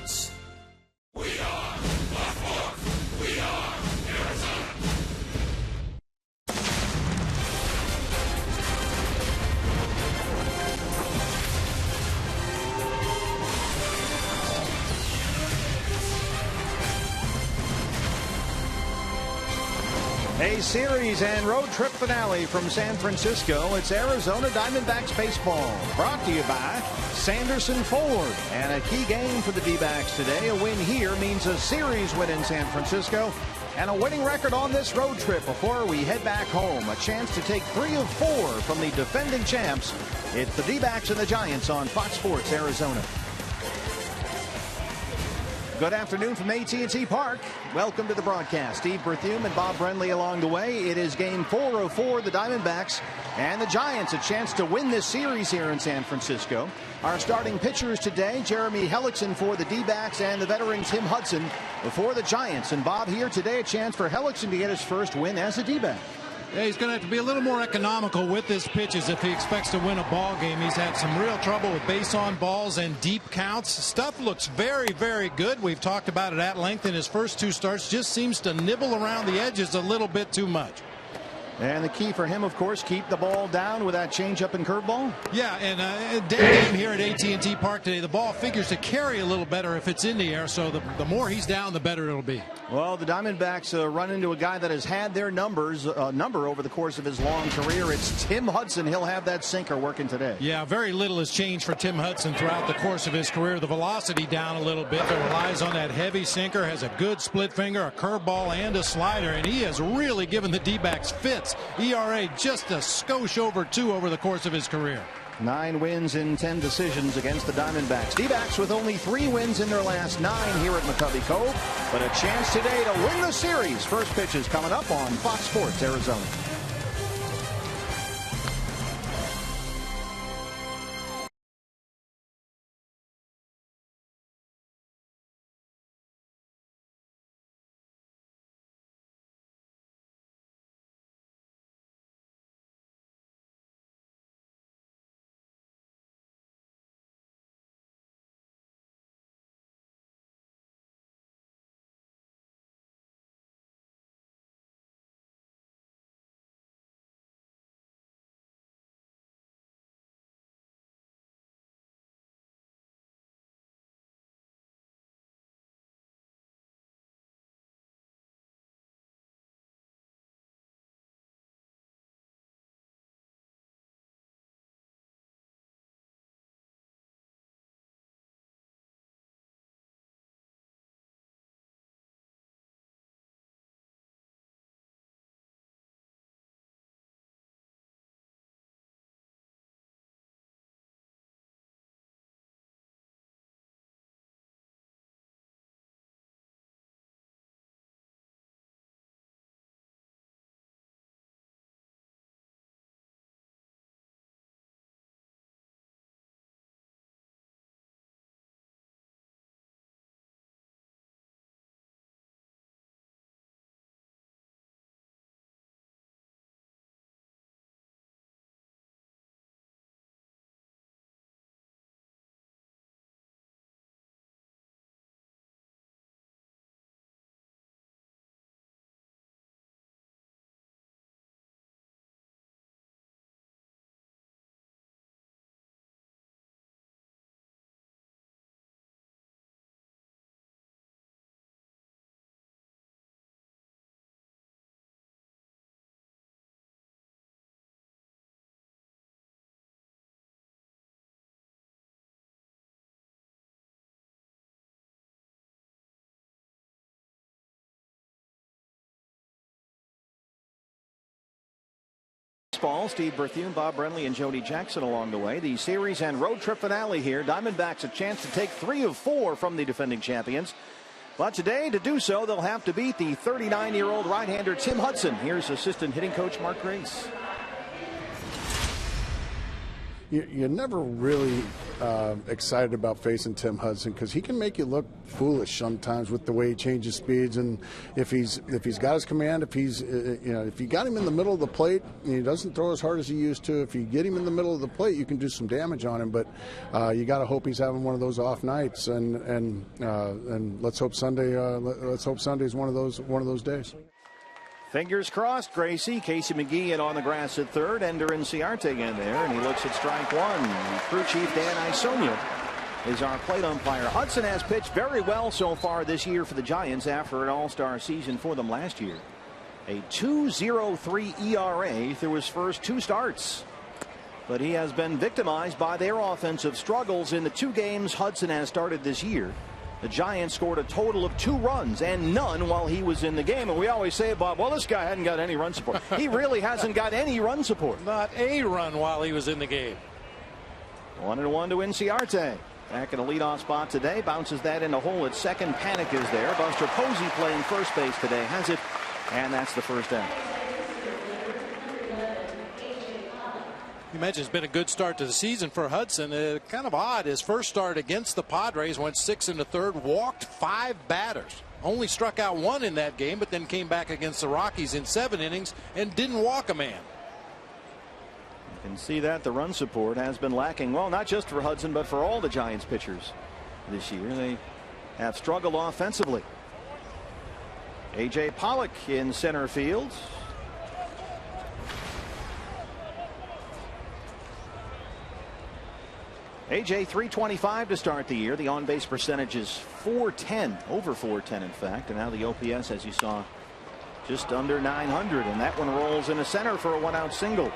Sports. We are Baltimore. We are Arizona. A series and road trip finale from San Francisco. It's Arizona Diamondbacks baseball, brought to you by Sanderson Ford. And a key game for the D-backs today. A win here means a series win in San Francisco and a winning record on this road trip before we head back home. A chance to take 3 of 4 from the defending champs. It's the D-backs and the Giants on Fox Sports Arizona. Good afternoon from AT&T Park. Welcome to the broadcast. Steve Berthume and Bob Brenly along the way. It is game 4 of 4. The Diamondbacks and the Giants a chance to win this series here in San Francisco. Our starting pitchers today, Jeremy Hellickson for the D-backs and the veteran Tim Hudson for the Giants. And Bob, here today a chance for Hellickson to get his first win as a D-back. Yeah, he's going to have to be a little more economical with his pitches if he expects to win a ball game. He's had some real trouble with base on balls and deep counts. Stuff looks very, very good. We've talked about it at length in his first 2 starts. Just seems to nibble around the edges a little bit too much. And the key for him, of course, keep the ball down with that changeup and curveball. Yeah, and day game here at AT&T Park today, the ball figures to carry a little better if it's in the air, so the more he's down, the better it'll be. Well, the Diamondbacks run into a guy that has had their number over the course of his long career. It's Tim Hudson. He'll have that sinker working today. Yeah, very little has changed for Tim Hudson throughout the course of his career. The velocity down a little bit, but relies on that heavy sinker, has a good split finger, a curveball, and a slider, and he has really given the D-backs fits. ERA just a skosh over 2 over the course of his career. 9 wins in 10 decisions against the Diamondbacks. D-backs with only 3 wins in their last 9 here at McCovey Cove, but a chance today to win the series. First pitch is coming up on Fox Sports Arizona. Steve Berthume, Bob Brenly, and Jody Jackson along the way. The series and road trip finale here. Diamondbacks a chance to take 3 of 4 from the defending champions. But today, to do so, they'll have to beat the 39-year-old right-hander Tim Hudson. Here's assistant hitting coach Mark Grace. You never really excited about facing Tim Hudson because he can make you look foolish sometimes with the way he changes speeds. And if he's got his command, if you got him in the middle of the plate and he doesn't throw as hard as he used to, if you get him in the middle of the plate, you can do some damage on him. But you got to hope he's having one of those off nights, and let's hope Sunday. Let's hope Sunday's one of those days. Fingers crossed, Gracie. Casey McGee in on the grass at third. Ender Inciarte in there, and he looks at strike one. Crew chief Dan Isonia is our plate umpire. Hudson has pitched very well so far this year for the Giants after an all-star season for them last year. A 2.03 ERA through his first 2 starts. But he has been victimized by their offensive struggles in the 2 games Hudson has started this year. The Giants scored a total of 2 runs and none while he was in the game. And we always say, Bob, well, this guy hadn't got any run support. He really hasn't got any run support. Not a run while he was in the game. 1-1 to Inciarte. Back in a leadoff spot today. Bounces that in the hole at second. Panic is there. Buster Posey playing first base today. Has it. And that's the first out. You mentioned it's been a good start to the season for Hudson. Kind of odd. His first start against the Padres went 6 1/3, walked 5 batters. Only struck out 1 in that game, but then came back against the Rockies in 7 innings and didn't walk a man. You can see that the run support has been lacking. Well, not just for Hudson, but for all the Giants pitchers this year. They have struggled offensively. A.J. Pollock in center field. AJ 325 to start the year. The on-base percentage is 410, over 410 in fact, and now the OPS, as you saw, just under 900, and that one rolls into center for a 1-out single.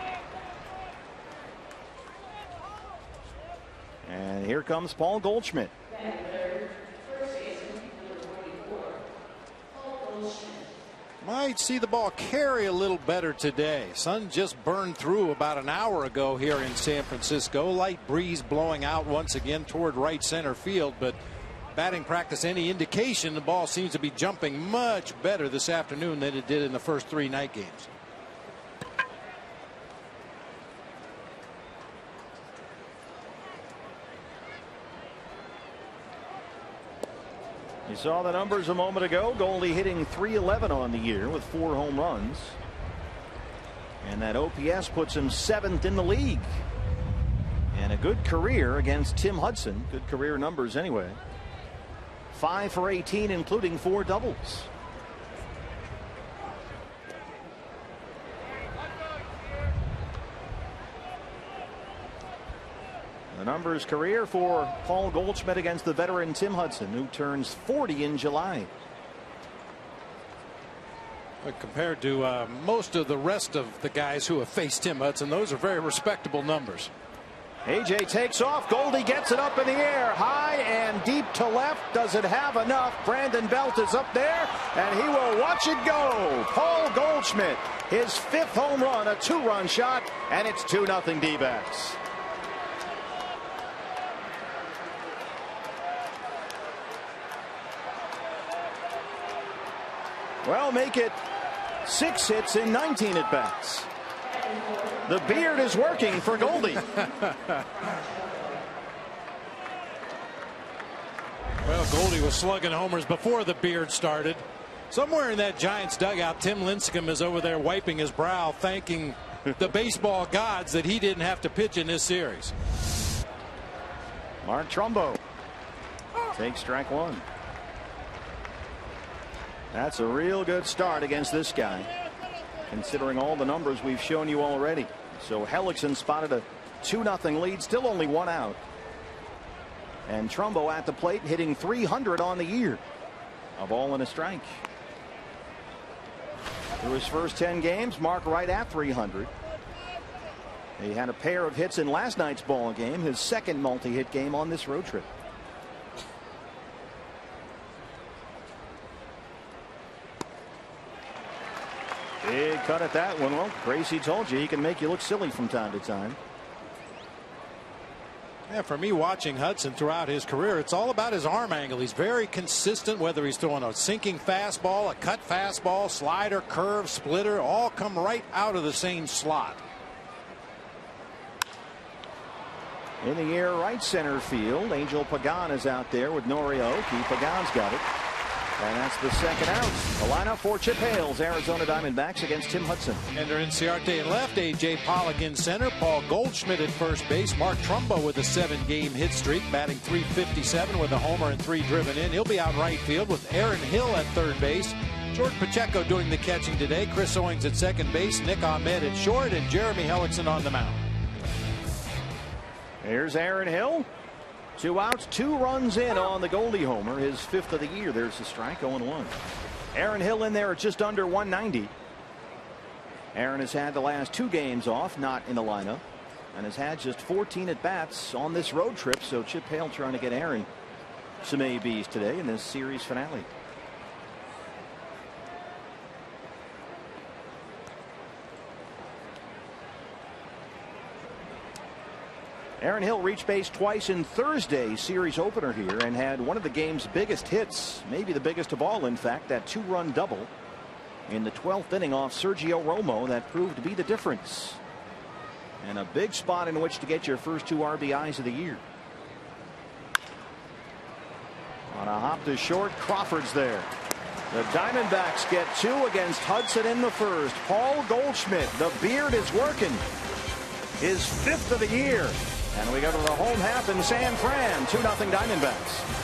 And here comes Paul Goldschmidt. Might see the ball carry a little better today. Sun just burned through about an hour ago here in San Francisco. Light breeze blowing out once again toward right center field, but batting practice any indication, the ball seems to be jumping much better this afternoon than it did in the first 3 night games. You saw the numbers a moment ago. Goldie hitting .311 on the year with 4 home runs. And that OPS puts him 7th in the league. And a good career against Tim Hudson. Good career numbers anyway. 5 for 18, including 4 doubles. The numbers career for Paul Goldschmidt against the veteran Tim Hudson, who turns 40 in July. But compared to most of the rest of the guys who have faced Tim Hudson, those are very respectable numbers. AJ takes off. Goldie gets it up in the air, high and deep to left. Does it have enough? Brandon Belt is up there, and he will watch it go. Paul Goldschmidt, his 5th home run, a 2-run shot, and it's 2-0 D-backs. Well, make it 6 hits in 19 at bats. The beard is working for Goldie. Well, Goldie was slugging homers before the beard started. Somewhere in that Giants dugout, Tim Lincecum is over there wiping his brow, thanking the baseball gods that he didn't have to pitch in this series. Mark Trumbo takes strike 1. That's a real good start against this guy, considering all the numbers we've shown you already. So Hellickson spotted a 2-0 lead, still only 1 out. And Trumbo at the plate hitting .300 on the year. A ball and a strike. Through his first 10 games, Mark right at .300. He had a pair of hits in last night's ball game, his 2nd multi-hit game on this road trip. Big cut at that one. Well, Gracie told you he can make you look silly from time to time. Yeah, for me, watching Hudson throughout his career, it's all about his arm angle. He's very consistent, whether he's throwing a sinking fastball, a cut fastball, slider, curve, splitter, all come right out of the same slot. In the air, right center field. Angel Pagan is out there with Nori Aoki. Pagan's got it. And that's the second out. The lineup for Chip Hale's Arizona Diamondbacks against Tim Hudson. Ender Inciarte in left, A.J. Pollock in center, Paul Goldschmidt at first base, Mark Trumbo with a 7-game hit streak, batting .357 with a homer and 3 driven in. He'll be out right field with Aaron Hill at third base. George Pacheco doing the catching today. Chris Owings at second base, Nick Ahmed at short, and Jeremy Hellickson on the mound. Here's Aaron Hill. 2 outs, 2 runs in on the Goldie homer, his 5th of the year. There's the strike, 0-1. Aaron Hill in there at just under 190. Aaron has had the last 2 games off, not in the lineup, and has had just 14 at bats on this road trip. So Chip Hale trying to get Aaron some ABs today in this series finale. Aaron Hill reached base twice in Thursday's series opener here and had one of the game's biggest hits, maybe the biggest of all, in fact, that 2-run double in the 12th inning off Sergio Romo that proved to be the difference. And a big spot in which to get your first 2 RBIs of the year. On a hop to short, Crawford's there. The Diamondbacks get 2 against Hudson in the first. Paul Goldschmidt, the beard is working. His 5th of the year. And we go to the home half in San Fran. 2-0 Diamondbacks.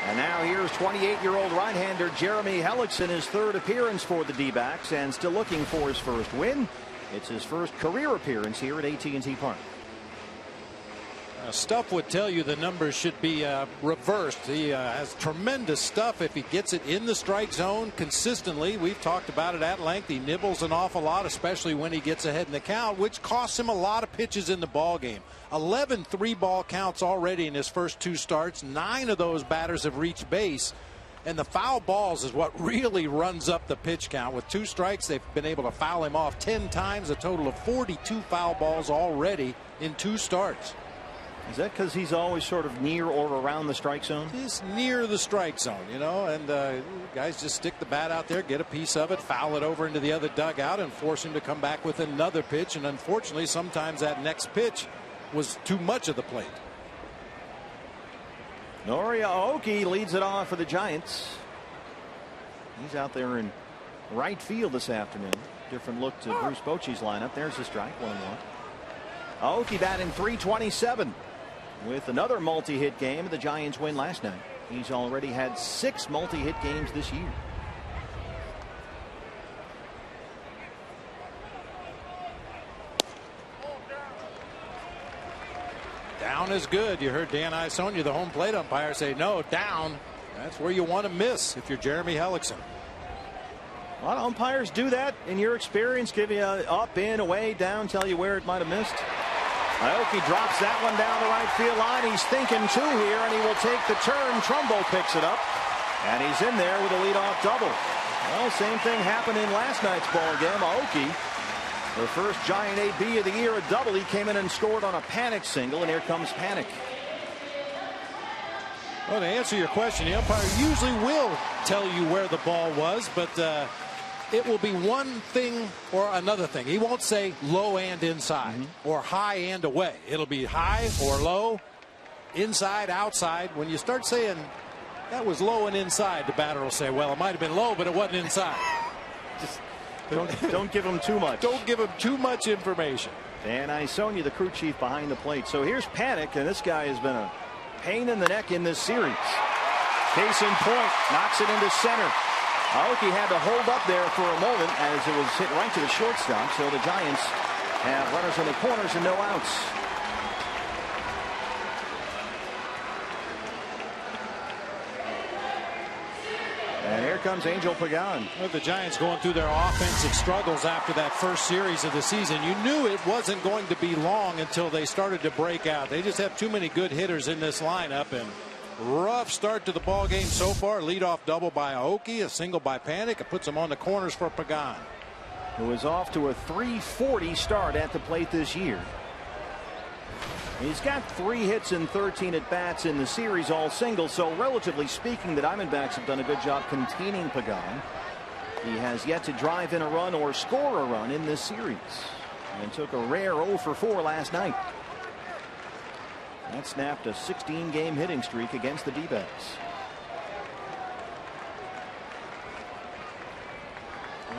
And now here's 28-year-old right-hander Jeremy Hellickson, his 3rd appearance for the D-backs, and still looking for his first win. It's his first career appearance here at AT&T Park. Stuff would tell you the numbers should be reversed. He has tremendous stuff if he gets it in the strike zone consistently. We've talked about it at length. He nibbles an awful lot, especially when he gets ahead in the count, which costs him a lot of pitches in the ball game. 11 3-ball counts already in his first 2 starts. 9 of those batters have reached base. And the foul balls is what really runs up the pitch count. With 2 strikes, they've been able to foul him off 10 times, a total of 42 foul balls already in 2 starts. Is that because he's always sort of near or around the strike zone? He's near the strike zone, you know, and guys just stick the bat out there, get a piece of it, foul it over into the other dugout, and force him to come back with another pitch. And unfortunately, sometimes that next pitch was too much of the plate. Nori Aoki leads it off for the Giants. He's out there in right field this afternoon. Different look to Bruce Bochy's lineup. There's the strike, 1-1. Aoki batting .327 with another multi-hit game. The Giants win last night. He's already had 6 multi-hit games this year. Down is good. You heard Dan Isonia, the home plate umpire, say no, down. That's where you want to miss if you're Jeremy Hellickson. A lot of umpires do that in your experience, give you a up, in, away, down, tell you where it might have missed. Aoki drops that one down the right field line. He's thinking two here, and he will take the turn. Trumbo picks it up, and he's in there with a leadoff double. Well, same thing happened in last night's ball game. Aoki, the first Giant AB of the year, a double. He came in and scored on a Panic single, and here comes Panic. Well, to answer your question, the umpire usually will tell you where the ball was, but it will be one thing or another thing. He won't say low and inside or high and away. It'll be high or low, inside, outside. When you start saying that was low and inside, the batter will say, well, it might have been low, but it wasn't inside. Just don't give him too much. Don't give him too much information. And Isonia, the crew chief, behind the plate. So here's Panic, and this guy has been a pain in the neck in this series. Case in point, knocks it into center. Aoki had to hold up there for a moment as it was hit right to the shortstop. So the Giants have runners in the corners and no outs. And here comes Angel Pagan. With the Giants going through their offensive struggles after that first series of the season, you knew it wasn't going to be long until they started to break out. They just have too many good hitters in this lineup, and rough start to the ball game so far. Leadoff double by Aoki, a single by Panic. It puts them on the corners for Pagan, who is off to a .340 start at the plate this year. He's got 3 hits and 13 at bats in the series, all singles. So relatively speaking, the Diamondbacks have done a good job containing Pagan. He has yet to drive in a run or score a run in this series, and took a rare 0 for 4 last night. That snapped a 16-game hitting streak against the D-backs.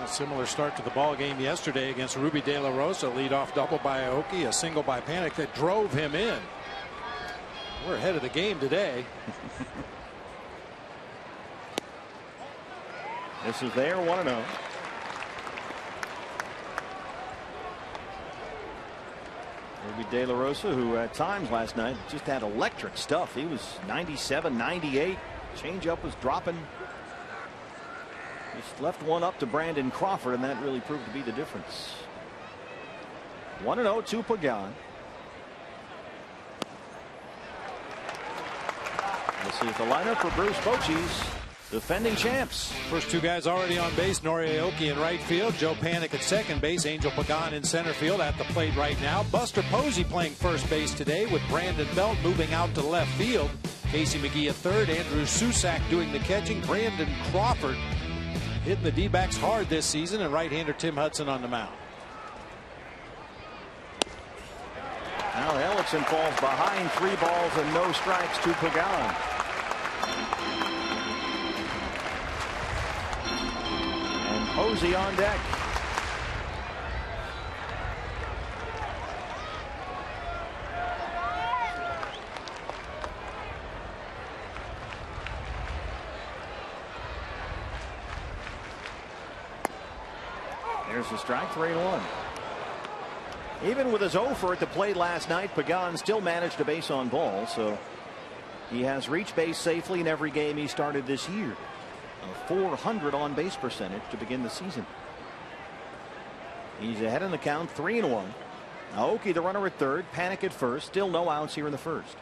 A similar start to the ball game yesterday against Ruby De La Rosa. Leadoff double by Aoki, a single by Panic that drove him in. We're ahead of the game today. This is their 1-0. Ruby De La Rosa, who at times last night just had electric stuff. He was 97, 98. Changeup was dropping. Just left one up to Brandon Crawford, and that really proved to be the difference. 1-0 to Pagan. This is the lineup for Bruce Bochy's defending champs. First two guys already on base. Nori Aoki in right field. Joe Panic at second base. Angel Pagan in center field at the plate right now. Buster Posey playing first base today with Brandon Belt moving out to left field. Casey McGee at third. Andrew Susac doing the catching. Brandon Crawford hitting the D-backs hard this season, and right-hander Tim Hudson on the mound. Now Ellickson falls behind, 3 balls and no strikes to Pagan. And Posey on deck. There's the strike, 3-1. Even with his 0 for at the plate last night, Pagan still managed a base on ball, so he has reached base safely in every game he started this year. A .400 on base percentage to begin the season. He's ahead in the count, 3-1. Aoki the runner at third, Panic at first, still no outs here in the first.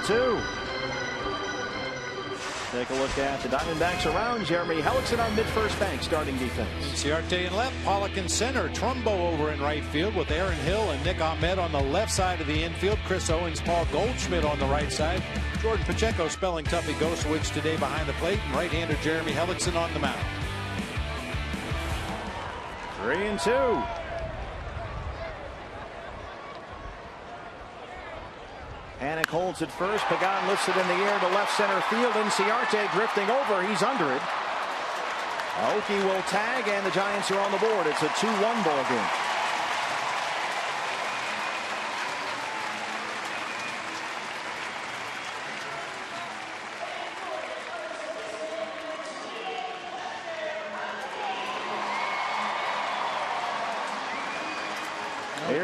Two. Take a look at the Diamondbacks around. Jeremy Hellickson on mid-first bank starting defense. Ciarte in left, Pollock in center, Trumbo over in right field with Aaron Hill and Nick Ahmed on the left side of the infield. Chris Owens, Paul Goldschmidt on the right side. Jordan Pacheco spelling Tuffy Gosewicz today behind the plate, and right-hander Jeremy Hellickson on the mound. 3-2. Panic holds it first. Pagan lifts it in the air to left center field, and Ciarte drifting over. He's under it. Aoki will tag, and the Giants are on the board. It's a 2-1 ball game.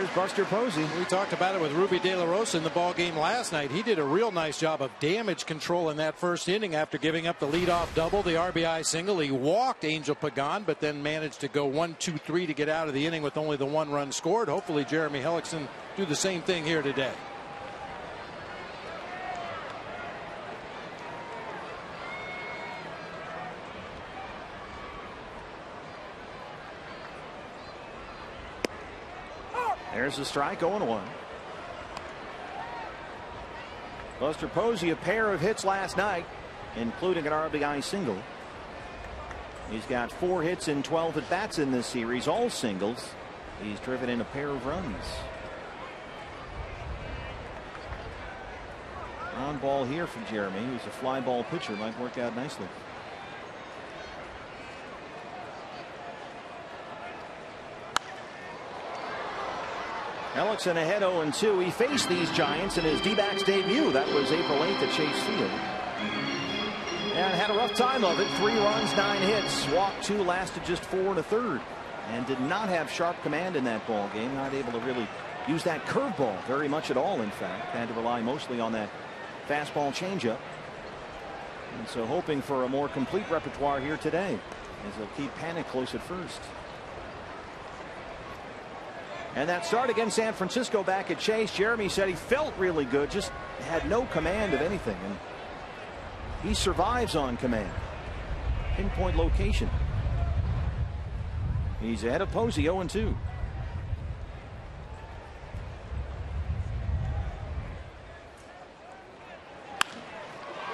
There's Buster Posey. We talked about it with Ruby De La Rosa in the ball game last night. He did a real nice job of damage control in that first inning after giving up the leadoff double, the RBI single. He walked Angel Pagan, but then managed to go 1-2-3 to get out of the inning with only the 1 run scored. Hopefully Jeremy Hellickson do the same thing here today. There's a strike, 0-1. Buster Posey, a pair of hits last night, including an RBI single. He's got 4 hits in 12 at-bats in this series, all singles. He's driven in a pair of runs. On ball here for Jeremy, who's a fly ball pitcher, might work out nicely. Hellickson ahead 0-2. He faced these Giants in his D-backs debut. That was April 8th at Chase Field. And had a rough time of it. 3 runs, 9 hits. Walked 2, lasted just 4 1/3. And did not have sharp command in that ball game. Not able to really use that curveball very much at all, in fact. Had to rely mostly on that fastball changeup. And so hoping for a more complete repertoire here today, as they'll keep Panic close at first. And that start against San Francisco back at Chase, Jeremy said he felt really good, just had no command of anything. And he survives on command. Pinpoint location. He's ahead of Posey, 0-2.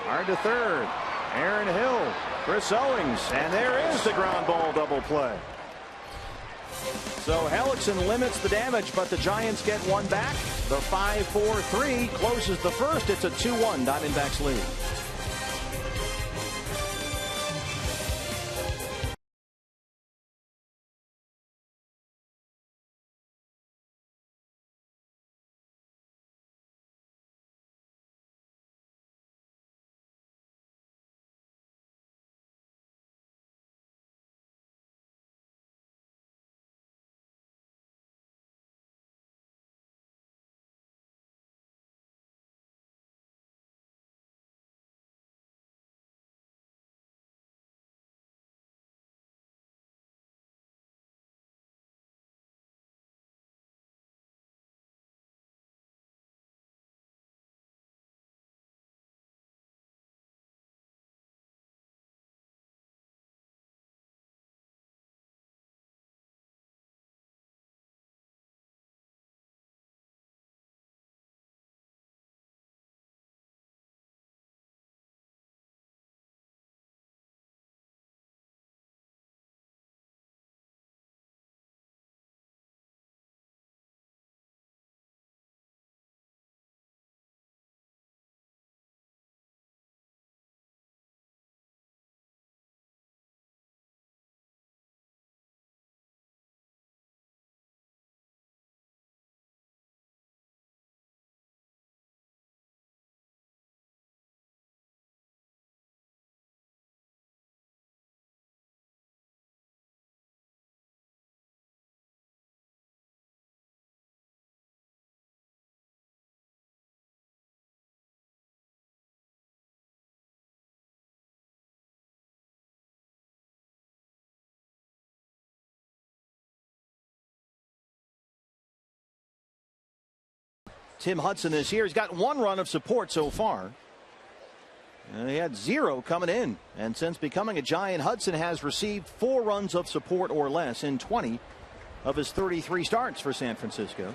Hard to third. Aaron Hill, Chris Owings, and there is the ground ball double play. So Hellickson limits the damage, but the Giants get one back. The 5-4-3 closes the first. It's a 2-1 Diamondbacks lead. Tim Hudson this year. He's got 1 run of support so far. And he had 0 coming in. And since becoming a Giant, Hudson has received 4 runs of support or less in 20 of his 33 starts for San Francisco.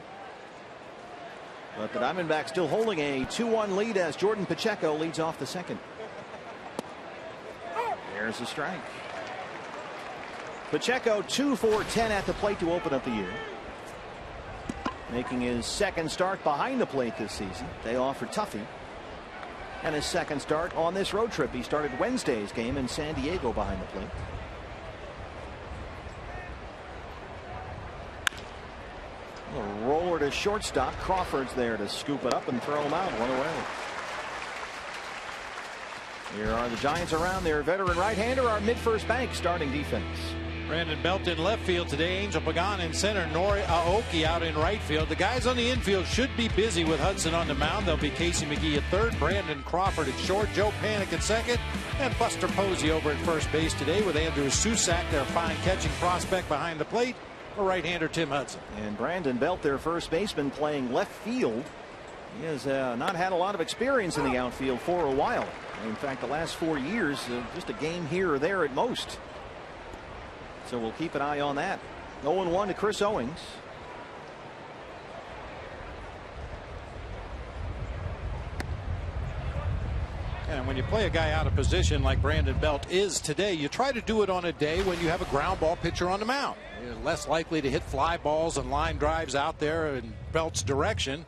But the Diamondbacks still holding a 2-1 lead as Jordan Pacheco leads off the second. There's a strike. Pacheco 2 for 10 at the plate to open up the year. Making his second start behind the plate this season. Day off for Tuffy. And his second start on this road trip. He started Wednesday's game in San Diego behind the plate. A roller to shortstop. Crawford's there to scoop it up and throw him out. 1 away. Here are the Giants around their veteran right-hander, our mid-first bank starting defense. Brandon Belt in left field today. Angel Pagan in center. Nori Aoki out in right field. The guys on the infield should be busy with Hudson on the mound. They'll be Casey McGee at third, Brandon Crawford at short, Joe Panik at second, and Buster Posey over at first base today with Andrew Susac, their fine catching prospect, behind the plate for right-hander Tim Hudson. And Brandon Belt, their first baseman, playing left field. He has not had a lot of experience in the outfield for a while. In fact, the last 4 years, just a game here or there at most. So we'll keep an eye on that. 0-1 to Chris Owings. And when you play a guy out of position like Brandon Belt is today, you try to do it on a day when you have a ground ball pitcher on the mound. You're less likely to hit fly balls and line drives out there in Belt's direction.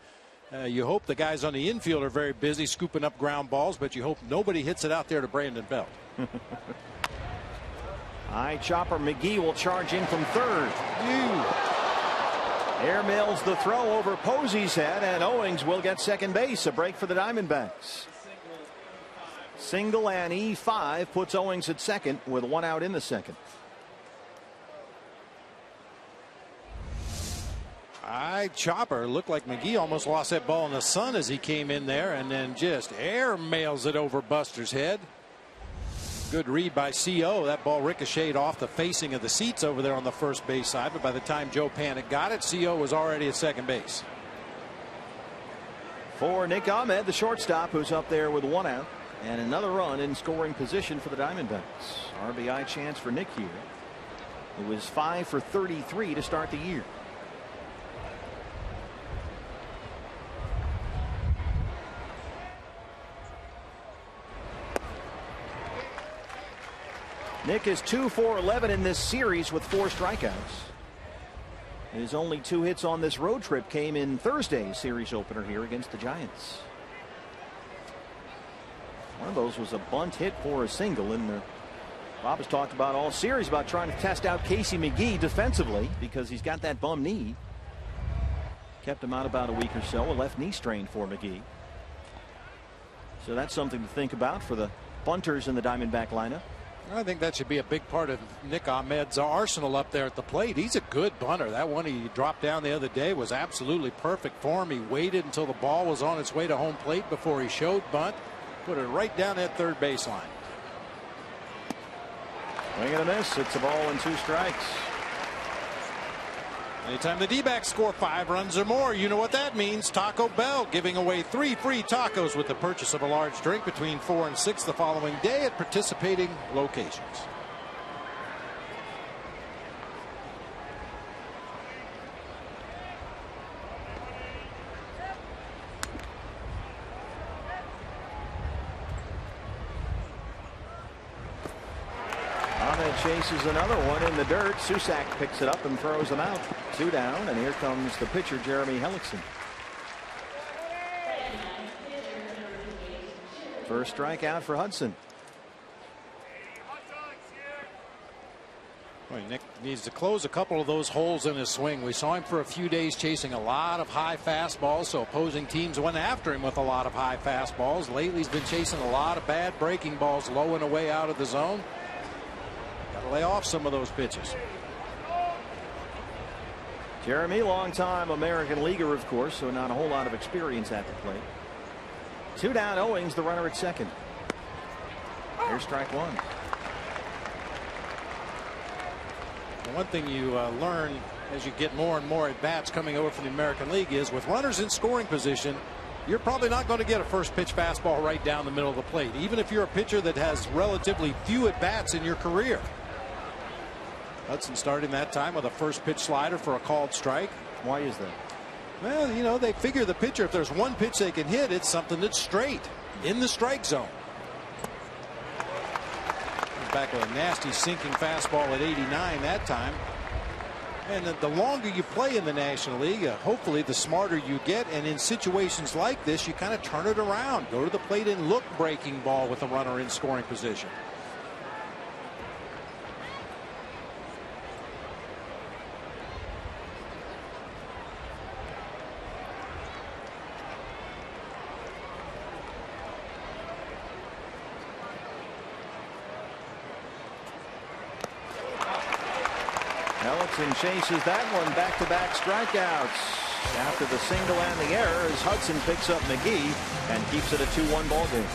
You hope the guys on the infield are very busy scooping up ground balls, but you hope nobody hits it out there to Brandon Belt. High chopper McGee will charge in from third. Air mails the throw over Posey's head, and Owings will get second base. A break for the Diamondbacks. Single and E5 puts Owings at second with one out in the second. High chopper. Looked like McGee almost lost that ball in the sun as he came in there, and then just air mails it over Buster's head. Good read by CO. That ball ricocheted off the facing of the seats over there on the first base side, but by the time Joe Panik got it, CO was already at second base. For Nick Ahmed, the shortstop, who's up there with one out, and another run in scoring position for the Diamondbacks. RBI chance for Nick here. It was 5 for 33 to start the year. Nick is 2 for 11 in this series with 4 strikeouts. His only 2 hits on this road trip came in Thursday's series opener here against the Giants. One of those was a bunt hit for a single, and Bob has talked about all series about trying to test out Casey McGee defensively because he's got that bum knee. Kept him out about a week or so. A left knee strain for McGee. So that's something to think about for the bunters in the Diamondback lineup. I think that should be a big part of Nick Ahmed's arsenal up there at the plate. He's a good bunter. That one he dropped down the other day was absolutely perfect for him. He waited until the ball was on its way to home plate before he showed bunt. Put it right down that third baseline. Swing and a miss. It's a ball and 2 strikes. Anytime the D-backs score 5 runs or more, you know what that means. Taco Bell giving away 3 free tacos with the purchase of a large drink between 4 and 6 the following day at participating locations. Chases another one in the dirt. Susac picks it up and throws them out. 2 down, and here comes the pitcher, Jeremy Hellickson. First strikeout for Hudson. Boy, Nick needs to close a couple of those holes in his swing. We saw him for a few days chasing a lot of high fastballs, so opposing teams went after him with a lot of high fastballs. Lately he's been chasing a lot of bad breaking balls low and away out of the zone. Lay off some of those pitches. Jeremy, long-time American leaguer, of course, so not a whole lot of experience at the plate. 2 down, Owings, the runner at second. Here's strike 1. One thing you learn as you get more and more at bats coming over from the American League is with runners in scoring position, you're probably not going to get a first pitch fastball right down the middle of the plate, even if you're a pitcher that has relatively few at bats in your career. Hudson starting that time with a first pitch slider for a called strike. Why is that? Well, you know, they figure the pitcher, if there's one pitch they can hit, it's something that's straight in the strike zone. Back with a nasty sinking fastball at 89 that time. And the longer you play in the National League, hopefully the smarter you get. And in situations like this, you kind of turn it around. Go to the plate and look breaking ball with a runner in scoring position. Hellickson chases that one. Back-to-back strikeouts. After the single and the error, as Hudson picks up McGee and keeps it a 2-1 ball game.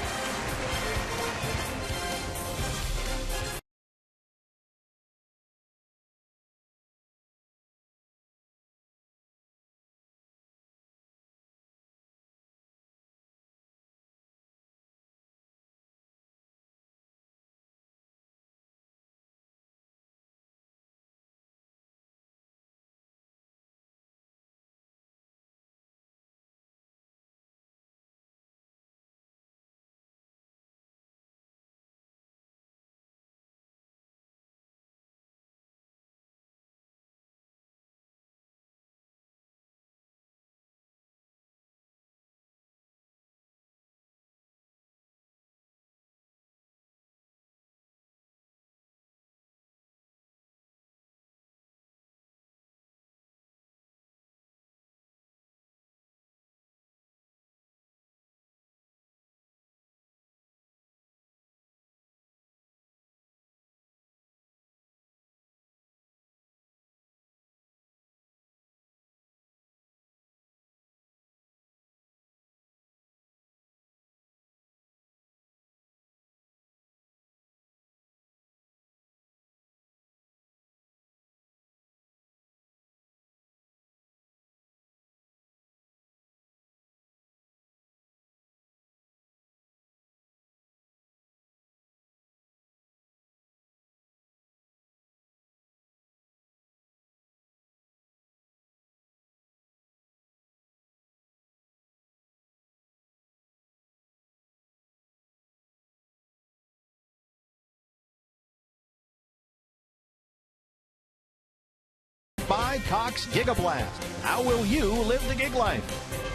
By Cox Gigablast. How will you live the gig life?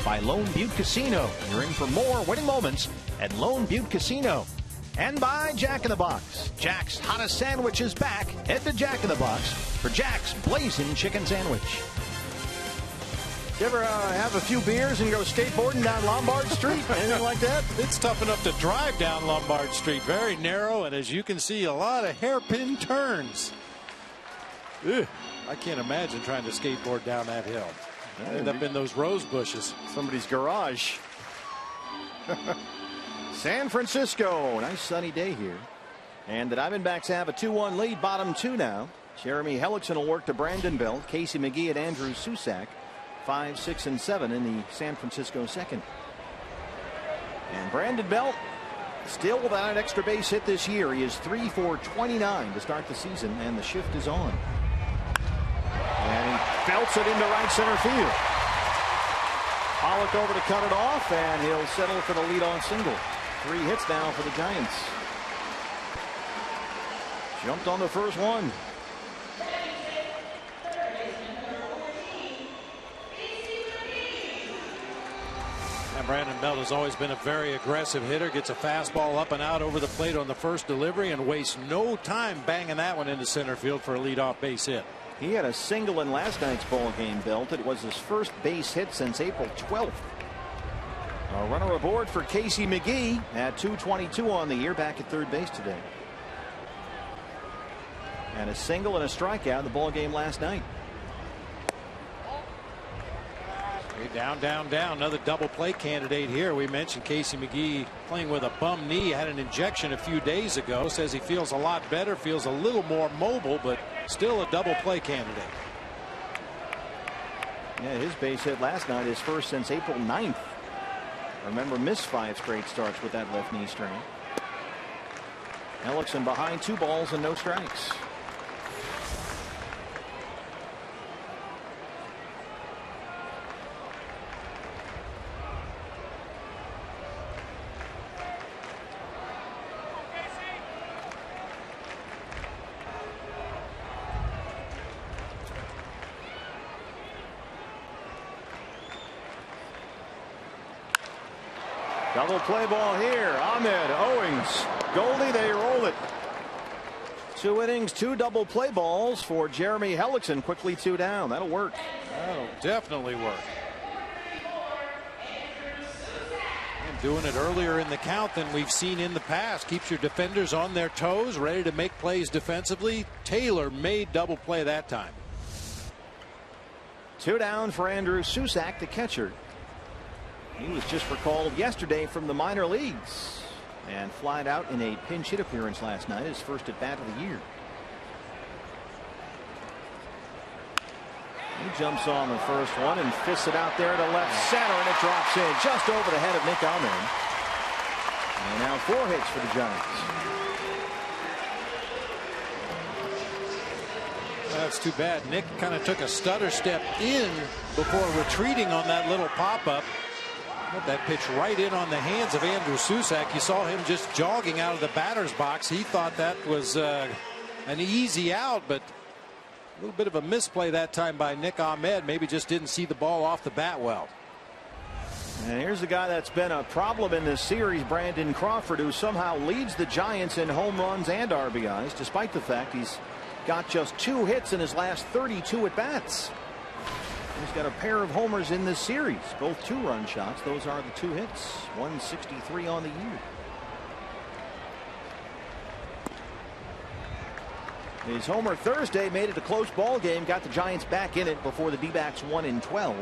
By Lone Butte Casino. You're in for more winning moments at Lone Butte Casino. And by Jack in the Box. Jack's hottest sandwich is back. Head to Jack in the Box for Jack's Blazing Chicken Sandwich. You ever have a few beers and go skateboarding down Lombard Street? Anything like that? It's tough enough to drive down Lombard Street. Very narrow, and as you can see, a lot of hairpin turns. Ugh. I can't imagine trying to skateboard down that hill. End up in those rose bushes. Somebody's garage. San Francisco. Nice sunny day here. And the Diamondbacks have a 2-1 lead. Bottom two now. Jeremy Hellickson will work to Brandon Belt. Casey McGee and Andrew Susac. 5, 6, and 7 in the San Francisco second. And Brandon Belt still without an extra base hit this year. He is 3 for 29 to start the season, and the shift is on. And he belts it into right center field. Pollock over to cut it off, and he'll settle for the leadoff single. 3 hits now for the Giants. Jumped on the first one. And Brandon Belt has always been a very aggressive hitter. Gets a fastball up and out over the plate on the first delivery and wastes no time banging that one into center field for a leadoff base hit. He had a single in last night's ball game, Belt. It was his first base hit since April 12th. A runner aboard for Casey McGee at 222 on the year, back at third base today. And a single and a strikeout in the ball game last night. Down, down, down. Another double play candidate here. We mentioned Casey McGee playing with a bum knee. Had an injection a few days ago. Says he feels a lot better, feels a little more mobile, but still a double play candidate. Yeah, his base hit last night, his first since April 9th. Remember, missed 5 straight starts with that left knee strain. Hellickson behind 2 balls and no strikes. Double play ball here. Ahmed, Owings, Goldie, they roll it. 2 innings, 2 double play balls for Jeremy Hellickson. Quickly 2 down. That'll work. That'll definitely work. And doing it earlier in the count than we've seen in the past. Keeps your defenders on their toes, ready to make plays defensively. Taylor made double play that time. Two down for Andrew Susac, the catcher. He was just recalled yesterday from the minor leagues and flied out in a pinch hit appearance last night, his first at bat of the year. He jumps on the first one and fists it out there to left center, and it drops in just over the head of Nick Ahmed. And now 4 hits for the Giants. That's too bad. Nick kind of took a stutter step in before retreating on that little pop-up. Put that pitch right in on the hands of Andrew Susac. You saw him just jogging out of the batter's box. He thought that was an easy out, but a little bit of a misplay that time by Nick Ahmed. Maybe just didn't see the ball off the bat well. And here's a guy that's been a problem in this series, Brandon Crawford, who somehow leads the Giants in home runs and RBIs, despite the fact he's got just 2 hits in his last 32 at bats. He's got a pair of homers in this series, both 2-run shots. Those are the 2 hits. 163 on the year. His homer Thursday made it a close ball game, got the Giants back in it before the D-backs won in 12.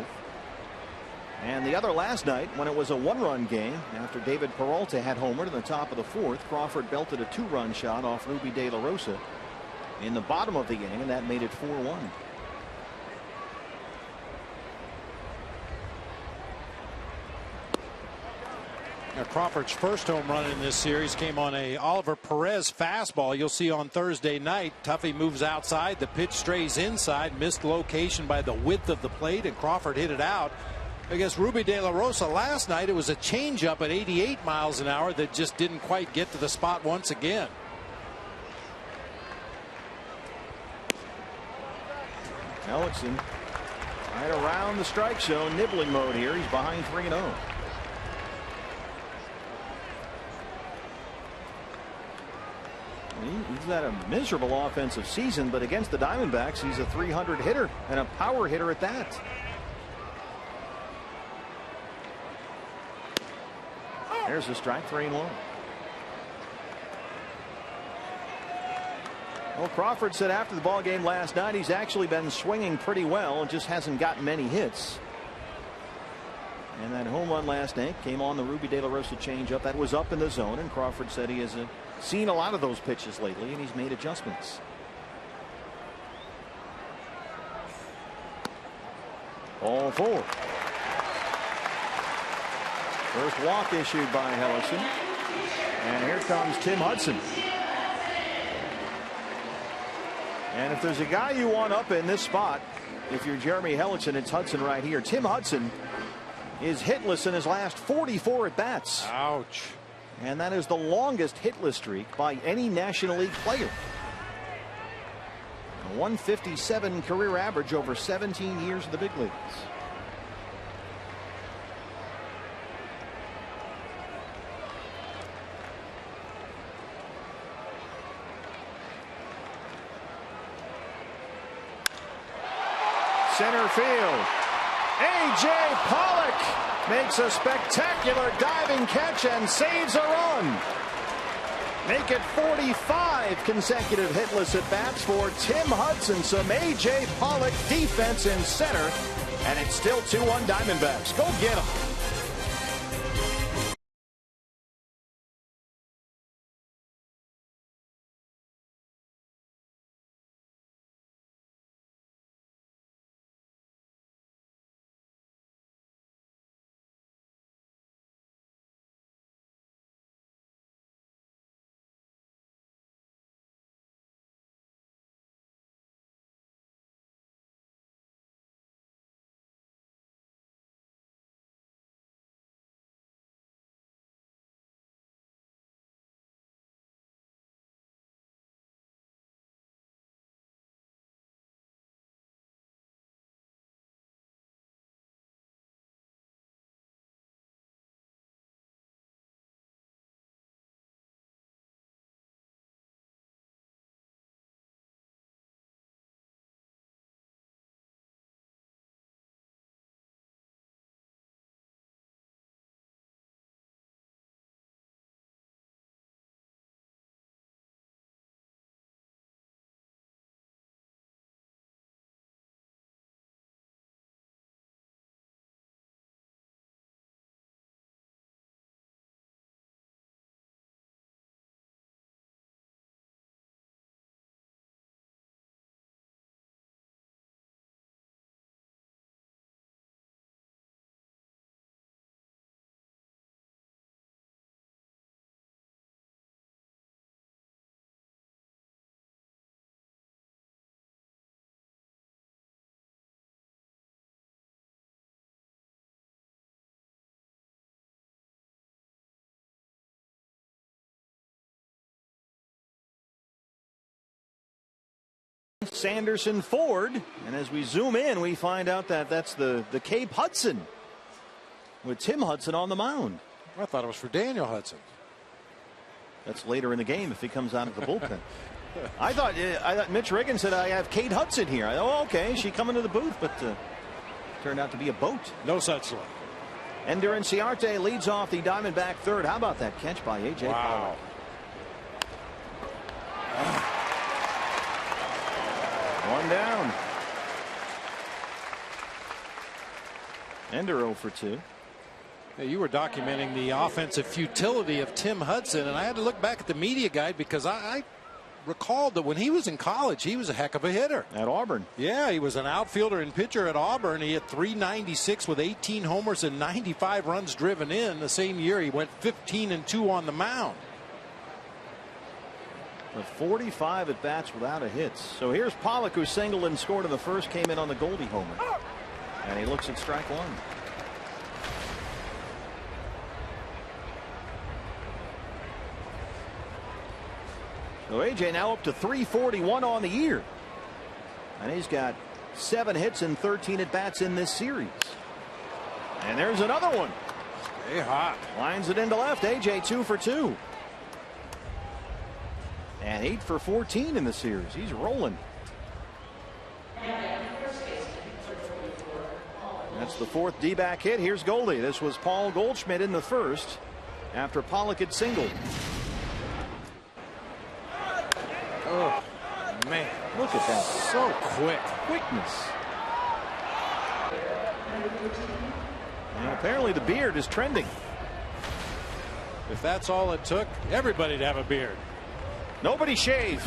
And the other last night, when it was a 1-run game, after David Peralta had homered in the top of the 4th, Crawford belted a 2-run shot off Ruby De La Rosa in the bottom of the inning, and that made it 4-1. Now, Crawford's first home run in this series came on a Oliver Perez fastball. You'll see on Thursday night, Tuffy moves outside, the pitch strays inside, missed location by the width of the plate, and Crawford hit it out. Against Ruby De La Rosa last night, it was a changeup at 88 miles an hour that just didn't quite get to the spot once again. Hellickson right around the strike zone, nibbling mode here. He's behind 3-0. He's had a miserable offensive season, but against the Diamondbacks, he's a 300 hitter and a power hitter at that. There's a strike, 3-1. Well, Crawford said after the ball game last night he's actually been swinging pretty well and just hasn't gotten many hits. And that home run last night came on the Ruby De La Rosa changeup that was up in the zone, and Crawford said he has seen a lot of those pitches lately and he's made adjustments. Ball 4. First walk issued by Hellickson, and here comes Tim Hudson. And if there's a guy you want up in this spot, if you're Jeremy Hellickson, it's Hudson right here. Tim Hudson is hitless in his last 44 at bats. Ouch. And that is the longest hitless streak by any National League player. A 157 career average over 17 years in the big leagues. Center field. A.J. Pollock makes a spectacular diving catch and saves a run. Make it 45 consecutive hitless at bats for Tim Hudson. Some A.J. Pollock defense in center, and it's still 2-1 Diamondbacks. Go get them. Sanderson Ford, and as we zoom in, we find out that that's the Cape Hudson with Tim Hudson on the mound. I thought it was for Daniel Hudson. That's later in the game if he comes out of the bullpen. I thought Mitch Riggin said I have Kate Hudson here. I thought, oh, okay, she coming to the booth, but turned out to be a boat. No such luck. Ender Inciarte leads off the Diamondback third. How about that catch by A.J. Wow. Pollock? One down. Ender 0 for 2. Hey, you were documenting the offensive futility of Tim Hudson, and I had to look back at the media guide because I recalled that when he was in college, he was a heck of a hitter. At Auburn. Yeah, he was an outfielder and pitcher at Auburn. He hit .396 with 18 homers and 95 runs driven in. The same year, he went 15-2 on the mound. With 45 at bats without a hit. So here's Pollock, who singled and scored in the first, came in on the Goldie homer. And he looks at strike one. So AJ now up to 341 on the year. And he's got 7 hits and 13 at bats in this series. And there's another one. Stay hot. Lines it into left. AJ 2 for 2. And 8 for 14 in the series. He's rolling. That's the 4th D-back hit. Here's Goldie. This was Paul Goldschmidt in the first after Pollock had singled. Oh, man. Look at that. So quick. Quickness. And apparently the beard is trending. If that's all it took, everybody'd have a beard. Nobody shave.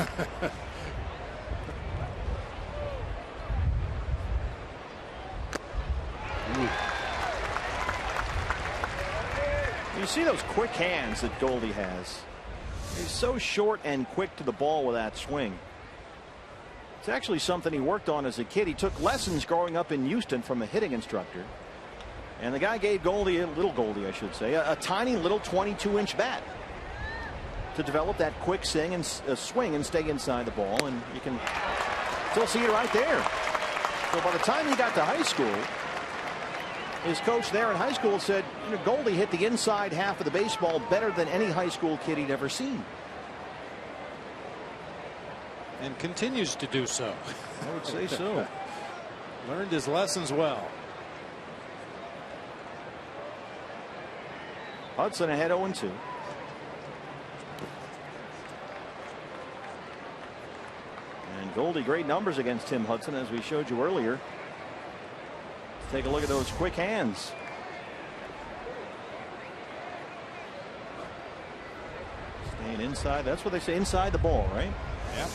You see those quick hands that Goldie has. He's so short and quick to the ball with that swing. It's actually something he worked on as a kid. He took lessons growing up in Houston from a hitting instructor. And the guy gave Goldie, little Goldie I should say, a tiny little 22-inch bat to develop that quick swing and stay inside the ball. And you can still see it right there. So by the time he got to high school, his coach there in high school said, you know, Goldie hit the inside half of the baseball better than any high school kid he'd ever seen. And continues to do so. I would say so. Learned his lessons well. Hudson ahead 0-2. And Goldie, great numbers against Tim Hudson, as we showed you earlier. Let's take a look at those quick hands. Staying inside. That's what they say, inside the ball, right? Yeah.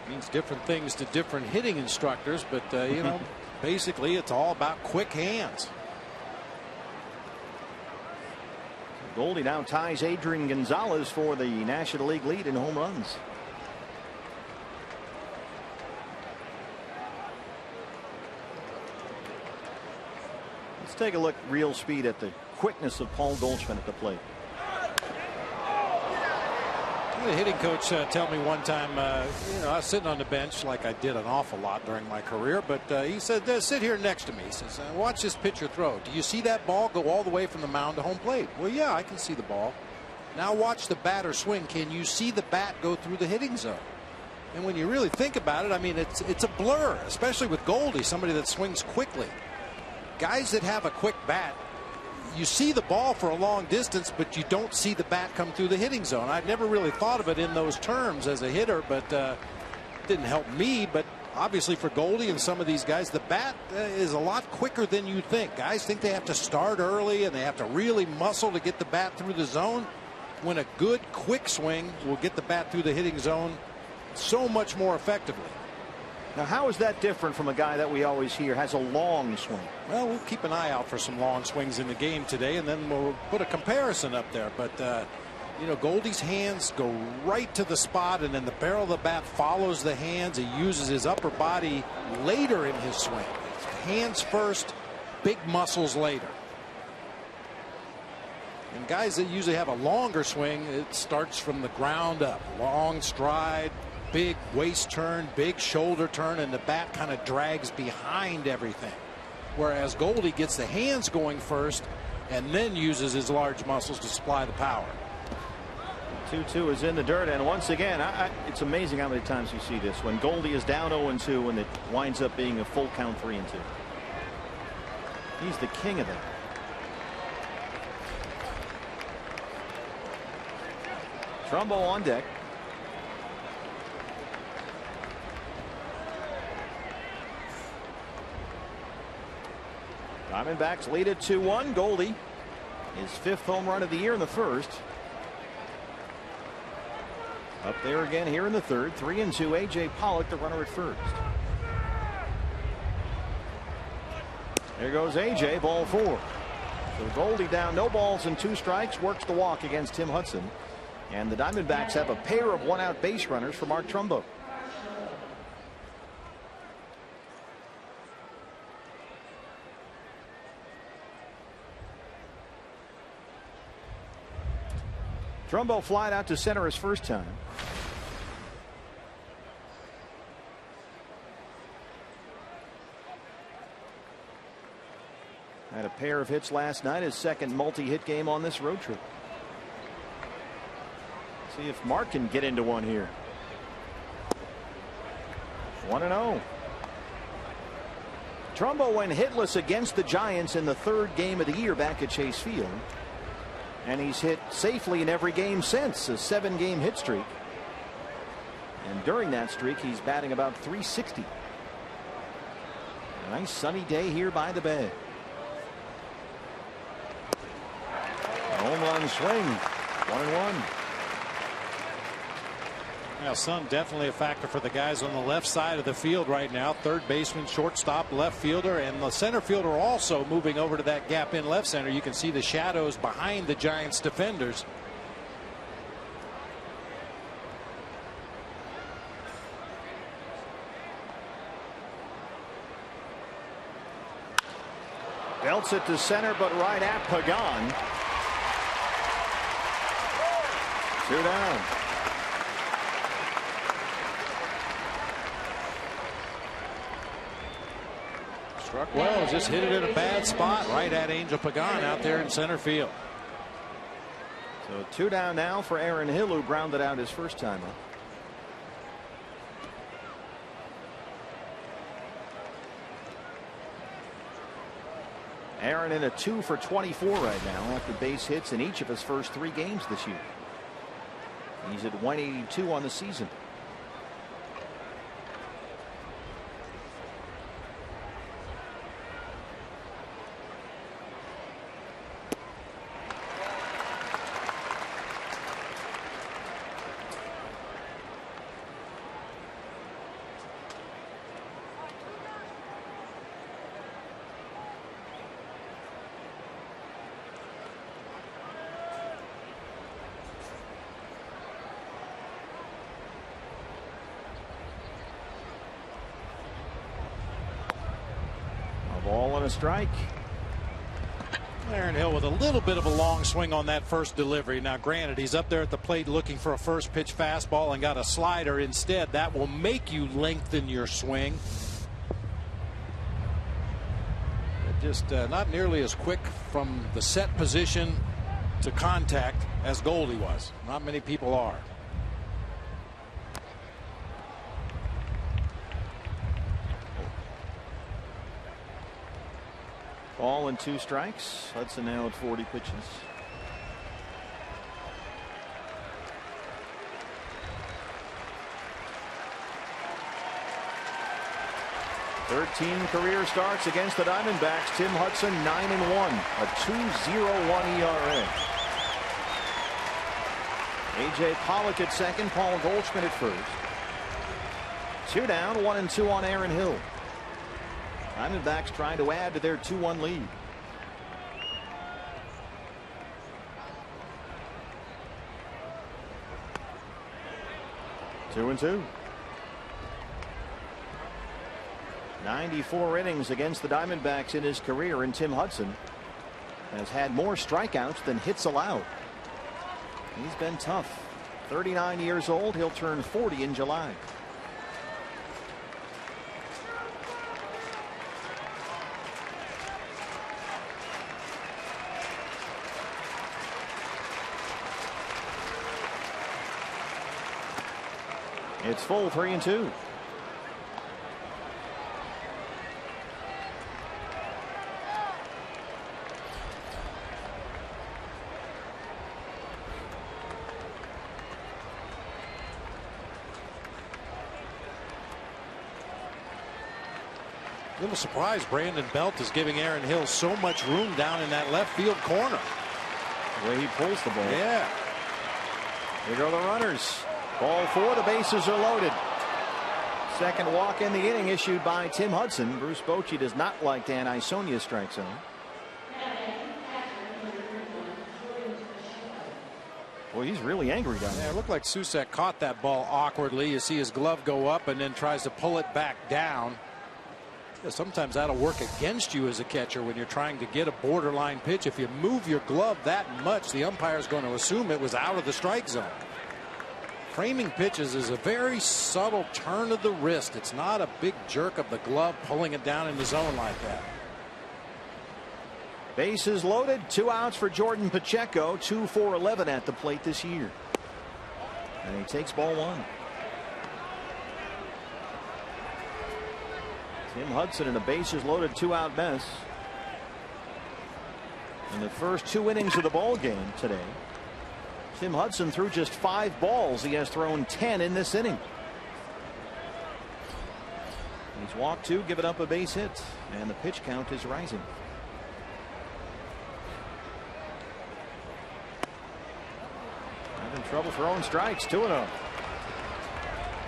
Means different things to different hitting instructors, but you know, basically it's all about quick hands. Goldie now ties Adrian Gonzalez for the National League lead in home runs. Let's take a look real speed at the quickness of Paul Goldschmidt at the plate. The hitting coach told me one time, you know, I was sitting on the bench like I did an awful lot during my career, but he said, sit here next to me. He says, watch this pitcher throw. Do you see that ball go all the way from the mound to home plate? Well, yeah, I can see the ball. Now watch the batter swing. Can you see the bat go through the hitting zone? And when you really think about it, I mean, it's a blur, especially with Goldie, somebody that swings quickly. Guys that have a quick bat, you see the ball for a long distance, but you don't see the bat come through the hitting zone. I'd never really thought of it in those terms as a hitter, but it didn't help me. But obviously for Goldie and some of these guys, the bat is a lot quicker than you think. Guys think they have to start early and they have to really muscle to get the bat through the zone, when a good quick swing will get the bat through the hitting zone so much more effectively. Now, how is that different from a guy that we always hear has a long swing? Well, we'll keep an eye out for some long swings in the game today, and then we'll put a comparison up there. But, you know, Goldie's hands go right to the spot, and then the barrel of the bat follows the hands. He uses his upper body later in his swing. Hands first, big muscles later. And guys that usually have a longer swing, it starts from the ground up. Long stride, big waist turn, big shoulder turn, and the bat kind of drags behind everything. Whereas Goldie gets the hands going first and then uses his large muscles to supply the power. 2-2 is in the dirt, and once again, it's amazing how many times you see this when Goldie is down 0-2 and it winds up being a full count 3-2. He's the king of that. Trumbo on deck. Diamondbacks lead it 2-1. Goldie, his 5th home run of the year in the 1st. Up there again here in the 3rd. 3-2. A.J. Pollock, the runner at first. There goes A.J. Ball 4. So Goldie down, no balls and 2 strikes, works the walk against Tim Hudson. And the Diamondbacks have a pair of 1-out base runners for Mark Trumbo. Trumbo flied out to center his first time. Had a pair of hits last night, his 2nd multi-hit game on this road trip. See if Mark can get into one here. 1-0. Trumbo went hitless against the Giants in the 3rd game of the year back at Chase Field. And he's hit safely in every game since, a 7-game hit streak. And during that streak, he's batting about .360. A nice sunny day here by the bay. Home run swing. 1-1. Now, sun definitely a factor for the guys on the left side of the field right now. 3rd baseman, shortstop, left fielder, and the center fielder also moving over to that gap in left center. You can see the shadows behind the Giants defenders. Belts it to center, but right at Pagan. 2 down. Struck well, just hit it in a bad spot right at Angel Pagan out there in center field. So 2 down now for Aaron Hill, who grounded out his first time up. Aaron in a 2 for 24 right now after base hits in each of his first 3 games this year. He's at 182 on the season. Ball and a strike. Aaron Hill with a little bit of a long swing on that first delivery. Now granted, he's up there at the plate looking for a first pitch fastball and got a slider instead. That will make you lengthen your swing. But just not nearly as quick from the set position to contact as Goldie was. Not many people are. Ball and 2 strikes. Hudson now at 40 pitches. (13) career starts against the Diamondbacks. Tim Hudson 9-1, a 2.01 ERA. A.J. Pollock at second, Paul Goldschmidt at first. 2 down, 1-2 on Aaron Hill. Diamondbacks trying to add to their 2-1 lead. Two and 2. 94 innings against the Diamondbacks in his career, and Tim Hudson has had more strikeouts than hits allowed. He's been tough. 39 years old. He'll turn 40 in July. It's full, 3-2. A little surprised Brandon Belt is giving Aaron Hill so much room down in that left field corner. The way he pulls the ball. Yeah. Here go the runners. Ball 4. The bases are loaded. Second walk in the inning issued by Tim Hudson. Bruce Bochy does not like Dan Isonia's strike zone. Well, he's really angry down there. Yeah, it looked like Susac caught that ball awkwardly. You see his glove go up and then tries to pull it back down. Yeah, sometimes that'll work against you as a catcher when you're trying to get a borderline pitch. If you move your glove that much, the umpire is going to assume it was out of the strike zone. Framing pitches is a very subtle turn of the wrist. It's not a big jerk of the glove pulling it down in the zone like that. Bases loaded. 2 outs for Jordan Pacheco. 2 for 11 at the plate this year. And he takes ball 1. Tim Hudson in a bases loaded 2-out mess. In the first 2 innings of the ball game today, Tim Hudson threw just 5 balls. He has thrown 10 in this inning. He's walked 2, given up a base hit, and the pitch count is rising. Having trouble throwing strikes. 2-0.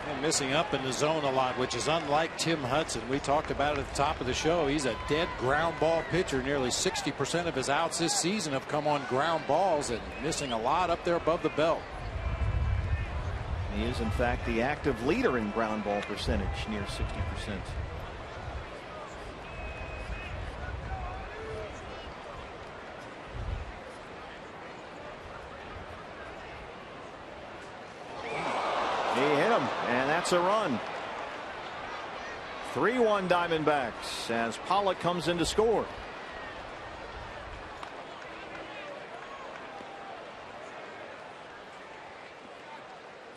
And missing up in the zone a lot, which is unlike Tim Hudson. We talked about it at the top of the show. He's a dead ground ball pitcher. Nearly 60% of his outs this season have come on ground balls, and missing a lot up there above the belt. He is in fact the active leader in ground ball percentage, near 60%. He hit him, and that's a run. 3-1 Diamondbacks as Pollock comes in to score.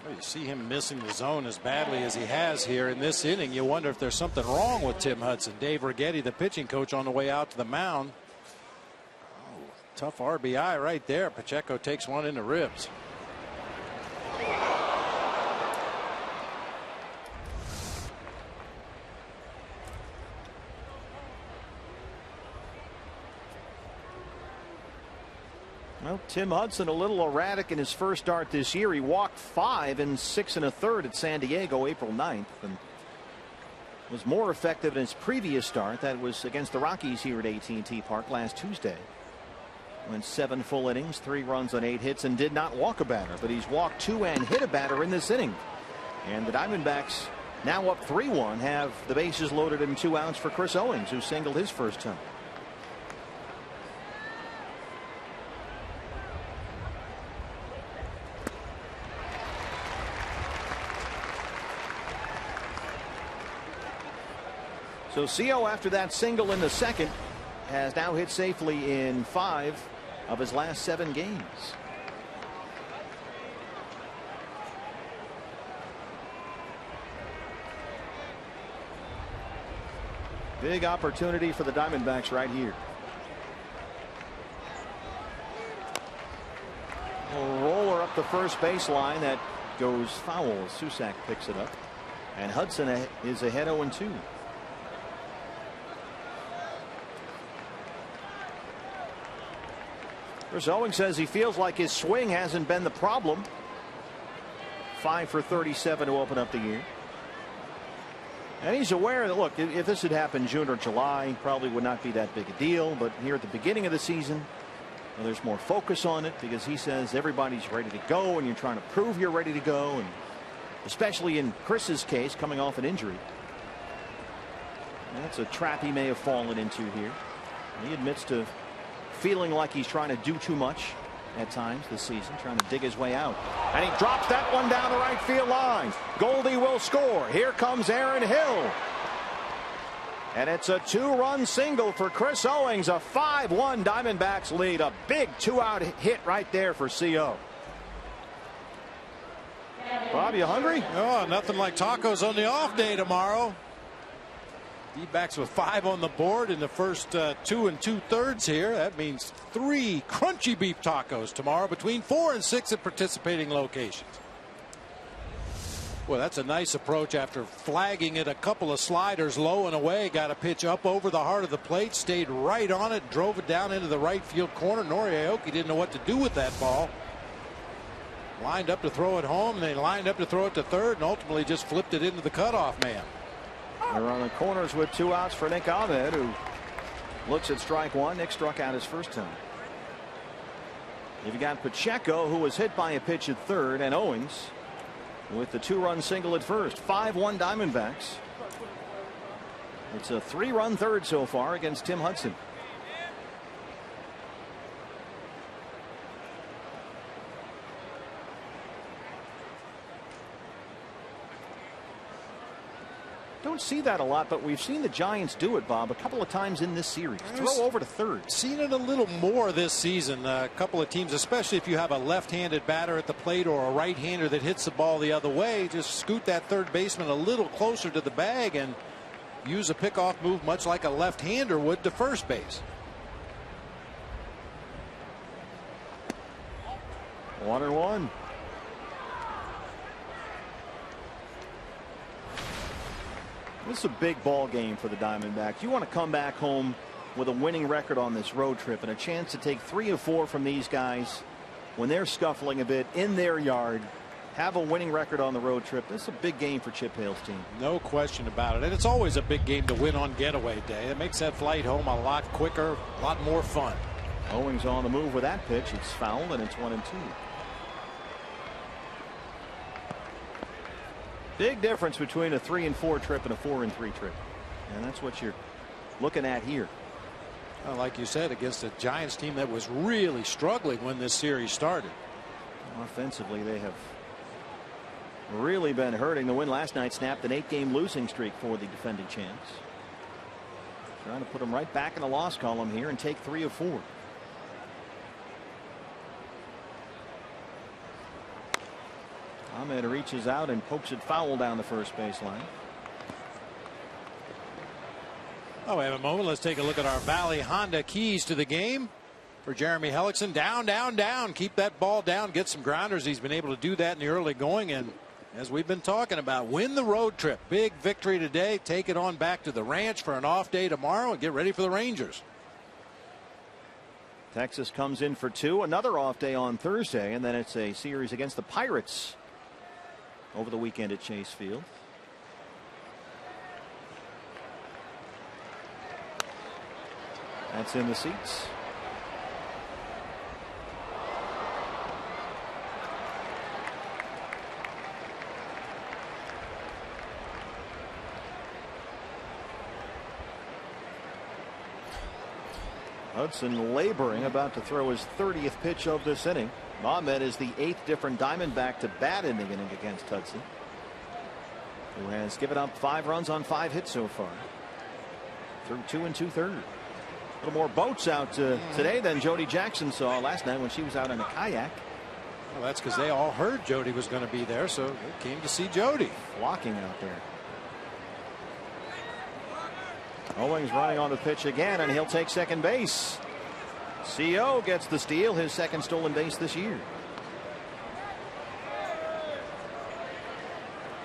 Well, you see him missing the zone as badly as he has here in this inning. You wonder if there's something wrong with Tim Hudson. Dave Righetti, the pitching coach, on the way out to the mound. Oh, tough RBI right there. Pacheco takes one in the ribs. Well, Tim Hudson a little erratic in his first start this year. He walked 5 in 6 1/3 at San Diego April 9th and was more effective in his previous start. That was against the Rockies here at AT&T Park last Tuesday. Went 7 full innings, 3 runs on 8 hits, and did not walk a batter. But he's walked 2 and hit a batter in this inning. And the Diamondbacks, now up 3-1, have the bases loaded and 2 outs for Chris Owings, who singled his first time. So Co, after that single in the second, has now hit safely in 5 of his last 7 games. Big opportunity for the Diamondbacks right here. A roller up the first baseline that goes foul. Susac picks it up, and Hudson is ahead 0-2. Chris Owings says he feels like his swing hasn't been the problem. 5 for 37 to open up the year. And he's aware that, look, if this had happened June or July, probably would not be that big a deal. But here at the beginning of the season, well, there's more focus on it because he says everybody's ready to go and you're trying to prove you're ready to go. And especially in Chris's case, coming off an injury. And that's a trap he may have fallen into here. He admits to feeling like he's trying to do too much. at times this season, trying to dig his way out. And he drops that one down the right field line. Goldie will score. Here comes Aaron Hill. And it's a 2-run single for Chris Owings. A 5-1 Diamondbacks lead. A big 2-out hit right there for CO. Bob, you hungry? Oh, nothing like tacos on the off day tomorrow. D-backs with 5 on the board in the first 2 2/3 here. That means 3 crunchy beef tacos tomorrow between 4 and 6 at participating locations. Well, that's a nice approach after flagging it. A couple of sliders low and away. Got a pitch up over the heart of the plate. Stayed right on it. Drove it down into the right field corner. Noriaoki didn't know what to do with that ball. Lined up to throw it home. And they lined up to throw it to third. And ultimately just flipped it into the cutoff man. They're on the corners with 2 outs for Nick Ahmed, who looks at strike 1. Nick struck out his first time. You've got Pacheco, who was hit by a pitch at third, and Owings with the 2-run single at first. 5-1 Diamondbacks. It's a 3-run third so far against Tim Hudson. Don't see that a lot, but we've seen the Giants do it, Bob, a couple of times in this series. Throw over to third. Seen it a little more this season. A couple of teams, especially if you have a left-handed batter at the plate or a right-hander that hits the ball the other way, just scoot that third baseman a little closer to the bag and use a pickoff move much like a left-hander would to first base. 1-1. This is a big ball game for the Diamondbacks. You want to come back home with a winning record on this road trip and a chance to take 3 of 4 from these guys when they're scuffling a bit in their yard. Have a winning record on the road trip. This is a big game for Chip Hale's team. No question about it. And it's always a big game to win on getaway day. It makes that flight home a lot quicker, a lot more fun. Owings on the move with that pitch. It's fouled and it's 1-2. Big difference between a 3-4 trip and a 4-3 trip. And that's what you're looking at here. Well, like you said, against a Giants team that was really struggling when this series started. Offensively, they have really been hurting. The win last night snapped an 8-game losing streak for the defending champs. Trying to put them right back in the loss column here and take 3 of 4. Ahmed reaches out and pokes it foul down the first baseline. Oh, we have a moment. Let's take a look at our Valley Honda keys to the game for Jeremy Hellickson. Down, down, down. Keep that ball down. Get some grounders. He's been able to do that in the early going. And as we've been talking about, win the road trip. Big victory today. Take it on back to the ranch for an off day tomorrow and get ready for the Rangers. Texas comes in for 2. Another off day on Thursday. And then it's a series against the Pirates over the weekend at Chase Field. That's in the seats. Hudson laboring, about to throw his 30th pitch of this inning. Ahmed is the 8th different Diamondback to bat in the inning against Hudson, who has given up 5 runs on 5 hits so far through 2 2/3. A little more boats out today than Jody Jackson saw last night when she was out on a kayak. Well, that's because they all heard Jody was going to be there, so they came to see Jody. Flocking out there. Owings running on the pitch again, and he'll take second base. CO gets the steal, his second stolen base this year.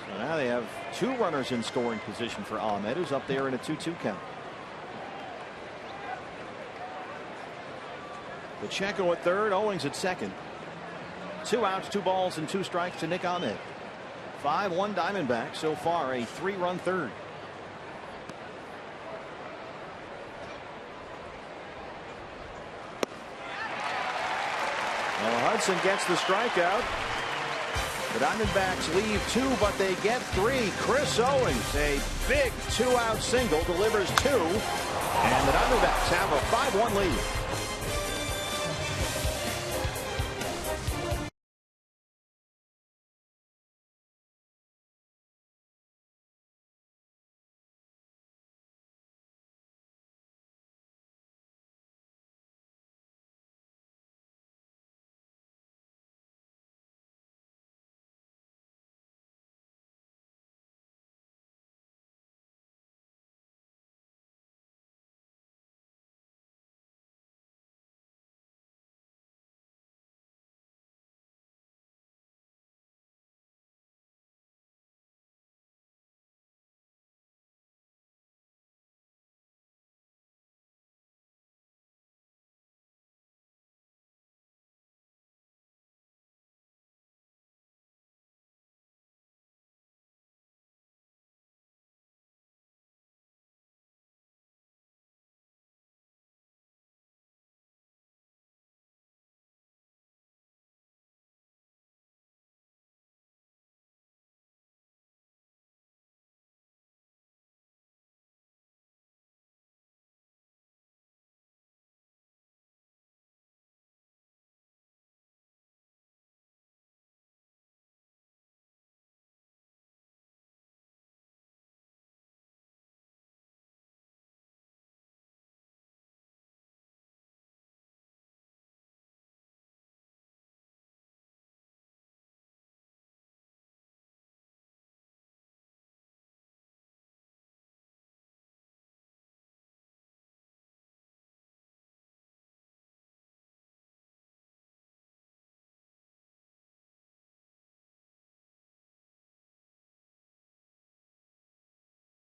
So now they have 2 runners in scoring position for Ahmed, who's up there in a 2-2 count. Pacheco at third, Owings at second. 2 outs, 2 balls, and 2 strikes to Nick Ahmed. 5-1 Diamondbacks so far, a 3-run third. Well, Hudson gets the strikeout. The Diamondbacks leave 2, but they get 3. Chris Owings, a big 2-out single, delivers 2, and the Diamondbacks have a 5-1 lead.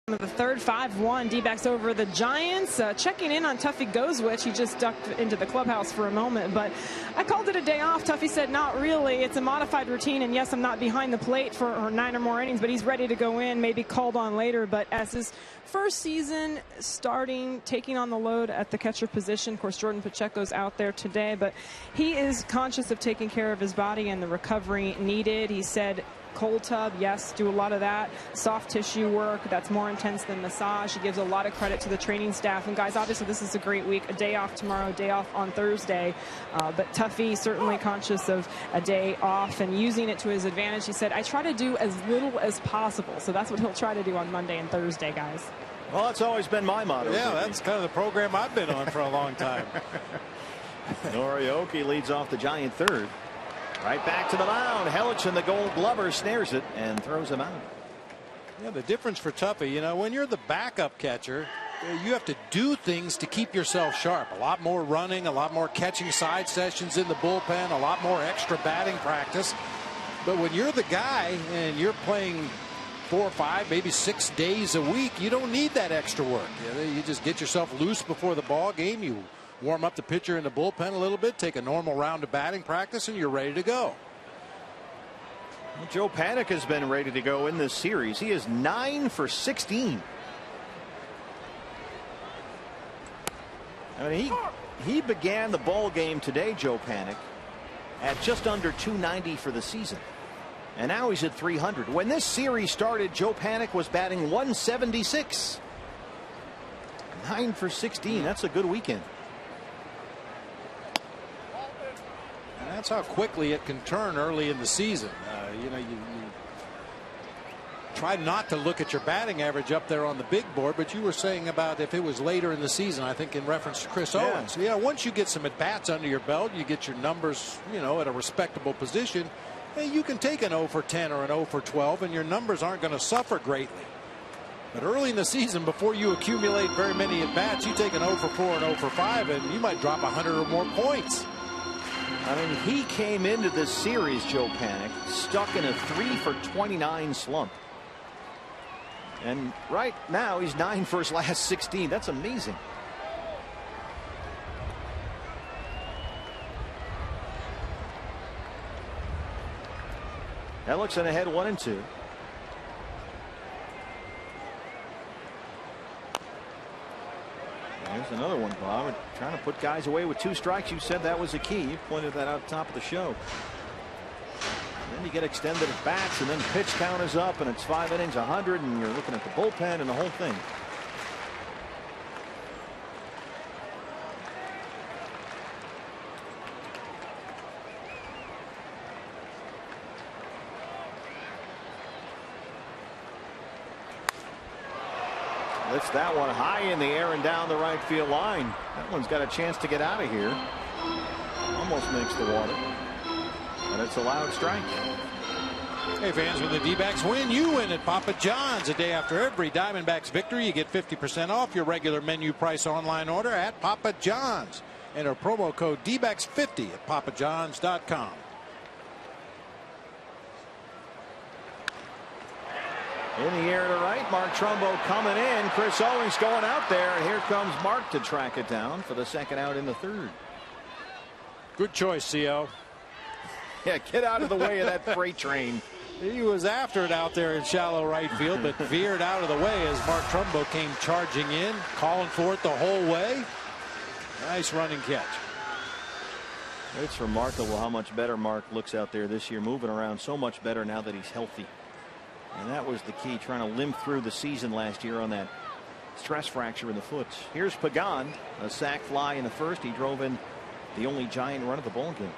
of the third, 5-1. D-backs over the Giants. Checking in on Tuffy Gozwich. He just ducked into the clubhouse for a moment, but I called it a day off. Tuffy said, not really. It's a modified routine, and yes, I'm not behind the plate for 9 or more innings, but he's ready to go in, maybe called on later. But as his first season starting, taking on the load at the catcher position, of course, Jordan Pacheco's out there today, but he is conscious of taking care of his body and the recovery needed. He said, cold tub, yes, do a lot of that. Soft tissue work, that's more intense than massage. He gives a lot of credit to the training staff. And guys, obviously this is a great week. A day off tomorrow, day off on Thursday. But Tuffy certainly conscious of a day off and using it to his advantage. He said, I try to do as little as possible. So that's what he'll try to do on Monday and Thursday, guys. Well, that's always been my motto. Yeah, that's kind of the program I've been on for a long time. Orioles leads off the Giant third. Right back to the mound. Helich and the Gold Glover snares it and throws him out. Yeah, the difference for Tuffy, you know, when you're the backup catcher, you have to do things to keep yourself sharp. A lot more running, a lot more catching side sessions in the bullpen, a lot more extra batting practice. But when you're the guy and you're playing 4 or 5, maybe 6 days a week, you don't need that extra work. You just get yourself loose before the ball game. You warm up the pitcher in the bullpen a little bit, take a normal round of batting practice, and you're ready to go. Well, Joe Panik has been ready to go in this series. He is 9 for 16. I mean, he began the ball game today, Joe Panik, at just under 290 for the season. And now he's at 300. When this series started, Joe Panik was batting 176. 9 for 16. That's a good weekend. And that's how quickly it can turn early in the season. You know, you try not to look at your batting average up there on the big board, but you were saying about if it was later in the season, I think in reference to Chris Owens. Yeah, once you get some at-bats under your belt, you get your numbers, you know, at a respectable position, and you can take an 0 for 10 or an 0 for 12, and your numbers aren't going to suffer greatly. But early in the season, before you accumulate very many at-bats, you take an 0 for 4 and 0 for 5, and you might drop 100 or more points. I mean, he came into this series, Joe Panik, stuck in a 3 for 29 slump. And right now, he's 9 for his last 16. That's amazing. Hellickson ahead 1-2. There's another one, Bob. We're trying to put guys away with 2 strikes. You said that was the key. You pointed that out at the top of the show. Then you get extended at bats, and then pitch count is up, and it's 5 innings, 100, and you're looking at the bullpen and the whole thing. Lifts that one high in the air and down the right field line. That one's got a chance to get out of here. Almost makes the water. But it's a loud strike. Hey fans, when the D-backs win, you win at Papa John's. A day after every Diamondbacks victory, you get 50% off your regular menu price online order at Papa John's. Enter promo code DBACKS50 at papajohns.com. In the air to right, Mark Trumbo coming in. Chris Owens going out there, and here comes Mark to track it down for the second out in the third. Good choice, CO. Yeah, get out of the way of that freight train. He was after it out there in shallow right field, but veered out of the way as Mark Trumbo came charging in, calling for it the whole way. Nice running catch. It's remarkable how much better Mark looks out there this year, moving around so much better now that he's healthy. And that was the key, trying to limp through the season last year on that stress fracture in the foot. Here's Pagan, a sac fly in the first. He drove in the only Giant run of the ball game.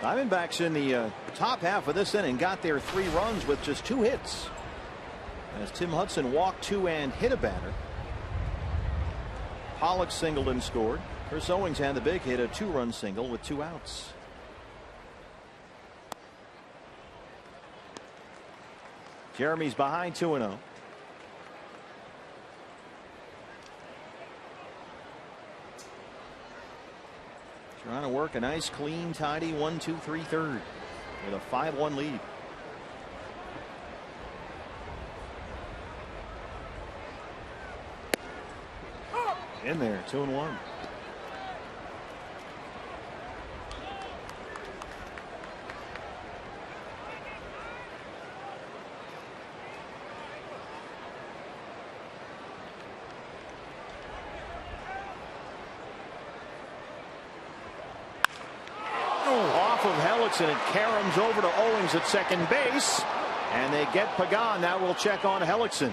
Diamondbacks in the top half of this inning got their 3 runs with just 2 hits. As Tim Hudson walked 2 and hit a batter. Pollock singled and scored. Chris Owens had the big hit, a 2-run single with 2 outs. Jeremy's behind 2-0. Trying to work a nice, clean, tidy 1-2-3 third with a 5-1 lead. In there, 2-1. Off of Hellickson, and caroms over to Owings at second base, and they get Pagan. Now we'll check on Hellickson.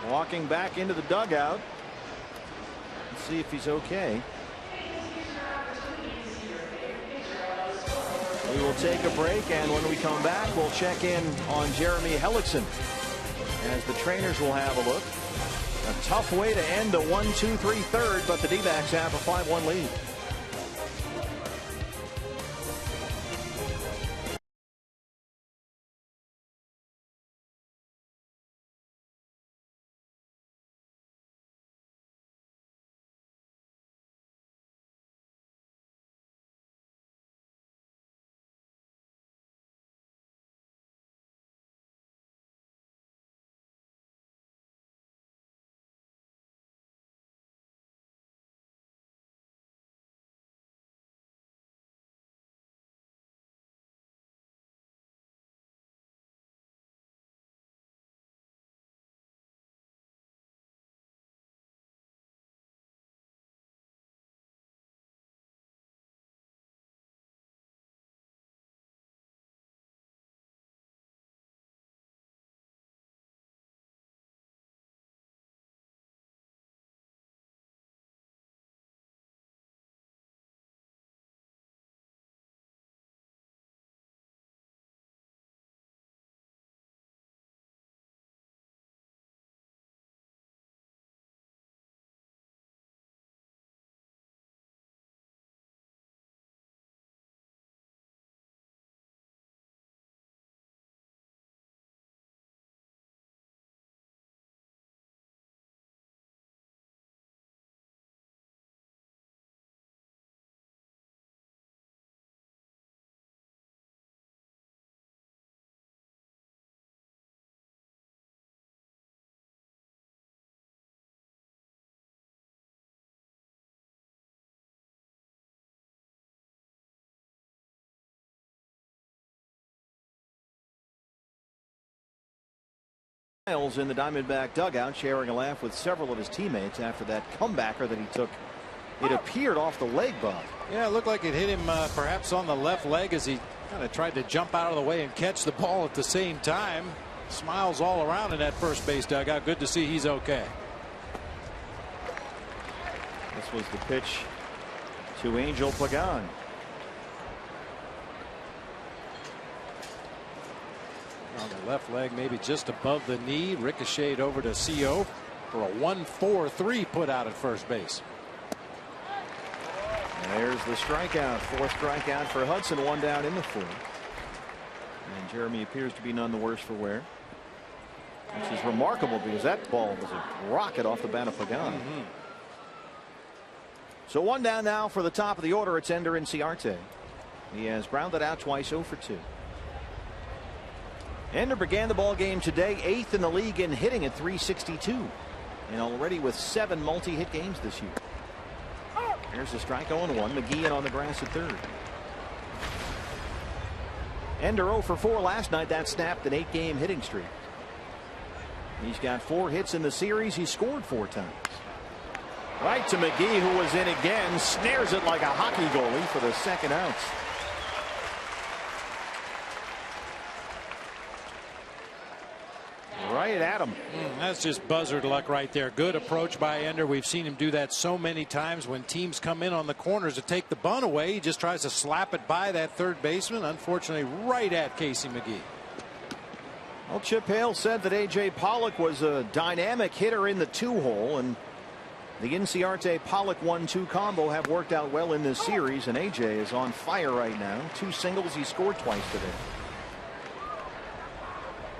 Walking back into the dugout. Let's see if he's okay. We will take a break, and when we come back, we'll check in on Jeremy Hellickson as the trainers will have a look. A tough way to end a 1-2-3 third, but the D-backs have a 5-1 lead. In the Diamondback dugout, sharing a laugh with several of his teammates after that comebacker that he took. It appeared off the leg, Bob. Yeah, it looked like it hit him perhaps on the left leg as he kind of tried to jump out of the way and catch the ball at the same time. Smiles all around in that first base dugout. Good to see he's okay. This was the pitch to Angel Pagan. On the left leg, maybe just above the knee, ricocheted over to CO for a 1-4-3 put out at first base. And there's the strikeout. Fourth strikeout for Hudson. One down in the fourth. And Jeremy appears to be none the worse for wear, which is remarkable because that ball was a rocket off the bat of Pagan. So one down now for the top of the order. It's Ender Inciarte. He has grounded out twice, 0 for 2. Ender began the ball game today 8th in the league in hitting at .362, and already with 7 multi-hit games this year. There's the strike 0-1. McGee in on the grass at third. Ender 0 for 4 last night. That snapped an 8-game hitting streak. He's got 4 hits in the series. He scored 4 times. Right to McGee, who was in again, snares it like a hockey goalie for the second out. Right at him. That's just buzzard luck right there. Good approach by Ender. We've seen him do that so many times when teams come in on the corners to take the bunt away. He just tries to slap it by that third baseman. Unfortunately, right at Casey McGee. Well, Chip Hale said that A.J. Pollock was a dynamic hitter in the 2-hole, and the Inciarte-Pollock 1-2 combo have worked out well in this series, and A.J. is on fire right now. 2 singles. He scored twice today.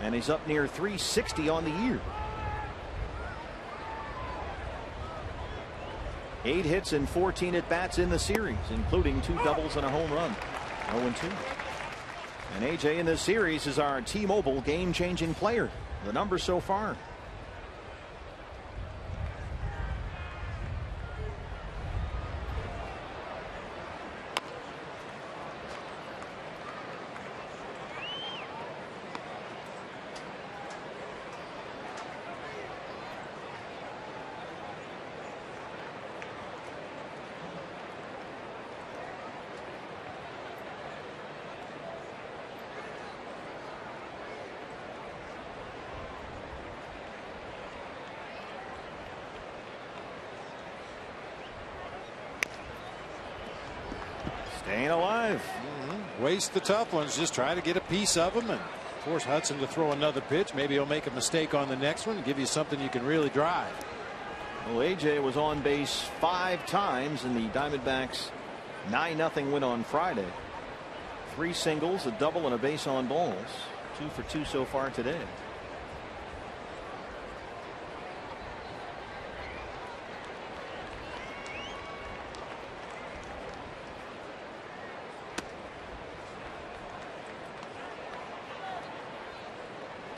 And he's up near .360 on the year. 8 hits and 14 at bats in the series, including 2 doubles and a home run. 0-2. And AJ in this series is our T-Mobile game-changing player. The numbers so far. Staying alive. Waste the tough ones. Just try to get a piece of them and force Hudson to throw another pitch. Maybe he'll make a mistake on the next one and give you something you can really drive. Well, AJ was on base 5 times in the Diamondbacks 9-0 win on Friday. 3 singles, a double, and a base on balls. 2 for 2 so far today.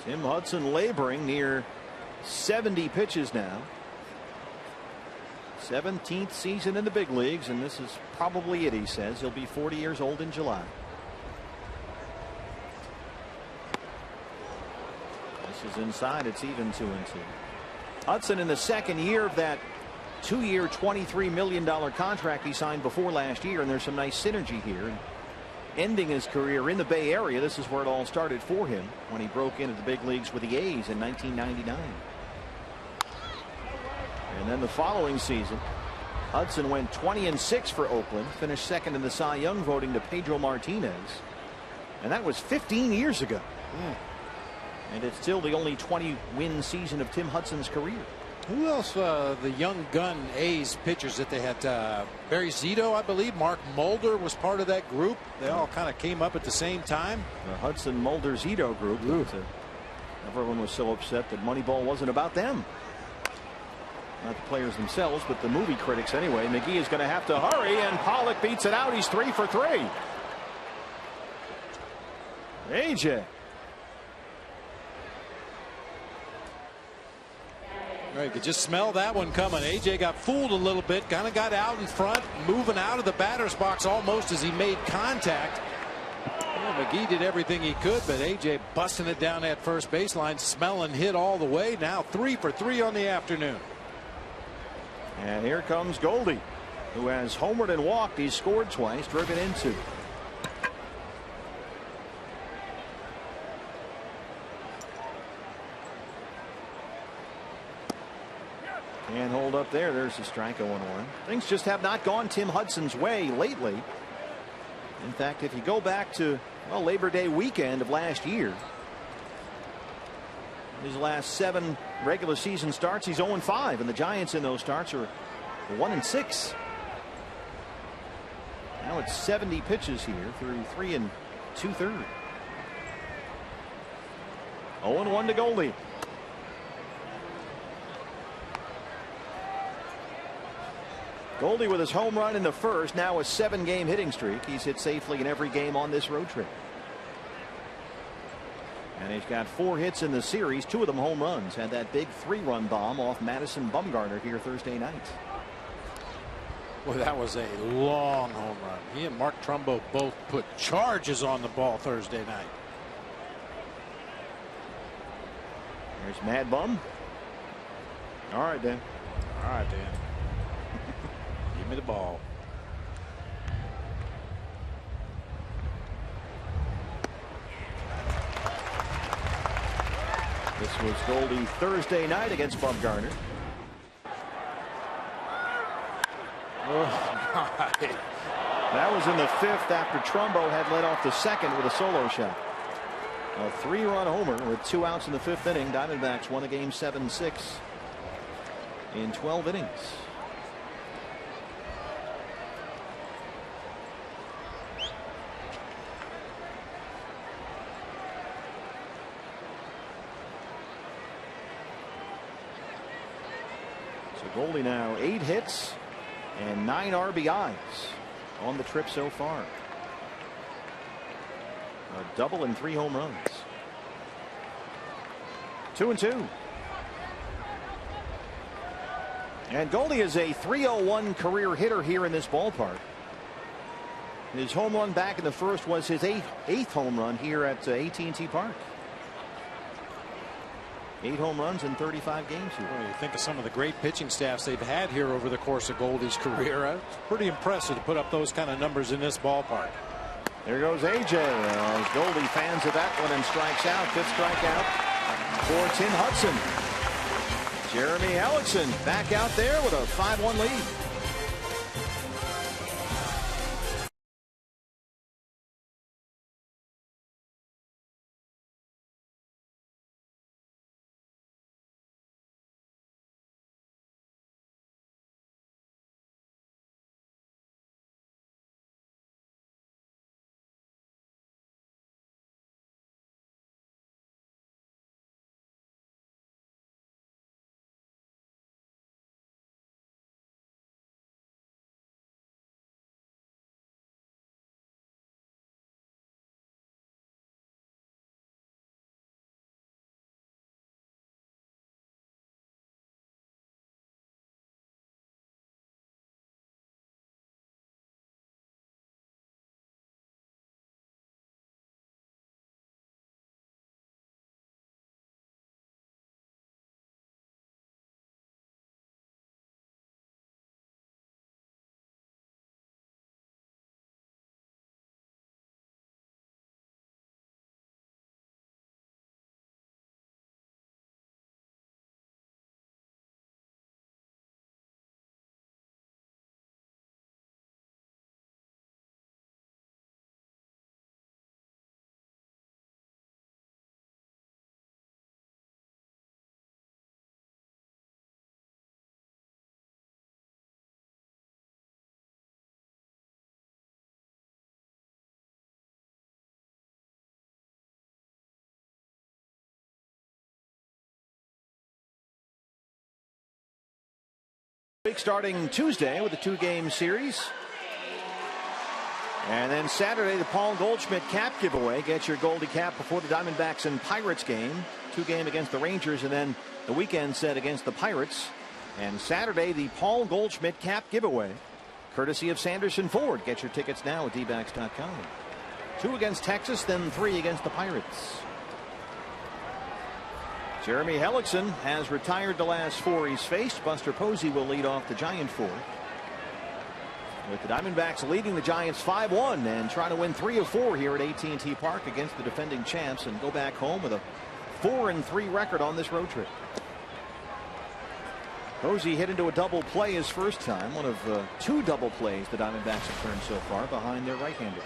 Tim Hudson laboring near 70 pitches now. 17th season in the big leagues, and this is probably it, he says. He'll be 40 years old in July. This is inside. It's even 2-2. Hudson in the second year of that 2-year, $23 million contract he signed before last year, and there's some nice synergy here. Ending his career in the Bay Area, this is where it all started for him when he broke into the big leagues with the A's in 1999. And then the following season, Hudson went 20-6 for Oakland, finished second in the Cy Young voting to Pedro Martinez, and that was 15 years ago. And it's still the only 20-win season of Tim Hudson's career. Who else? The young gun A's pitchers that they had. Barry Zito, I believe. Mark Mulder was part of that group. They all kind of came up at the same time. The Hudson Mulder Zito group. Everyone was so upset that Moneyball wasn't about them. Not the players themselves, but the movie critics anyway. McGee is going to have to hurry, and Pollock beats it out. He's 3 for 3. AJ. You could just smell that one coming. AJ got fooled a little bit, kind of got out in front, moving out of the batter's box almost as he made contact. Well, McGee did everything he could, but AJ busting it down that first baseline, smelling hit all the way. Now 3 for 3 on the afternoon. And here comes Goldie, who has homered and walked. He's scored twice, driven in 2. And hold up there. There's the strike. 0-1. Things just have not gone Tim Hudson's way lately. In fact, if you go back to Labor Day weekend of last year, his last 7 regular season starts, he's 0-5, and the Giants in those starts are 1-6. Now it's 70 pitches here through 3 2/3. 0-1 to Goldie. Goldie with his home run in the first, now a 7-game hitting streak. He's hit safely in every game on this road trip. And he's got 4 hits in the series, 2 of them home runs. Had that big 3-run bomb off Madison Bumgarner here Thursday night. Well, that was a long home run. He and Mark Trumbo both put charges on the ball Thursday night. There's Mad Bum. All right, Dan. All right, Dan. Give me the ball. This was Goldie Thursday night against Bumgarner. Oh, my. That was in the 5th after Trumbo had led off the 2nd with a solo shot. A 3-run homer with 2 outs in the 5th inning. Diamondbacks won the game 7-6 in 12 innings. So Goldie now 8 hits, and 9 RBIs on the trip so far. A double and 3 home runs. 2-2. And Goldie is a .301 career hitter here in this ballpark. His home run back in the first was his eighth home run here at AT&T Park. 8 home runs in 35 games here. Well, you think of some of the great pitching staffs they've had here over the course of Goldie's career. It's pretty impressive to put up those kind of numbers in this ballpark. There goes AJ. As Goldie fans of that one and strikes out. 5th strikeout for Tim Hudson. Jeremy Hellickson back out there with a 5-1 lead. Starting Tuesday with a 2-game series. And then Saturday, the Paul Goldschmidt cap giveaway. Get your Goldie cap before the Diamondbacks and Pirates game. 2-game against the Rangers, and then the weekend set against the Pirates. And Saturday, the Paul Goldschmidt cap giveaway, courtesy of Sanderson Ford. Get your tickets now at dbacks.com. 2 against Texas, then 3 against the Pirates. Jeremy Hellickson has retired the last 4 he's faced. Buster Posey will lead off the Giant 4. With the Diamondbacks leading the Giants 5-1 and trying to win 3 of 4 here at AT&T Park against the defending champs and go back home with a 4-3 record on this road trip. Posey hit into a double play his first time. One of 2 double plays the Diamondbacks have turned so far behind their right-hander.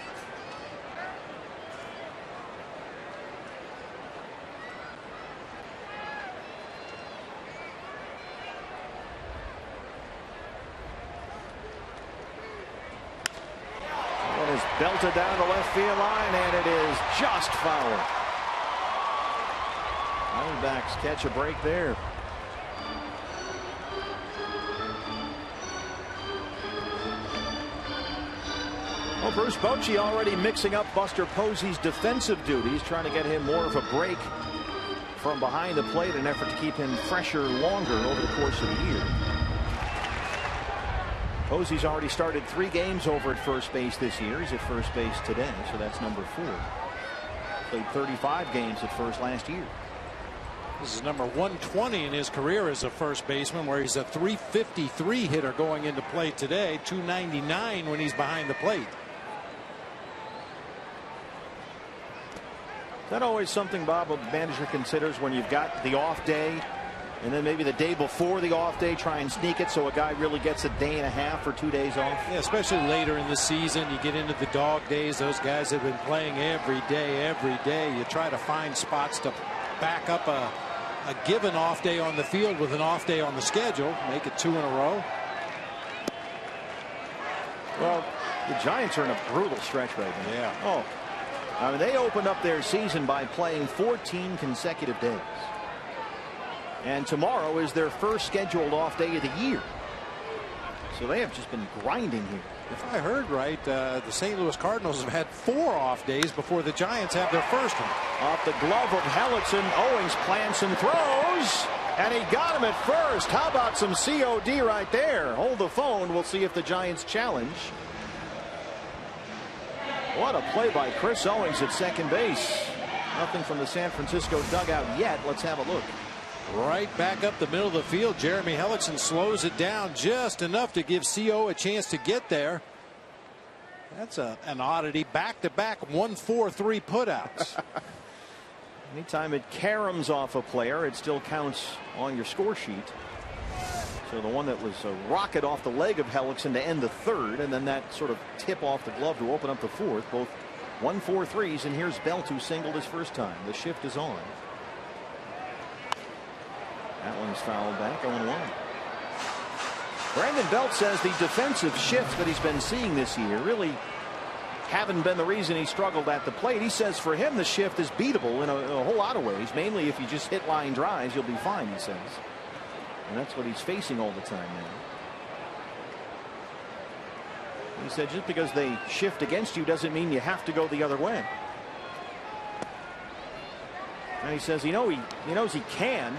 Belted down the left field line, and it is just foul. Diamondbacks catch a break there. Well, Bruce Bochy already mixing up Buster Posey's defensive duties, trying to get him more of a break from behind the plate in an effort to keep him fresher longer over the course of the year. Posey's already started 3 games over at first base this year. He's at first base today, so that's number 4. Played 35 games at first last year. This is number 120 in his career as a first baseman, where he's a .353 hitter going into play today, .299 when he's behind the plate. Is that always something, Bob, a manager considers when you've got the off day, and then maybe the day before the off day, try and sneak it so a guy really gets a day and a half or 2 days off? Yeah, especially later in the season. You get into the dog days. Those guys have been playing every day. You try to find spots to back up a given off day on the field with an off day on the schedule. Make it 2 in a row. Well, the Giants are in a brutal stretch right now. Yeah. Oh, I mean, they opened up their season by playing 14 consecutive days. And tomorrow is their first scheduled off day of the year. So they have just been grinding here. If I heard right, the St. Louis Cardinals have had 4 off days before the Giants have their first one. Off the glove of Hellickson, Owings plants and throws, and he got him at first. How about some COD right there? Hold the phone. We'll see if the Giants challenge. What a play by Chris Owings at second base. Nothing from the San Francisco dugout yet. Let's have a look. Right back up the middle of the field. Jeremy Hellickson slows it down just enough to give CO a chance to get there. That's an oddity. Back-to-back 1-4-3 putouts. Anytime it caroms off a player, it still counts on your score sheet. So the one that was a rocket off the leg of Hellickson to end the third, and then that sort of tip off the glove to open up the fourth. Both 1-4-3s, and here's Belt, who singled his first time. The shift is on. That one's fouled back, 0-1. Brandon Belt says the defensive shifts that he's been seeing this year really haven't been the reason he struggled at the plate. He says for him the shift is beatable in a whole lot of ways. Mainly if you just hit line drives, you'll be fine, he says. And that's what he's facing all the time now. He said just because they shift against you doesn't mean you have to go the other way. And he says he knows he can.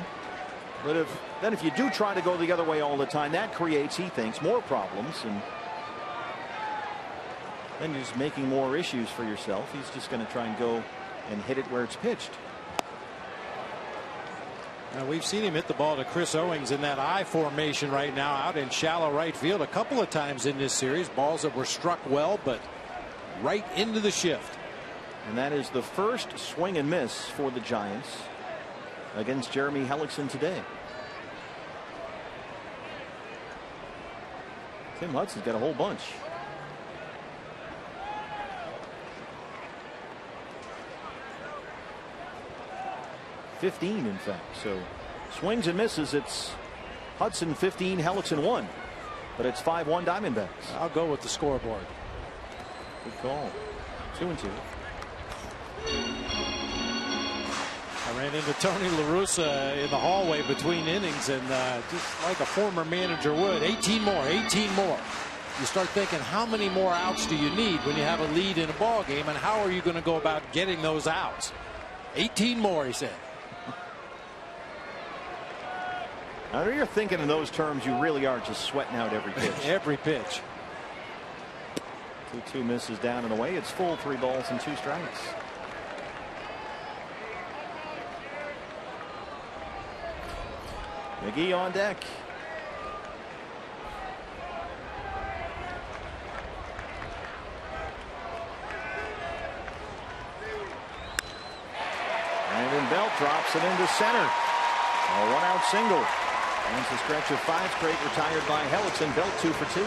But if you do try to go the other way all the time, that creates, he thinks, more problems, and then you're just making more issues for yourself. He's just going to try and go and hit it where it's pitched. Now, we've seen him hit the ball to Chris Owings in that I formation right now out in shallow right field a couple of times in this series. Balls that were struck well, but right into the shift. And that is the first swing and miss for the Giants against Jeremy Hellickson today. Tim Hudson's got a whole bunch. $15, in fact. So swings and misses. It's Hudson 15, Hellickson 1. But it's 5-1 Diamondbacks. I'll go with the scoreboard. Good call. 2-2. I ran into Tony La Russa in the hallway between innings, and just like a former manager would, 18 more, 18 more. You start thinking, how many more outs do you need when you have a lead in a ball game, and how are you going to go about getting those outs? 18 more, he said. Now, if you're thinking in those terms, you really are just sweating out every pitch. Every pitch. 2-2 misses down and away. It's full 3 balls and 2 strikes. McGee on deck. And then Belt drops it into center. A 1-out single. And it's a stretch of 5 straight retired by Hellickson. Belt 2 for 2.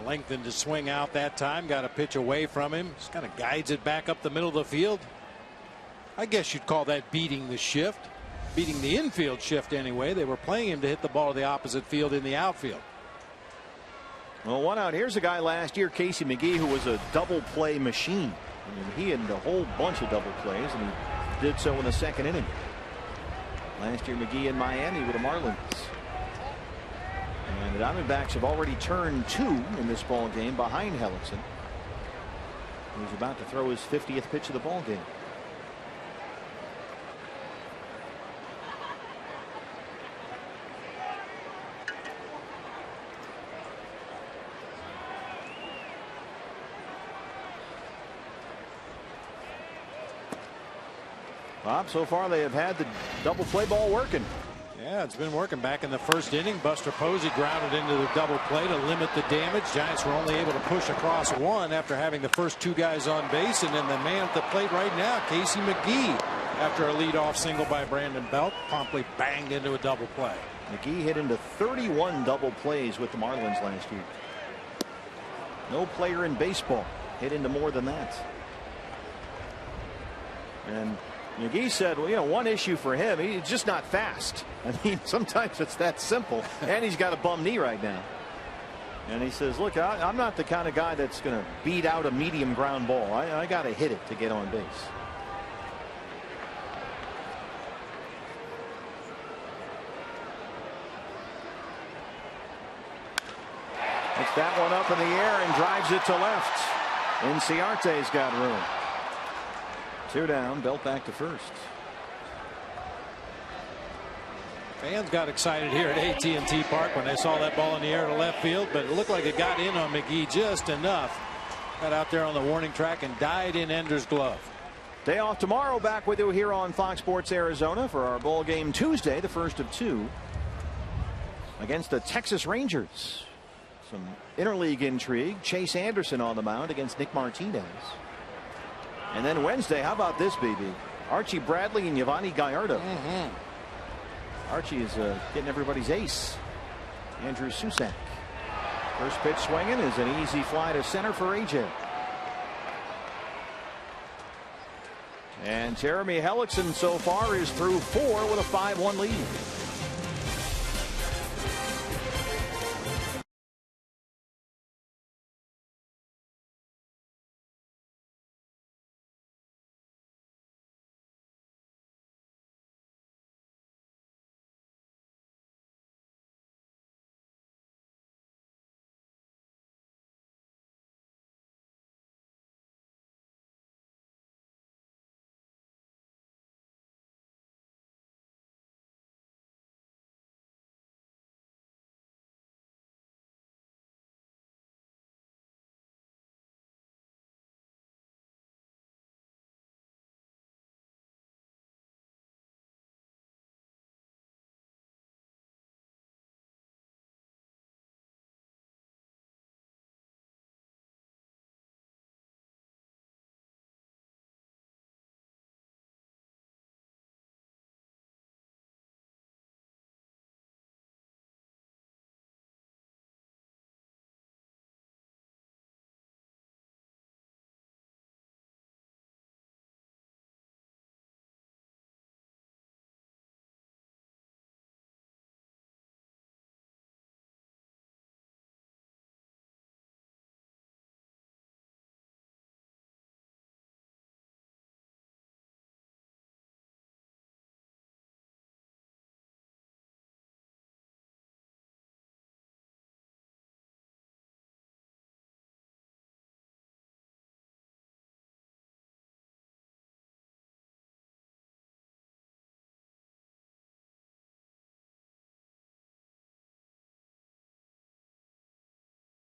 Lengthened to swing out that time. Got a pitch away from him. Just kind of guides it back up the middle of the field. I guess you'd call that beating the shift. Beating the infield shift anyway. They were playing him to hit the ball to the opposite field in the outfield. Well, 1 out. Here's a guy last year, Casey McGee, who was a double play machine. I mean, he had a whole bunch of double plays, and he did so in the 2nd inning. Last year, McGee in Miami with the Marlins. And the Diamondbacks have already turned 2 in this ball game behind Hellickson. He's about to throw his 50th pitch of the ball game. Bob, so far they have had the double play ball working. Yeah, it's been working. Back in the 1st inning, Buster Posey grounded into the double play to limit the damage. Giants were only able to push across 1 after having the first 2 guys on base, and then the man at the plate right now, Casey McGee, after a leadoff single by Brandon Belt, promptly banged into a double play. McGee hit into 31 double plays with the Marlins last year. No player in baseball hit into more than that. And McGee said, well, you know, one issue for him, he's just not fast. I mean, sometimes it's that simple. And he's got a bum knee right now. And he says, look, I'm not the kind of guy that's going to beat out a medium ground ball. I got to hit it to get on base. Puts that one up in the air and drives it to left. Inciarte's got room. 2 down, Belt back to first. Fans got excited here at AT&T Park when they saw that ball in the air to left field, but it looked like it got in on McGee just enough. Got out there on the warning track and died in Ender's glove. Day off tomorrow. Back with you here on Fox Sports Arizona for our ball game Tuesday, the first of 2 against the Texas Rangers. Some interleague intrigue. Chase Anderson on the mound against Nick Martinez. And then Wednesday, how about this, BB? Archie Bradley and Yovani Gallardo. Archie is getting everybody's ace. Andrew Susac. First pitch swinging is an easy fly to center for AJ. And Jeremy Hellickson so far is through 4 with a 5-1 lead.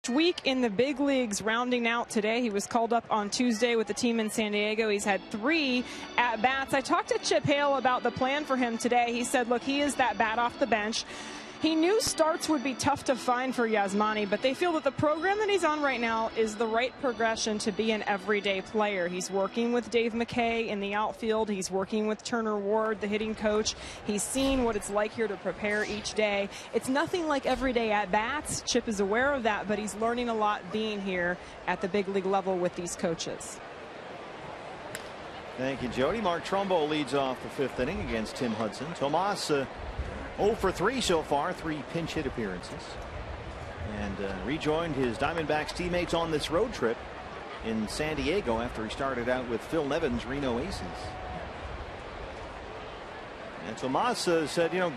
Week in the big leagues rounding out today. He was called up on Tuesday with the team in San Diego. He's had 3 at-bats. I talked to Chip Hale about the plan for him today. He said, look, he is that bat off the bench. He knew starts would be tough to find for Yasmani, but they feel that the program that he's on right now is the right progression to be an everyday player. He's working with Dave McKay in the outfield. He's working with Turner Ward, the hitting coach. He's seen what it's like here to prepare each day. It's nothing like everyday at-bats. Chip is aware of that, but he's learning a lot being here at the big league level with these coaches. Thank you, Jody. Mark Trumbo leads off the 5th inning against Tim Hudson. Tomas 0 for 3 so far, 3 pinch hit appearances, and rejoined his Diamondbacks teammates on this road trip in San Diego after he started out with Phil Nevin's Reno Aces. And Tomas said, you know,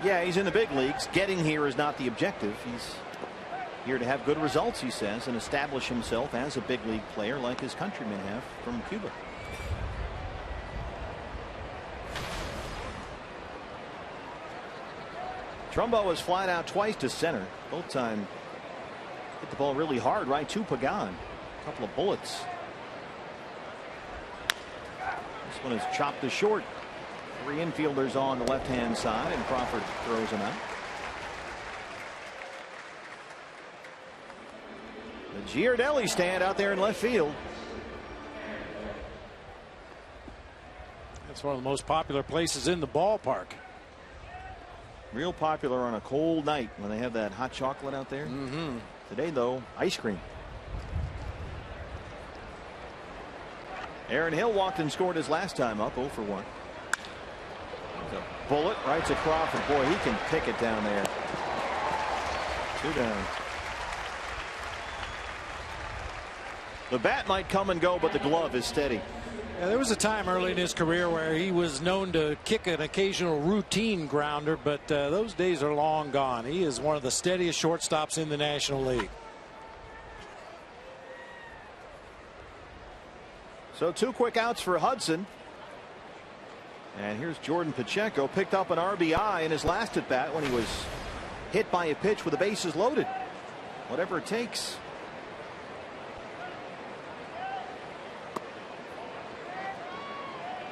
yeah, he's in the big leagues. Getting here is not the objective. He's here to have good results, he says, and establish himself as a big league player like his countrymen have from Cuba. Trumbo was flied out twice to center. Both time hit the ball really hard right to Pagan. A couple of bullets. This one is chopped to short. 3 infielders on the left-hand side, and Crawford throws him out. The Giardelli stand out there in left field. That's one of the most popular places in the ballpark. Real popular on a cold night when they have that hot chocolate out there. Today, though, ice cream. Aaron Hill walked and scored his last time up, 0 for 1. There's a bullet right to Crawford. Boy, he can pick it down there. 2 down. The bat might come and go, but the glove is steady. Yeah, there was a time early in his career where he was known to kick an occasional routine grounder, but those days are long gone. He is one of the steadiest shortstops in the National League. So 2 quick outs for Hudson. And here's Jordan Pacheco, picked up an RBI in his last at bat when he was hit by a pitch with the bases loaded. Whatever it takes.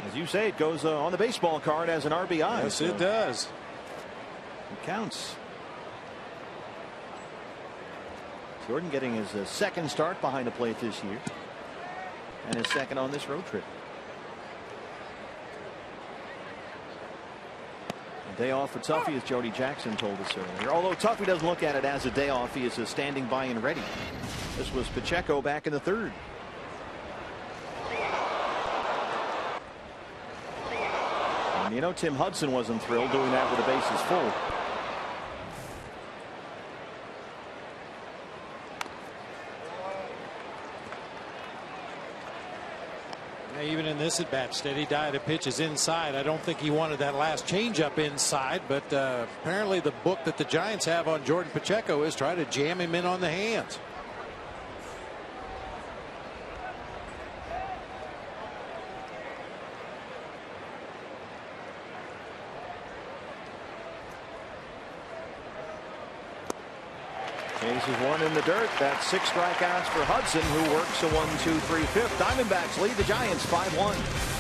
As you say, it goes on the baseball card as an RBI. Yes, so it does. It counts. Jordan getting his second start behind the plate this year. And his second on this road trip. A day off for Tuffy, as Jody Jackson told us earlier. Although Tuffy doesn't look at it as a day off, he is standing by and ready. This was Pacheco back in the third. And you know, Tim Hudson wasn't thrilled doing that with the bases full. Even in this at bat, steady diet of pitches inside. I don't think he wanted that last changeup inside, but apparently the book that the Giants have on Jordan Pacheco is try to jam him in on the hands. Chases one in the dirt. That's 6 strikeouts for Hudson, who works a 1-2-3-5. Diamondbacks lead the Giants 5-1.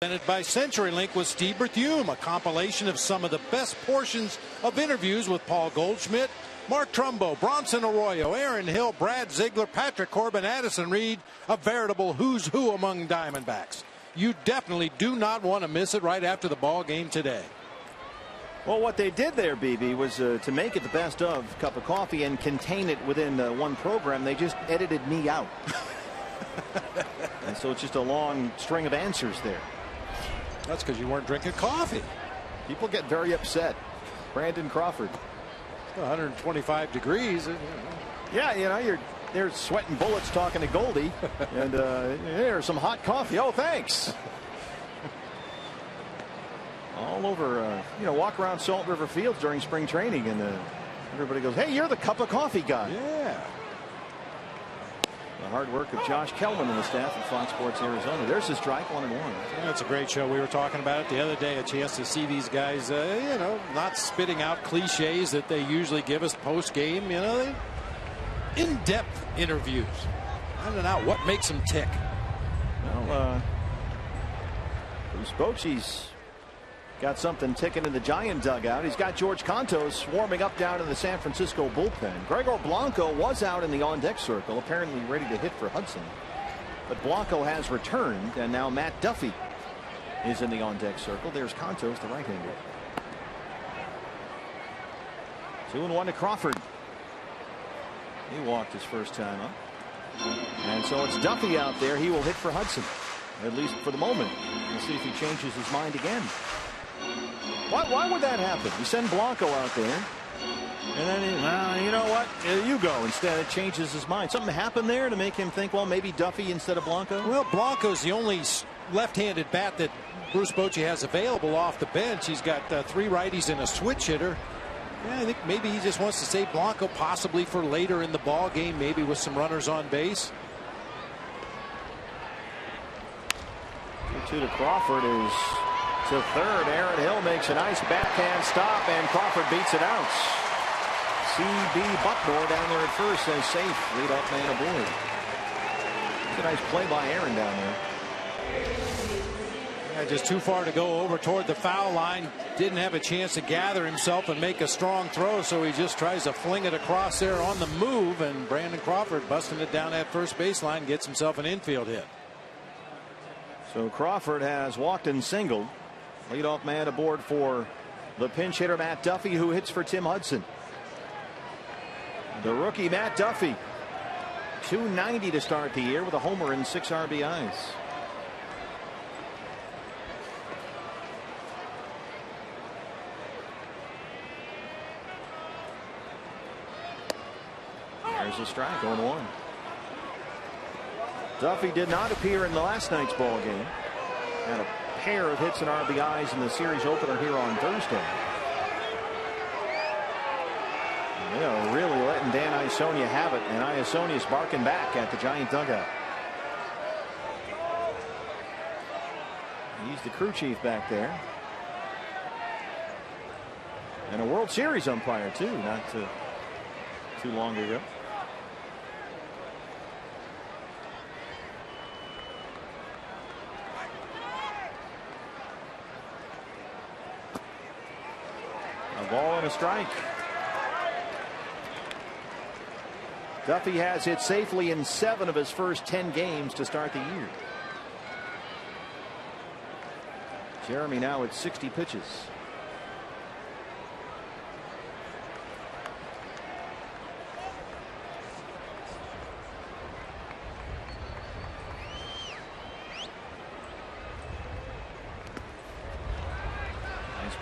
Presented by CenturyLink with Steve Berthume, a compilation of some of the best portions of interviews with Paul Goldschmidt, Mark Trumbo, Bronson Arroyo, Aaron Hill, Brad Ziegler, Patrick Corbin, Addison Reed, a veritable who's who among Diamondbacks. You definitely do not want to miss it right after the ball game today. Well, what they did there, BB, was to make it the best of cup of coffee and contain it within one program. They just edited me out. And so it's just a long string of answers there. That's because you weren't drinking coffee. People get very upset. Brandon Crawford. 125 degrees. Yeah, you know, they're sweating bullets talking to Goldie. And there's some hot coffee. Oh, thanks. All over, walk around Salt River Fields during spring training, and everybody goes, hey, you're the cup of coffee guy. Yeah. The hard work of Josh Kelman and the staff at Fox Sports Arizona. There's his strike, 1-1. Yeah, it's a great show. We were talking about it the other day. A chance to see these guys, not spitting out cliches that they usually give us post game. In-depth interviews. Finding out what makes them tick. Well, Bruce Bochy's got something ticking in the Giant dugout. He's got George Contos warming up down in the San Francisco bullpen. Gregor Blanco was out in the on-deck circle, apparently ready to hit for Hudson. But Blanco has returned, and now Matt Duffy is in the on-deck circle. There's Contos, the right-hander. 2-1 to Crawford. He walked his first time up. And so it's Duffy out there. He will hit for Hudson, at least for the moment. We'll see if he changes his mind again. Why would that happen? You send Blanco out there, and then you know what? You go. Instead, it changes his mind. Something happened there to make him think, well, maybe Duffy instead of Blanco? Well, Blanco's the only left-handed bat that Bruce Bochy has available off the bench. He's got 3 righties and a switch hitter. Yeah, I think maybe he just wants to save Blanco possibly for later in the ball game, maybe with some runners on base. 2-2 to Crawford is to third. Aaron Hill makes a nice backhand stop, and Crawford beats it out. C.B. Bucknor down there at first says safe. Lead-off man aboard. It's a nice play by Aaron down there. Yeah, just too far to go over toward the foul line. Didn't have a chance to gather himself and make a strong throw, so he just tries to fling it across there on the move, and Brandon Crawford busting it down that first baseline gets himself an infield hit. So Crawford has walked and singled. Leadoff man aboard for the pinch hitter Matt Duffy, who hits for Tim Hudson. The rookie Matt Duffy, .290 to start the year with a homer and 6 RBIs. There's a strike, 0-1. Duffy did not appear in the last night's ball game. Had a pair of hits and RBIs in the series opener here on Thursday. They are really letting Dan Iasonia have it, and Iasonia's barking back at the Giant dugout. He's the crew chief back there. And a World Series umpire, too, not too long ago. A ball and a strike. Duffy has hit safely in 7 of his first 10 games to start the year. Jeremy now at 60 pitches.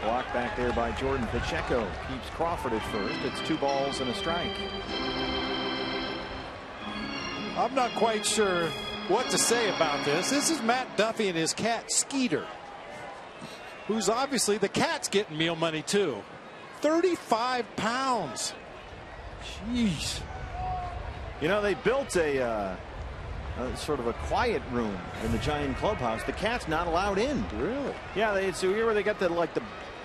Block back there by Jordan Pacheco. Keeps Crawford at first. It's 2 balls and a strike. I'm not quite sure what to say about this. This is Matt Duffy and his cat Skeeter, who's obviously the cat's getting meal money too. 35 pounds. Jeez. You know, they built a sort of a quiet room in the Giant clubhouse. The cat's not allowed in. Really? Yeah, it's here where they got the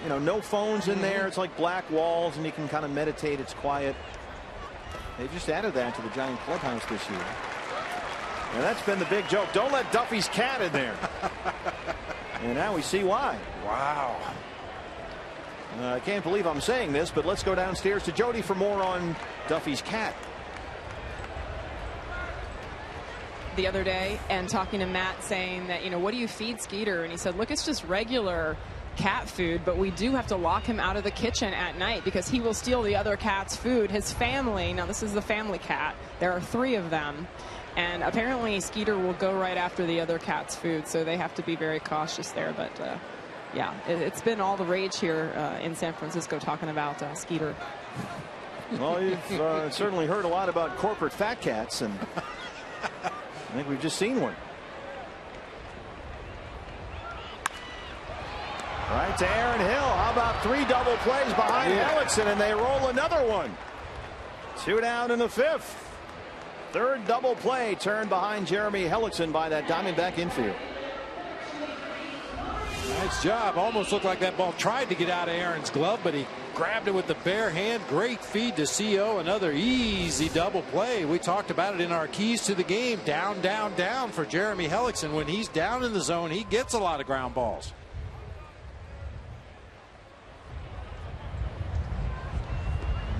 no phones in there. It's like black walls, and you can kind of meditate. It's quiet. They just added that to the Giant clubhouse this year. And that's been the big joke. Don't let Duffy's cat in there. And now we see why. Wow. I can't believe I'm saying this, but let's go downstairs to Jody for more on Duffy's cat. The other day and talking to Matt, saying that, what do you feed Skeeter? And he said, look, it's just regular cat food, but we do have to lock him out of the kitchen at night because he will steal the other cat's food. His family, now this is the family cat, there are 3 of them, and apparently Skeeter will go right after the other cat's food, so they have to be very cautious there. But yeah, it's been all the rage here in San Francisco talking about Skeeter. Well, you've certainly heard a lot about corporate fat cats, and I think we've just seen one. Right to Aaron Hill. How about 3 double plays behind Hellickson, and they roll another one. 2 down in the 5th. 3rd double play turned behind Jeremy Hellickson by that Diamondback infield. Nice job. Almost looked like that ball tried to get out of Aaron's glove, but he grabbed it with the bare hand. Great feed to CO. Another easy double play. We talked about it in our keys to the game. Down, down, down for Jeremy Hellickson. When he's down in the zone, he gets a lot of ground balls.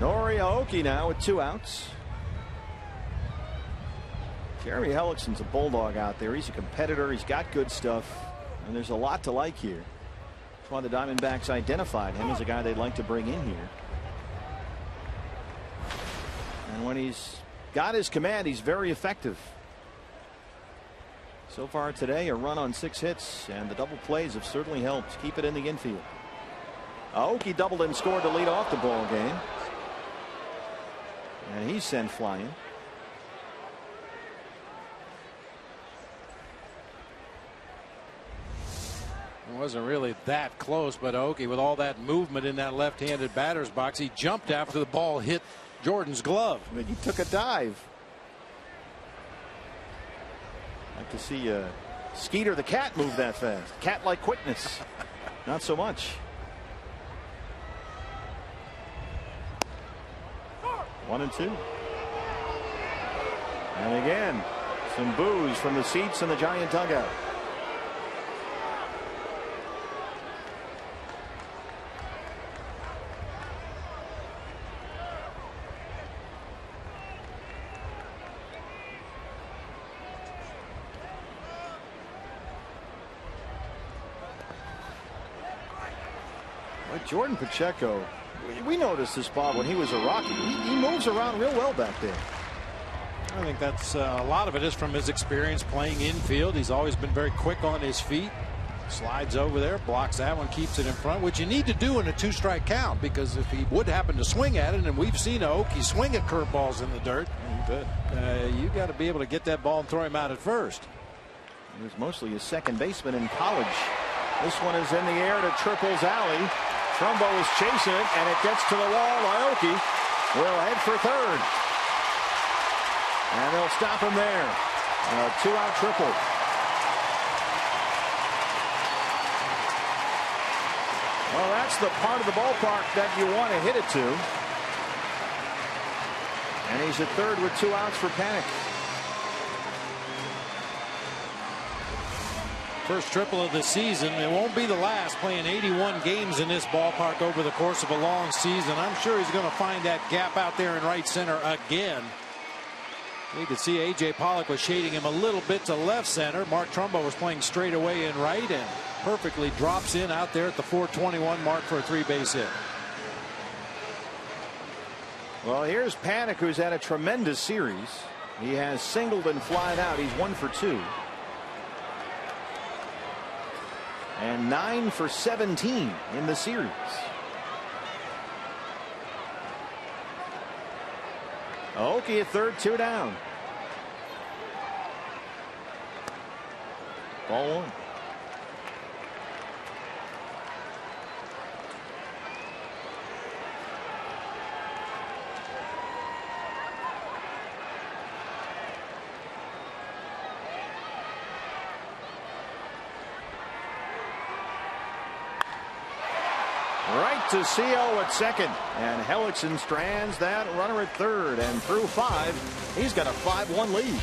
Aoki now with 2 outs. Jeremy Hellickson's a bulldog out there. He's a competitor. He's got good stuff. And there's a lot to like here. That's why the Diamondbacks identified him as a guy they'd like to bring in here. And when he's got his command, he's very effective. So far today, a run on 6 hits, and the double plays have certainly helped keep it in the infield. Aoki doubled and scored to lead off the ball game. And he's sent flying. It wasn't really that close, but Aoki, with all that movement in that left-handed batter's box, he jumped after the ball hit Jordan's glove. I mean, he took a dive. Like to see Skeeter the cat move that fast. Cat-like quickness. Not so much. 1-2. And again, some boos from the seats in the Giant dugout. Jordan Pacheco, we noticed this, Bob, when he was a Rocky. He moves around real well back there. I think that's a lot of it is from his experience playing infield. He's always been very quick on his feet. Slides over there, blocks that one, keeps it in front, which you need to do in a 2-strike count, because if he would happen to swing at it, and we've seen Aoki swing at curveballs in the dirt, you got to be able to get that ball and throw him out at first. He was mostly a second baseman in college. This one is in the air to Triple's alley. Trumbo is chasing it, and it gets to the wall. Aoki will head for third. And they'll stop him there. A 2-out triple. Well, that's the part of the ballpark that you want to hit it to. And he's at third with 2 outs for Panic. First triple of the season. It won't be the last, playing 81 games in this ballpark over the course of a long season. I'm sure he's going to find that gap out there in right center again. You could see A.J. Pollock was shading him a little bit to left center. Mark Trumbo was playing straight away in right, and perfectly drops in out there at the 421 mark for a 3-base hit. Well, here's Panic, who's had a tremendous series. He has singled and flied out. He's 1 for 2. And 9 for 17 in the series. Aoki at third, 2 down. Ball 1. Right to CO at second, and Hellickson strands that runner at third, and through 5, he's got a 5-1 lead.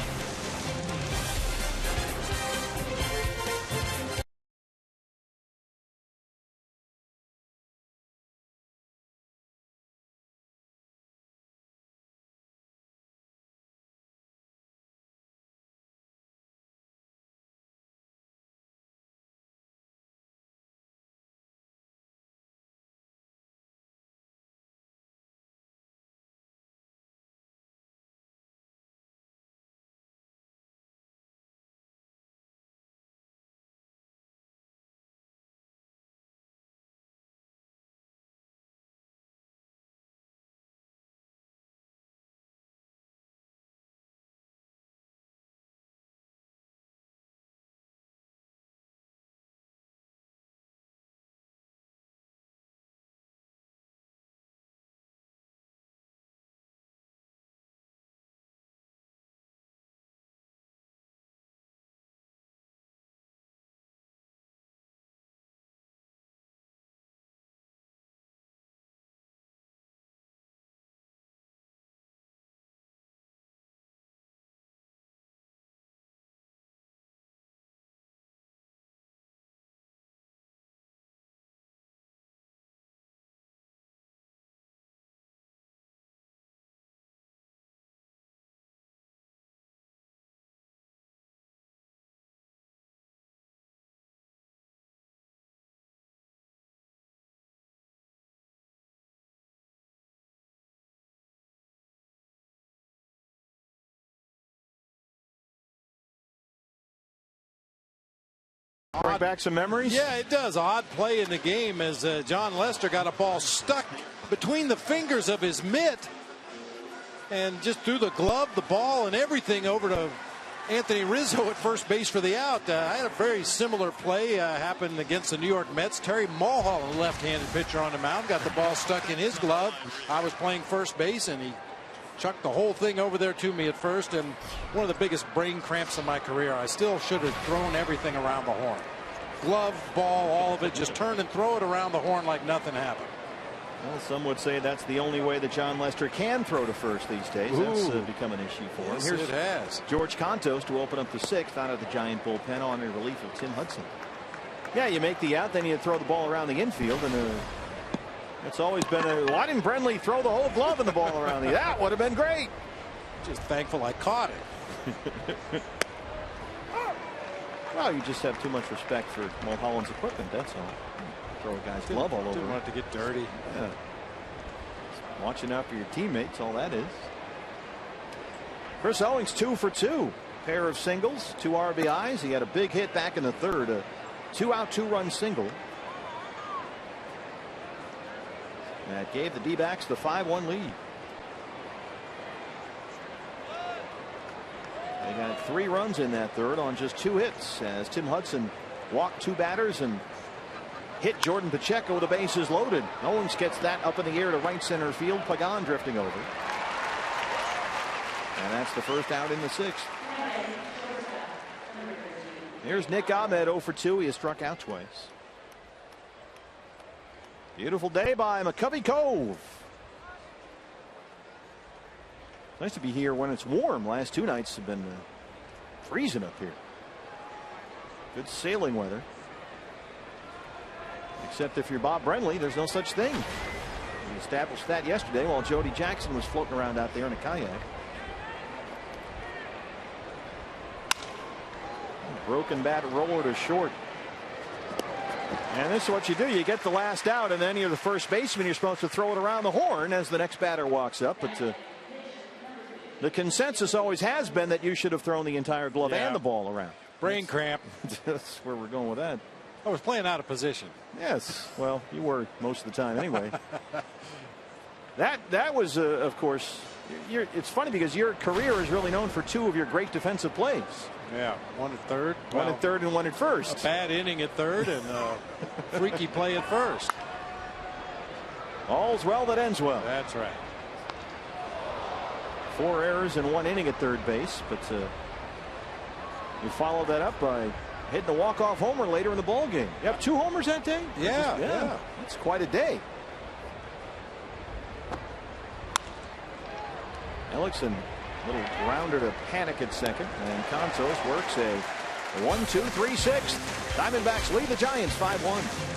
Bring back some memories? Yeah, it does. Odd play in the game as John Lester got a ball stuck between the fingers of his mitt and just threw the glove, the ball, and everything over to Anthony Rizzo at first base for the out. I had a very similar play happen against the New York Mets. Terry Mulholland, a left-handed pitcher on the mound, got the ball stuck in his glove. I was playing first base, and he chucked the whole thing over there to me at first, and one of the biggest brain cramps of my career. I still should have thrown everything around the horn. Glove, ball, all of it, just turn and throw it around the horn like nothing happened. Well, some would say that's the only way that John Lester can throw to first these days. That's become an issue for him. Yes, it has. George Contos to open up the sixth out of the Giant bullpen on a relief of Tim Hudson. Yeah, you make the out, then you throw the ball around the infield, and it's always been why didn't Brenly throw the whole glove and the ball around the? That would have been great. Just thankful I caught it. Well, you just have too much respect for Mulholland's equipment, that's all. Throw a guy's glove all over. Didn't want it to get dirty. Yeah. Watching out for your teammates, all that is. Chris Owings 2 for 2. Pair of singles, 2 RBIs. He had a big hit back in the third. A 2-out, 2-run single. That gave the D-backs the 5-1 lead. They got 3 runs in that third on just 2 hits as Tim Hudson walked 2 batters and hit Jordan Pacheco with the bases loaded. Owens gets that up in the air to right center field. Pagan drifting over. And that's the first out in the 6th. Here's Nick Ahmed 0 for 2. He has struck out twice. Beautiful day by McCovey Cove. Nice to be here when it's warm. Last 2 nights have been freezing up here. Good sailing weather. Except if you're Bob Brenly, there's no such thing. We established that yesterday while Jody Jackson was floating around out there in a kayak. Broken bat roller to short. And this is what you do. You get the last out, and then you're the first baseman. You're supposed to throw it around the horn as the next batter walks up. But the consensus always has been that you should have thrown the entire glove and the ball around. Brain cramp. That's where we're going with that. I was playing out of position. Yes, well, you were most of the time anyway. that was, of course, it's funny because your career is really known for 2 of your great defensive plays. Yeah, 1 at third. One at third and 1 at first. A bad inning at third and a freaky play at first. All's well that ends well. That's right. 4 errors in 1 inning at third base, but you followed that up by hitting a walk-off homer later in the ball game. You have 2 homers that day? Yeah. It's quite a day. Ellickson, little grounder to panic at second, and Contos works a 1-2-3-6. Diamondbacks lead the Giants 5-1.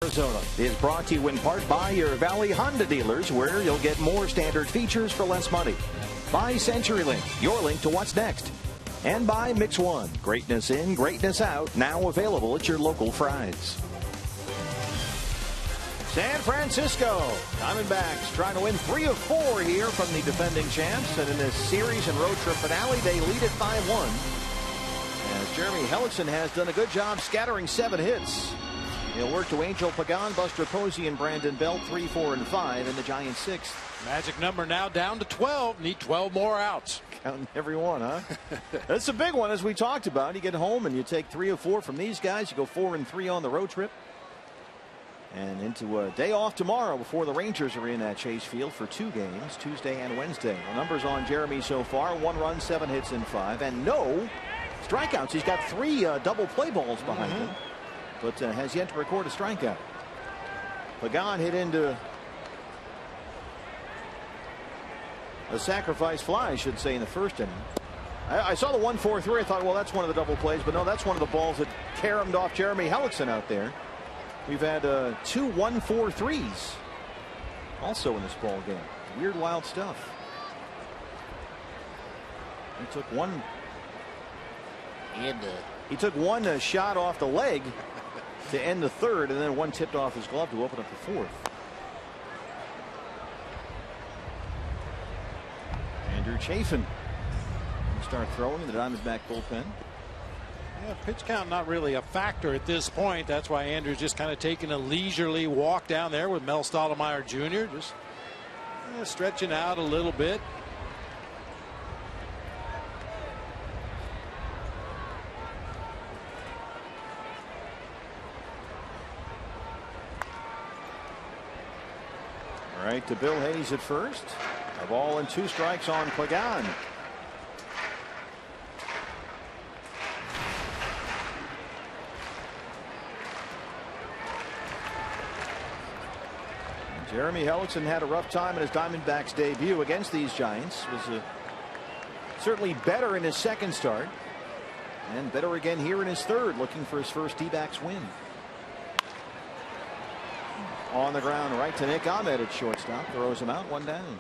Arizona is brought to you in part by your Valley Honda dealers, where you'll get more standard features for less money. By CenturyLink, your link to what's next. And by Mix One, greatness in, greatness out, now available at your local Fry's. San Francisco Diamondbacks trying to win 3 of 4 here from the defending champs, and in this series and road trip finale, they lead it 5-1. As Jeremy Hellickson has done a good job scattering 7 hits. He'll work to Angel Pagan, Buster Posey, and Brandon Belt, 3, 4, and 5 in the Giants' 6th. Magic number now down to 12. Need 12 more outs. Counting every one, huh? That's a big one, as we talked about. You get home and you take 3 of 4 from these guys. You go 4 and 3 on the road trip. And into a day off tomorrow before the Rangers are in at Chase Field for 2 games, Tuesday and Wednesday. The numbers on Jeremy so far: 1 run, 7 hits, and 5, and no strikeouts. He's got 3 double play balls behind him, but has yet to record a strikeout. Pagan hit into a sacrifice fly, I should say, in the first inning. I saw the 1-4-3. I thought, well, that's one of the double plays, but no, that's one of the balls that caromed off Jeremy Hellickson out there. We've had 2 1-4-3s also in this ball game. Weird, wild stuff. He took one. He took one shot off the leg to end the 3rd, and then one tipped off his glove to open up the 4th. Andrew Chafin will start throwing in the Diamondback bullpen. Yeah, pitch count not really a factor at this point. That's why Andrew's just kind of taking a leisurely walk down there with Mel Stottlemyre Jr. Just stretching out a little bit. All right, to Bill Hayes at first. A ball and 2 strikes on Pagan. Jeremy Hellickson had a rough time in his Diamondbacks debut against these Giants. Was certainly better in his 2nd start, and better again here in his 3rd, looking for his first D-backs win. On the ground, right to Nick Ahmed at shortstop. Throws him out, 1 down.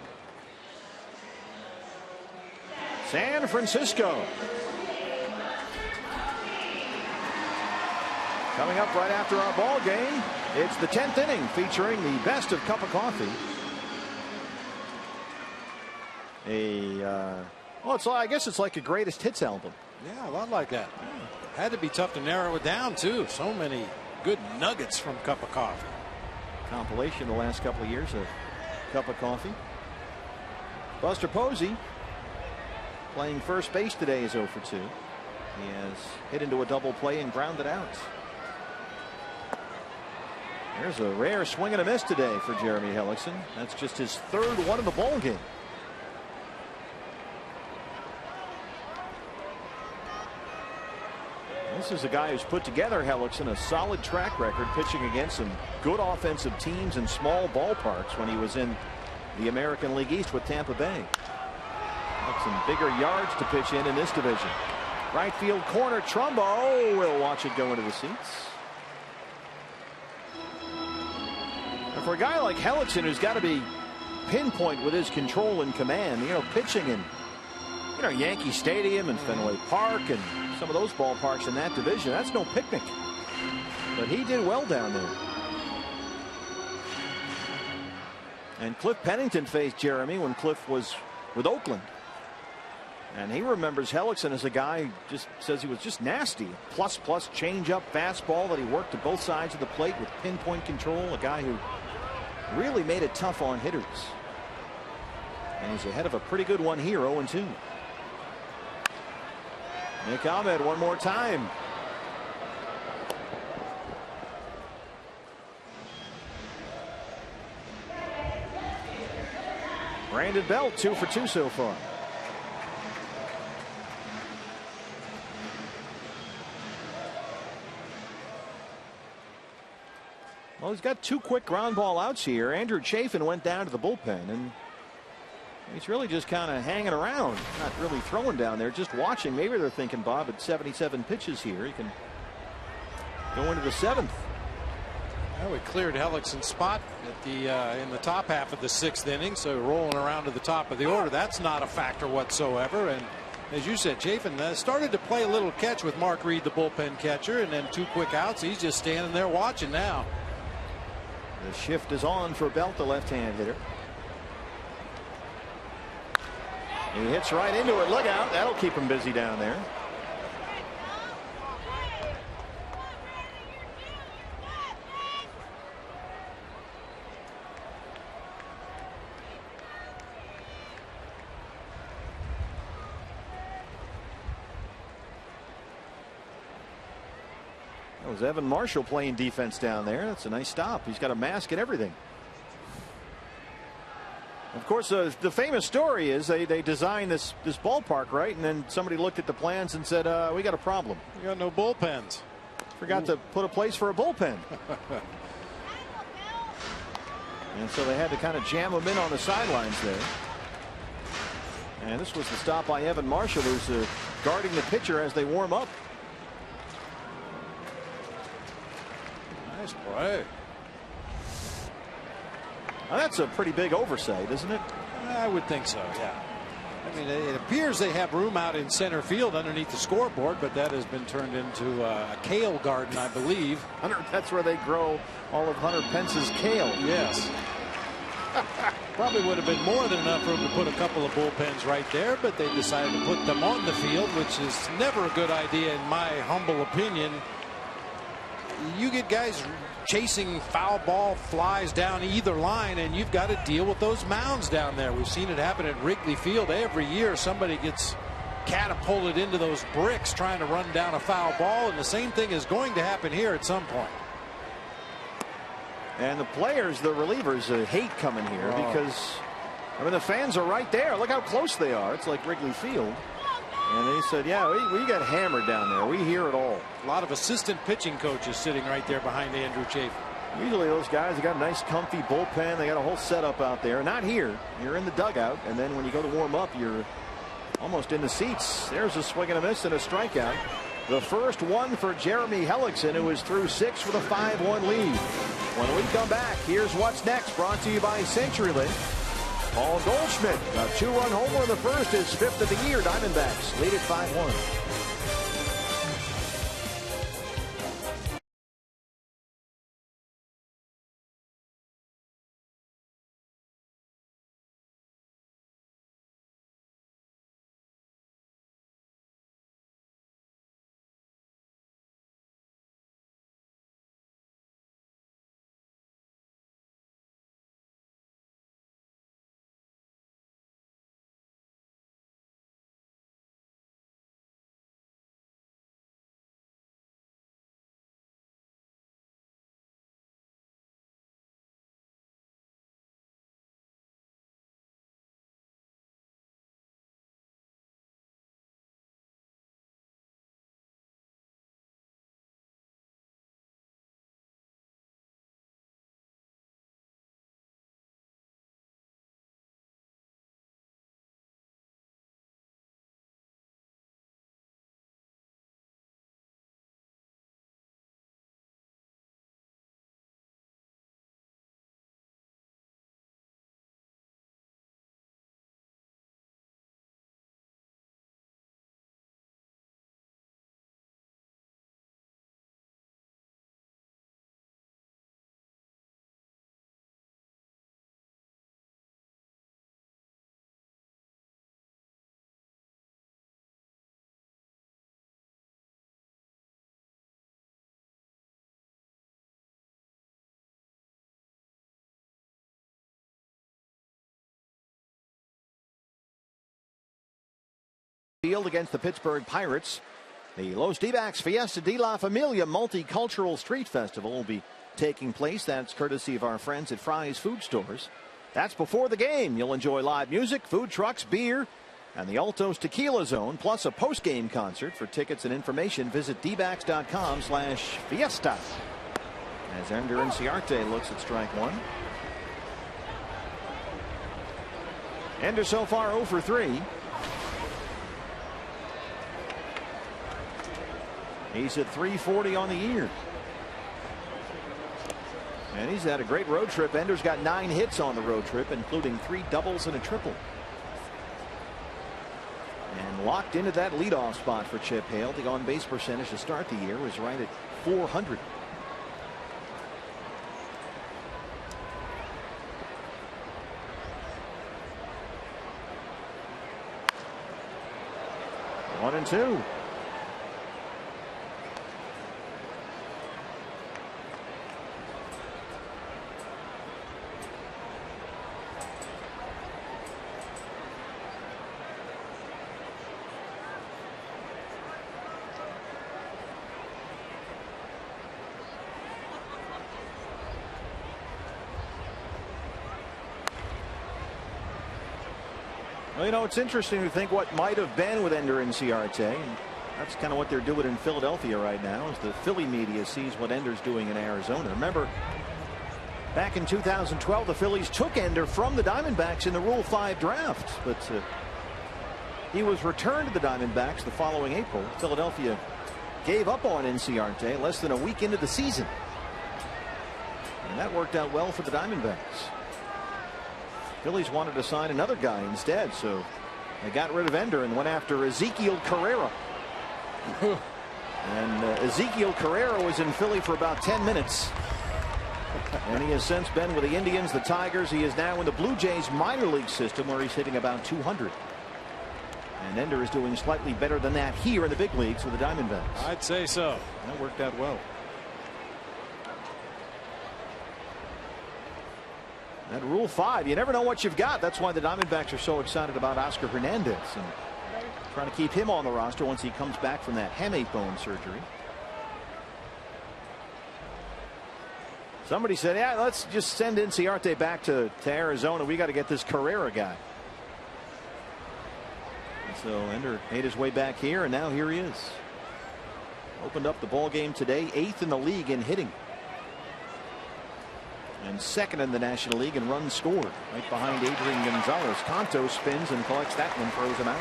San Francisco coming up right after our ball game. It's the 10th inning, featuring the best of Cup of Coffee. I guess it's like a greatest hits album. Yeah, a lot like that. Had to be tough to narrow it down too. So many good nuggets from Cup of Coffee. Compilation the last couple of years of Cup of Coffee. Buster Posey playing first base today is 0 for 2. He has hit into a double play and grounded out. There's a rare swing and a miss today for Jeremy Hellickson. That's just his 3rd one in the ball game. This is a guy who's put together, Hellickson, a solid track record pitching against some good offensive teams in small ballparks when he was in the American League East with Tampa Bay. Got some bigger yards to pitch in this division. Right field corner, Trumbo will watch it go into the seats. And for a guy like Hellickson, who's got to be pinpoint with his control and command, pitching in Yankee Stadium and Fenway Park and some of those ballparks in that division, that's no picnic. But he did well down there. And Cliff Pennington faced Jeremy when Cliff was with Oakland. And he remembers Hellickson as a guy who just says he was just nasty. Plus change-up fastball that he worked to both sides of the plate with pinpoint control. A guy who really made it tough on hitters. And he's ahead of a pretty good one here, 0-2. Nick Ahmed one more time. Brandon Belt 2 for 2 so far. Well, he's got 2 quick ground ball outs here. Andrew Chafin went down to the bullpen, and he's really just kind of hanging around, not really throwing down there, just watching. Maybe they're thinking, Bob, at 77 pitches here, he can go into the 7th. Well, we cleared Hellickson's spot at the in the top half of the 6th inning, so rolling around to the top of the order, that's not a factor whatsoever. And as you said, Chafin started to play a little catch with Mark Reed, the bullpen catcher, and then 2 quick outs. He's just standing there watching now. The shift is on for Belt, the left-hand hitter. He hits right into it. Look out. That'll keep him busy down there. That was Evan Marshall playing defense down there. That's a nice stop. He's got a mask and everything. Of course, the famous story is they designed this ballpark, right? And then somebody looked at the plans and said, we got a problem. We got no bullpens. Forgot to put a place for a bullpen. And so they had to kind of jam them in on the sidelines there. And this was the stop by Evan Marshall, who's guarding the pitcher as they warm up. Nice play. Now that's a pretty big oversight, isn't it? I would think so, yeah. I mean, it appears they have room out in center field underneath the scoreboard, but that has been turned into a kale garden, I believe. That's where they grow all of Hunter Pence's kale. Yes. Probably would have been more than enough room to put a couple of bullpens right there, but they decided to put them on the field, which is never a good idea in my humble opinion. You get guys chasing foul ball flies down either line, and you've got to deal with those mounds down there. We've seen it happen at Wrigley Field every year. Somebody gets catapulted into those bricks trying to run down a foul ball, and the same thing is going to happen here at some point. And the players, the relievers, hate coming here because, I mean, the fans are right there. Look how close they are. It's like Wrigley Field. And they said, yeah, we got hammered down there. We hear it all. A lot of assistant pitching coaches sitting right there behind Andrew Chafin. Usually those guys, they got a nice comfy bullpen. They got a whole setup out there. Not here. You're in the dugout. And then when you go to warm up, you're almost in the seats. There's a swing and a miss and a strikeout. The first one for Jeremy Hellickson, who is through 6 with a 5-1 lead. When we come back, here's what's next, brought to you by CenturyLink. Paul Goldschmidt, a 2-run homer in the first, his 5th of the year. Diamondbacks lead at 5-1. Field against the Pittsburgh Pirates. The Los D-backs Fiesta de la Familia Multicultural Street Festival will be taking place. That's courtesy of our friends at Fry's Food Stores. That's before the game. You'll enjoy live music, food trucks, beer, and the Altos Tequila Zone, plus a post-game concert. For tickets and information, visit dbacks.com/fiesta. As Ender Inciarte looks at strike one. Ender so far 0 for 3. He's at 340 on the year. And he's had a great road trip. Ender's got 9 hits on the road trip, including 3 doubles and a triple. And locked into that leadoff spot for Chip Hale. The on-base percentage to start the year was right at .400. One and two. Well, you know, it's interesting to think what might have been with Ender and Ciarte. And that's kind of what they're doing in Philadelphia right now, as the Philly media sees what Ender's doing in Arizona. Remember, back in 2012, the Phillies took Ender from the Diamondbacks in the Rule 5 draft, but he was returned to the Diamondbacks the following April. Philadelphia gave up on Ciarte less than a week into the season, and that worked out well for the Diamondbacks. Phillies wanted to sign another guy instead, so they got rid of Ender and went after Ezekiel Carrera. And Ezekiel Carrera was in Philly for about 10 minutes. And he has since been with the Indians, the Tigers. He is now in the Blue Jays minor league system, where he's hitting about 200. And Ender is doing slightly better than that here in the big leagues with the Diamondbacks. I'd say so. That worked out well. That Rule 5, you never know what you've got. That's why the Diamondbacks are so excited about Oscar Hernandez and trying to keep him on the roster once he comes back from that hamate bone surgery. Somebody said, yeah, let's just send Ciarte back to Arizona. We got to get this Carrera guy. And so Ender made his way back here, and now here he is. Opened up the ball game today, 8th in the league in hitting. And 2nd in the National League in runs scored, right behind Adrian Gonzalez. Canto spins and collects that one, throws him out.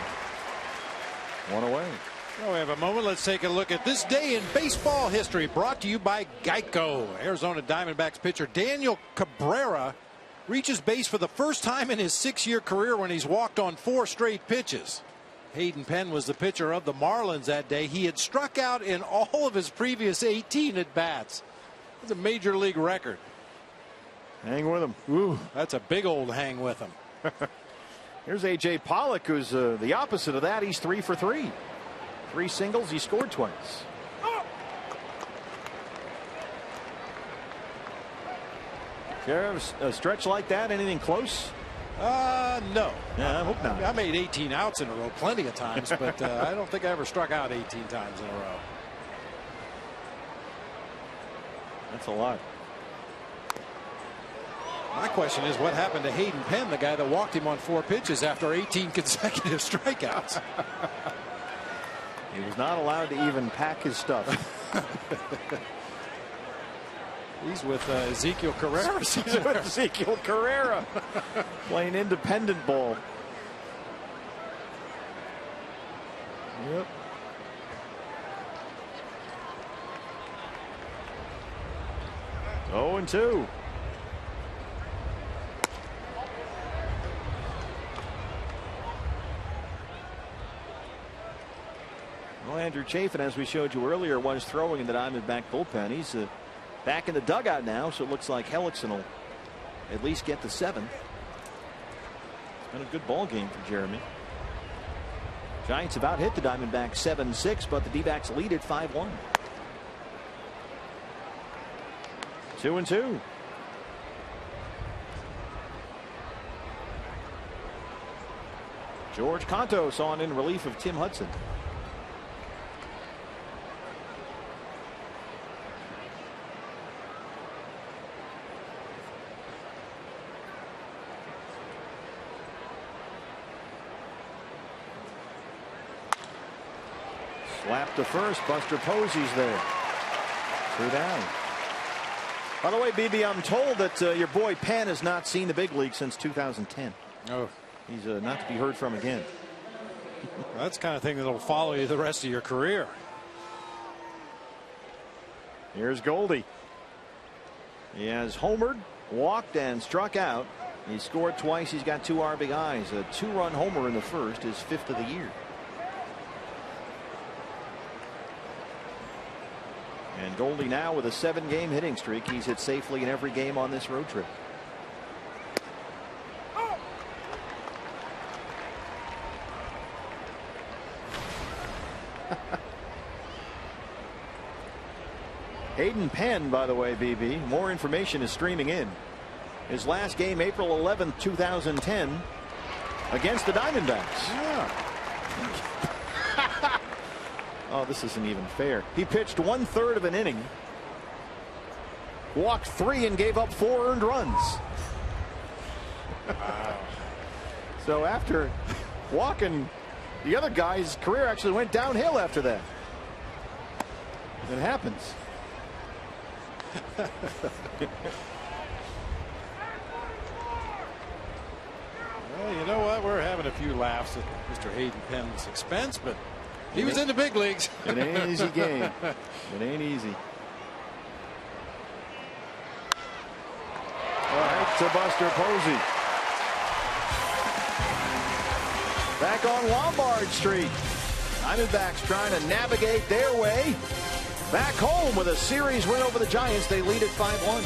One away. Well, we have a moment. Let's take a look at this day in baseball history, brought to you by Geico. Arizona Diamondbacks pitcher Daniel Cabrera reaches base for the first time in his 6-year career when he's walked on 4 straight pitches. Hayden Penn was the pitcher of the Marlins that day. He had struck out in all of his previous 18 at bats. It's a major league record. Hang with him. Ooh, that's a big old hang with him. Here's A.J. Pollock, who's the opposite of that. He's 3 for 3. 3 singles. He scored twice. Sheriff, a stretch like that, anything close? No. Yeah, I hope not. I made 18 outs in a row plenty of times, but I don't think I ever struck out 18 times in a row. That's a lot. My question is, what happened to Hayden Penn, the guy that walked him on 4 pitches after 18 consecutive strikeouts? He was not allowed to even pack his stuff. He's with Ezekiel Carrera. He's with Ezekiel Carrera playing independent ball. Yep. Oh, and 2. Well, Andrew Chafin, as we showed you earlier, was throwing in the Diamondback bullpen. He's back in the dugout now, so it looks like Hellickson will at least get the 7th. It's been a good ball game for Jeremy. Giants about hit the Diamondbacks 7-6, but the D-backs lead at 5-1. 2-2. George Cantos on in relief of Tim Hudson. Slap to first. Buster Posey's there. 2 down. By the way, BB, I'm told that your boy Penn has not seen the big league since 2010. Oh, he's not to be heard from again. That's the kind of thing that'll follow you the rest of your career. Here's Goldie. He has homered, walked, and struck out. He scored twice. He's got 2 RBIs. A 2-run homer in the first, his 5th of the year. And Goldie now with a 7-game hitting streak. He's hit safely in every game on this road trip. Hayden Penn, by the way, BB, more information is streaming in. His last game, April 11th, 2010, against the Diamondbacks. Yeah. Oh, this isn't even fair. He pitched 1/3 of an inning, walked 3, and gave up 4 earned runs. Wow. So after walking, the other guy's career actually went downhill after that. It happens. Well, you know what? We're having a few laughs at Mr. Hayden Penn's expense, but he was in the big leagues. It ain't an easy game. It ain't easy. Right to Buster Posey. Back on Lombard Street. Diamondbacks trying to navigate their way back home with a series win over the Giants. They lead at 5-1.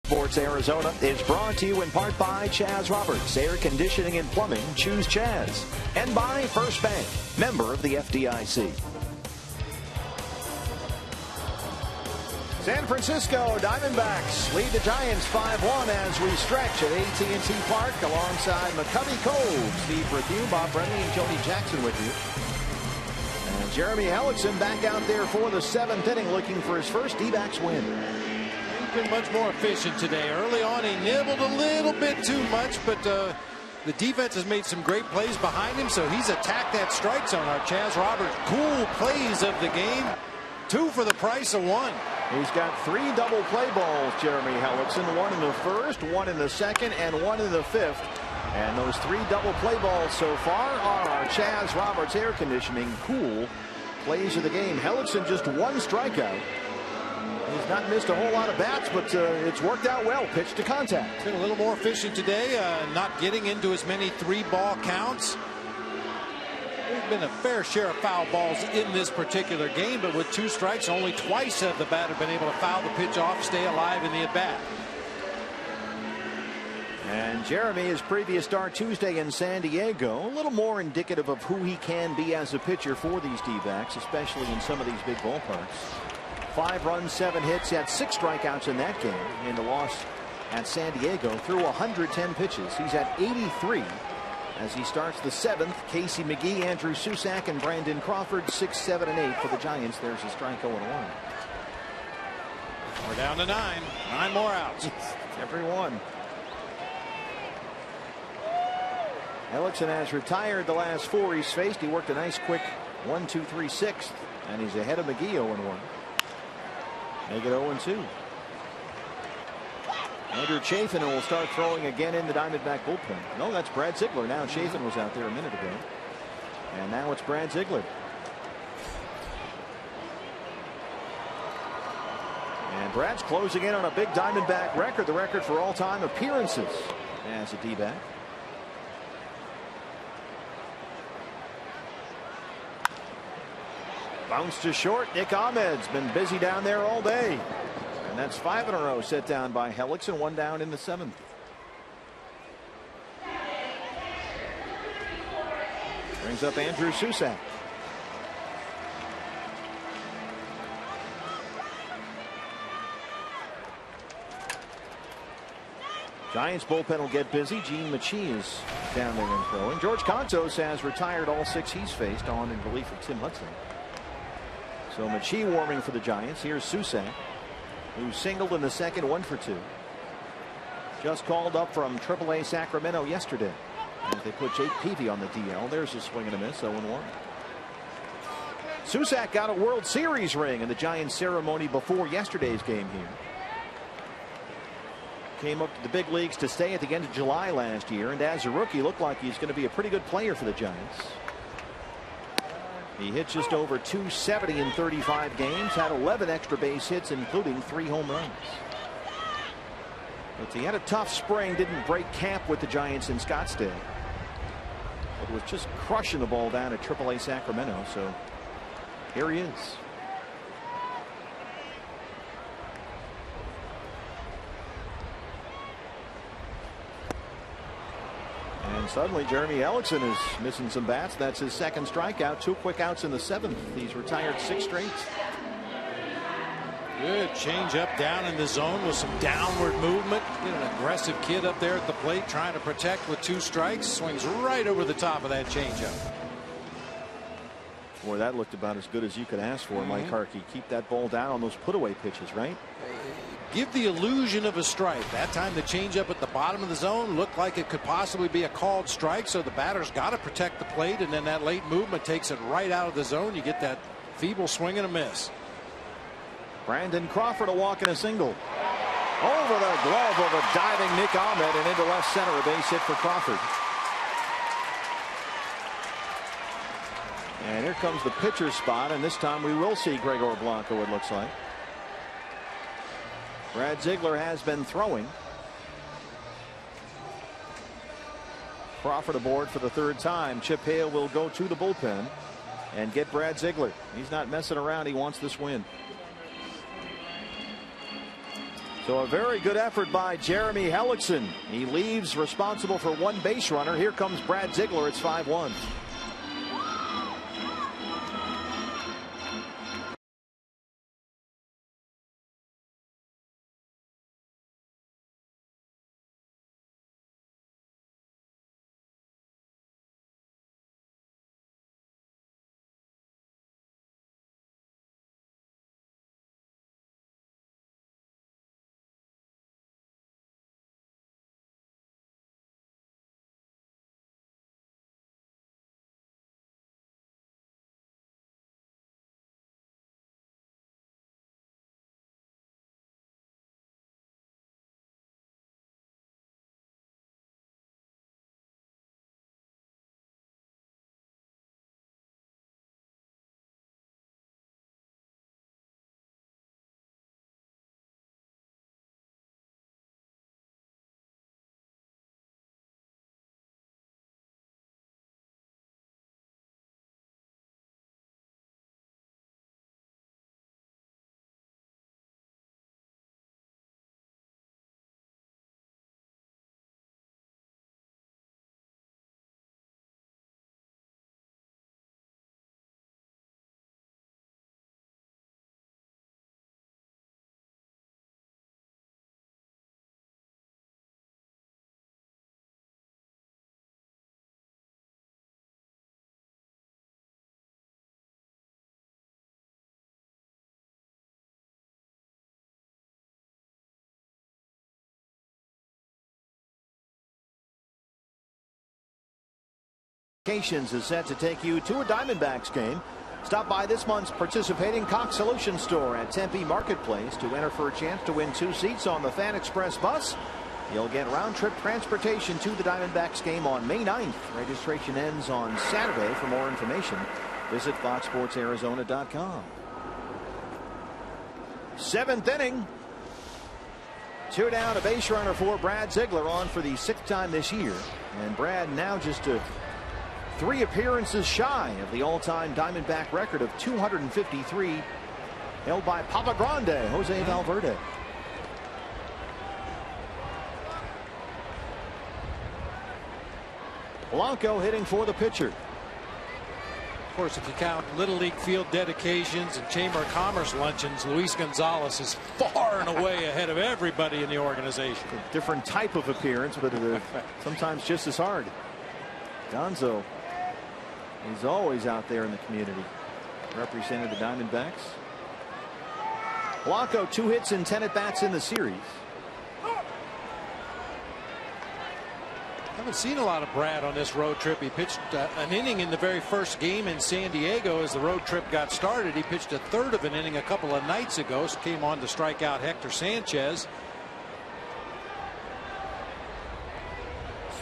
Sports Arizona is brought to you in part by Chaz Roberts, Air Conditioning and Plumbing. Choose Chaz. And by First Bank, member of the FDIC. San Francisco Diamondbacks lead the Giants 5-1 as we stretch at AT&T Park alongside McCovey Cove. Steve Berthew, Bob Brenly, and Jody Jackson with you. And Jeremy Hellickson back out there for the 7th inning looking for his first D-backs win. Been much more efficient today. Early on, he nibbled a little bit too much, but the defense has made some great plays behind him, so he's attacked that strike zone. Our Chaz Roberts, cool plays of the game. 2 for the price of 1. He's got 3 double play balls, Jeremy Hellickson. 1 in the first, 1 in the second, and 1 in the 5th. And those 3 double play balls so far are our Chaz Roberts Air Conditioning cool plays of the game. Hellickson just 1 strikeout. He's not missed a whole lot of bats, but it's worked out well. Pitch to contact. Been a little more efficient today, not getting into as many 3-ball counts. There's been a fair share of foul balls in this particular game, but with 2 strikes, only twice have the batter been able to foul the pitch off, stay alive in the at-bat. And Jeremy, his previous start Tuesday in San Diego, a little more indicative of who he can be as a pitcher for these D-backs, especially in some of these big ballparks. 5 runs, 7 hits. He had 6 strikeouts in that game in the loss at San Diego through 110 pitches. He's at 83 as he starts the 7th. Casey McGee, Andrew Susac, and Brandon Crawford, 6, 7, and 8 for the Giants. There's a strike 0-1. We're down to 9. 9 more outs. Everyone. Hellickson has retired the last 4 he's faced. He worked a nice quick 1, 2, 3, 6, and he's ahead of McGee 0-1. Make it 0-2. Andrew Chafin will start throwing again in the Diamondback bullpen. No, that's Brad Ziegler. Now Chafin was out there a minute ago. And now it's Brad Ziegler. And Brad's closing in on a big Diamondback record, the record for all-time appearances as a D-back. Bounce to short. Nick Ahmed's been busy down there all day. And that's 5 in a row set down by Hellickson, 1 down in the 7th. Brings up Andrew Susac. Giants bullpen will get busy. Gene Machie is down there and throwing. George Contos has retired all 6 he's faced on in relief of Tim Hudson. So Machie warming for the Giants. Here's Susac, who singled in the 2nd, 1 for 2. Just called up from AAA Sacramento yesterday. As they put Jake Peavy on the DL. There's a swing and a miss, 0-1. Susac got a World Series ring in the Giants ceremony before yesterday's game here. Came up to the big leagues to stay at the end of July last year, and as a rookie looked like he's going to be a pretty good player for the Giants. He hit just over 270 in 35 games, had 11 extra base hits, including 3 home runs. But he had a tough spring, didn't break camp with the Giants in Scottsdale. But was just crushing the ball down at AAA Sacramento, so here he is. And suddenly Jeremy Hellickson is missing some bats. That's his 2nd strikeout. 2 quick outs in the 7th. He's retired 6 straight. Good change up down in the zone with some downward movement. Get an aggressive kid up there at the plate trying to protect with 2 strikes. Swings right over the top of that changeup. Boy, that looked about as good as you could ask for, Mike Harkey. Keep that ball down on those put-away pitches, right? Give the illusion of a strike. That time the changeup at the bottom of the zone looked like it could possibly be a called strike, so the batter's got to protect the plate, and then that late movement takes it right out of the zone. You get that feeble swing and a miss. Brandon Crawford a walk and a single. Over the glove of a diving Nick Ahmed and into left center, a base hit for Crawford. And here comes the pitcher's spot, and this time we will see Gregor Blanco, it looks like. Brad Ziegler has been throwing. Crawford aboard for the 3rd time. Chip Hale will go to the bullpen and get Brad Ziegler. He's not messing around. He wants this win. So a very good effort by Jeremy Hellickson. He leaves responsible for 1 base runner. Here comes Brad Ziegler. It's 5-1. Vacations is set to take you to a Diamondbacks game. Stop by this month's participating Cox Solution store at Tempe Marketplace to enter for a chance to win 2 seats on the Fan Express bus. You'll get round-trip transportation to the Diamondbacks game on May 9th. Registration ends on Saturday. For more information, visit foxsportsarizona.com. 7th inning. 2 down, a base runner for Brad Ziegler, on for the 6th time this year. And Brad now just 3 appearances shy of the all-time Diamondback record of 253 held by Papa Grande, Jose Valverde. Blanco hitting for the pitcher. Of course, if you count Little League field dedications and Chamber of Commerce luncheons, Luis Gonzalez is far and away ahead of everybody in the organization. A different type of appearance, but sometimes just as hard. Gonzo is always out there in the community, represented the Diamondbacks. Blanco 2 hits and 10 at-bats in the series. Haven't seen a lot of Brad on this road trip. He pitched an inning in the very first game in San Diego as the road trip got started. He pitched a third of an inning a couple of nights ago. So came on to strike out Hector Sanchez.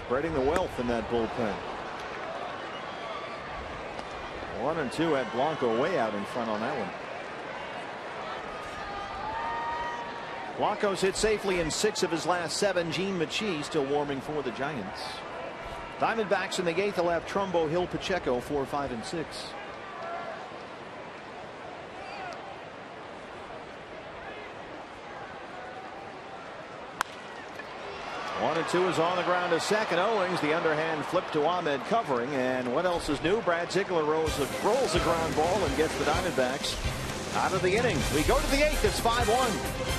Spreading the wealth in that bullpen. 1-2 at Blanco, way out in front on that one. Blanco's hit safely in 6 of his last 7. Gene Machi still warming for the Giants. Diamondbacks in the 8th will have Trumbo, Hill, Pacheco 4, 5, and 6. One and 2 is on the ground to second. Owings, the underhand flip to Ahmed covering. And what else is new? Brad Ziegler rolls a ground ball and gets the Diamondbacks out of the inning. We go to the 8th. It's 5-1.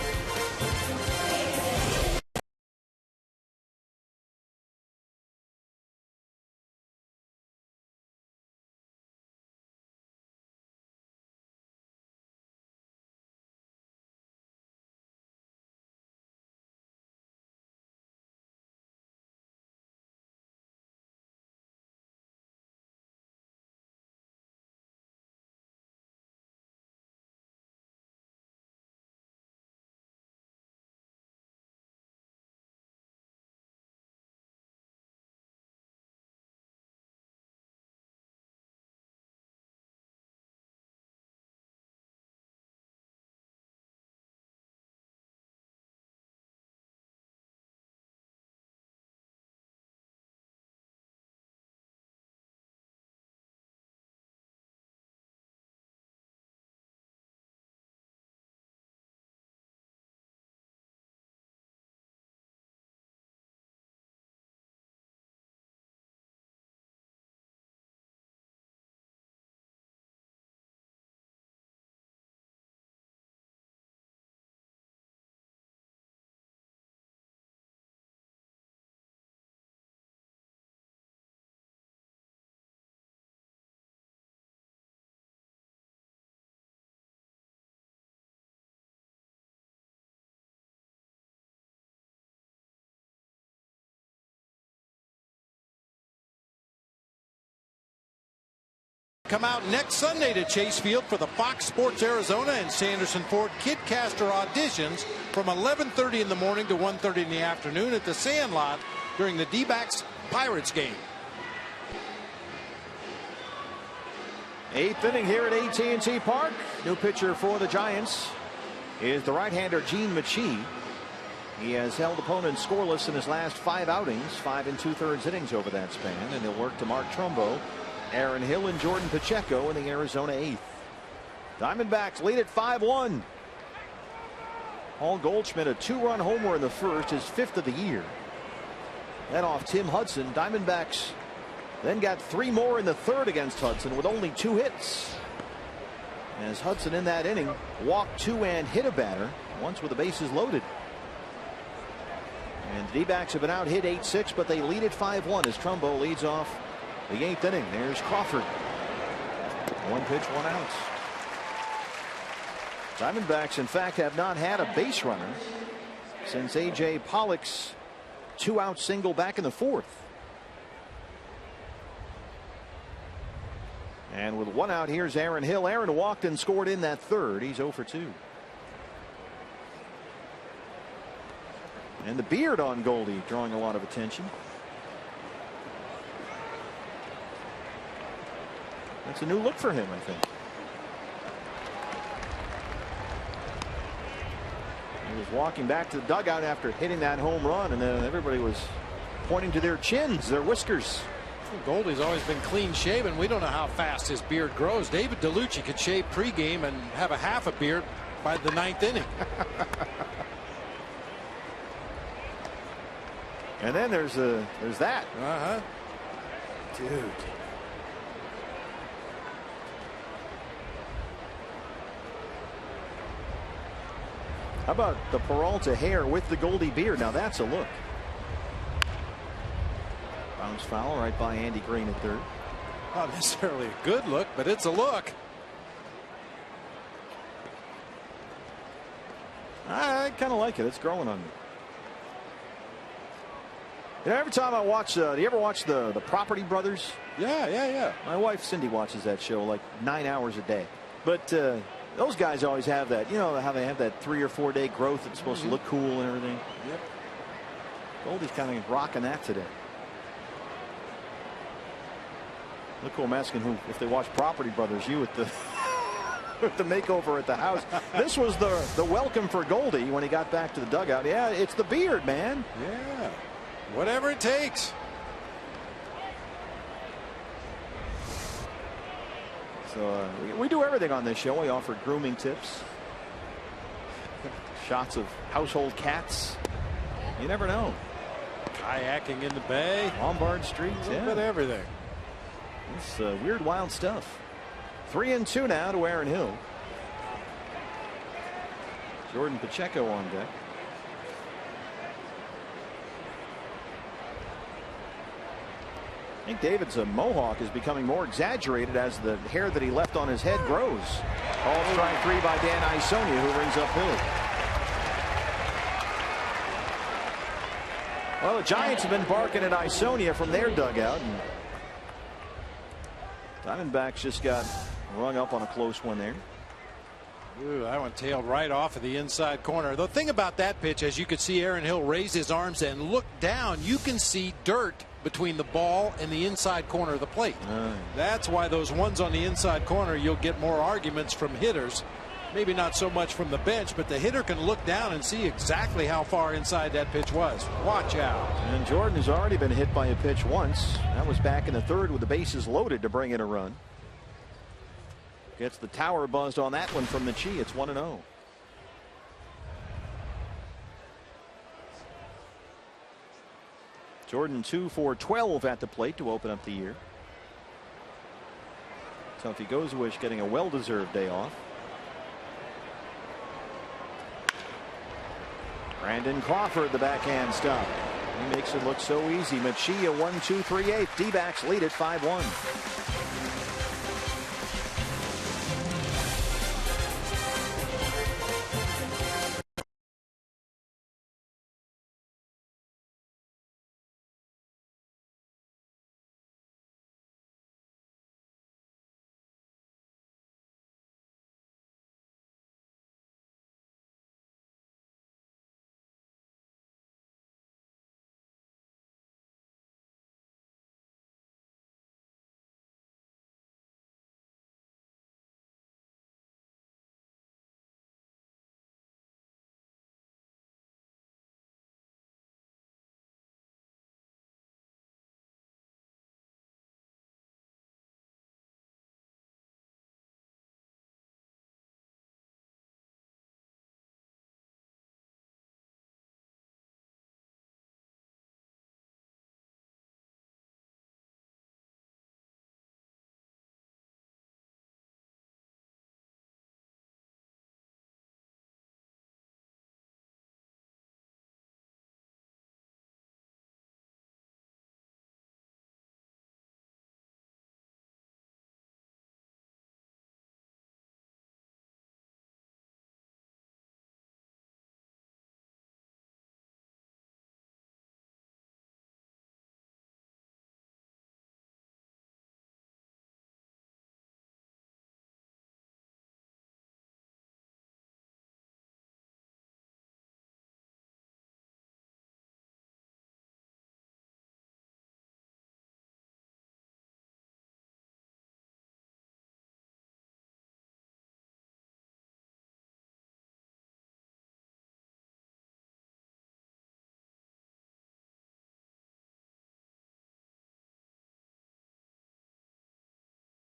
Come out next Sunday to Chase Field for the Fox Sports Arizona and Sanderson Ford Kidcaster auditions from 11:30 in the morning to 1:30 in the afternoon at the Sandlot during the D-backs Pirates game. 8th inning here at AT&T Park. New pitcher for the Giants is the right-hander Gene Machi. He has held opponents scoreless in his last 5 outings, 5 2/3 innings over that span, and he'll work to Mark Trumbo, Aaron Hill, and Jordan Pacheco in the Arizona 8th. Diamondbacks lead at 5-1. Paul Goldschmidt, a 2-run homer in the first, his 5th of the year. Then off Tim Hudson. Diamondbacks then got 3 more in the 3rd against Hudson with only 2 hits. As Hudson in that inning walked 2 and hit a batter, once with the bases loaded. And the D-backs have been out hit 8-6, but they lead at 5-1 as Trumbo leads off the 8th inning. There's Crawford. 1 pitch, 1 out. Diamondbacks, in fact, have not had a base runner since A.J. Pollock's 2-out single back in the 4th. And with one out, here's Aaron Hill. Aaron walked and scored in that third. He's 0 for 2. And the beard on Goldie drawing a lot of attention. That's a new look for him, I think. He was walking back to the dugout after hitting that home run, and then everybody was pointing to their chins, their whiskers. Goldie's always been clean shaven. We don't know how fast his beard grows. David DeLucci could shave pregame and have a half a beard by the 9th inning. And then there's that. Dude. How about the Peralta hair with the Goldie beard? Now that's a look. Bounce foul right by Andy Green at third. Not necessarily a good look, but it's a look. I kind of like it. It's growing on me. You know, every time I watch, do you ever watch the Property Brothers? Yeah. My wife Cindy watches that show like 9 hours a day. But those guys always have that. You know how they have that 3 or 4 day growth that's supposed to look cool and everything. Yep. Goldie's kind of rocking that today. Look who I'm asking who, if they watch Property Brothers, you at the with the makeover at the house. This was the welcome for Goldie when he got back to the dugout. Yeah, it's the beard, man. Yeah. Whatever it takes. So we do everything on this show. We offer grooming tips, shots of household cats. You never know. Kayaking in the bay. Lombard Street. A little bit of everything. It's weird, wild stuff. 3-2 now to Aaron Hill. Jordan Pacheco on deck. I think David's mohawk is becoming more exaggerated as the hair that he left on his head grows. Called strike 3 by Dan Isonia, who rings up Hill. Well, the Giants have been barking at Isonia from their dugout. And Diamondbacks just got rung up on a close one there. Ooh, that one tailed right off of the inside corner. The thing about that pitch, as you could see Aaron Hill raise his arms and look down, you can see dirt between the ball and the inside corner of the plate. That's why those ones on the inside corner, you'll get more arguments from hitters. Maybe not so much from the bench, but the hitter can look down and see exactly how far inside that pitch was. Watch out. And Jordan has already been hit by a pitch once. That was back in the third with the bases loaded to bring in a run. Gets the tower buzzed on that one from the Chi. It's 1-0. Jordan 2 for 12 at the plate to open up the year. So if he goes wish getting a well-deserved day off. Brandon Crawford, the backhand stop. He makes it look so easy. Machia 1-2-3-8. D-backs lead at 5-1.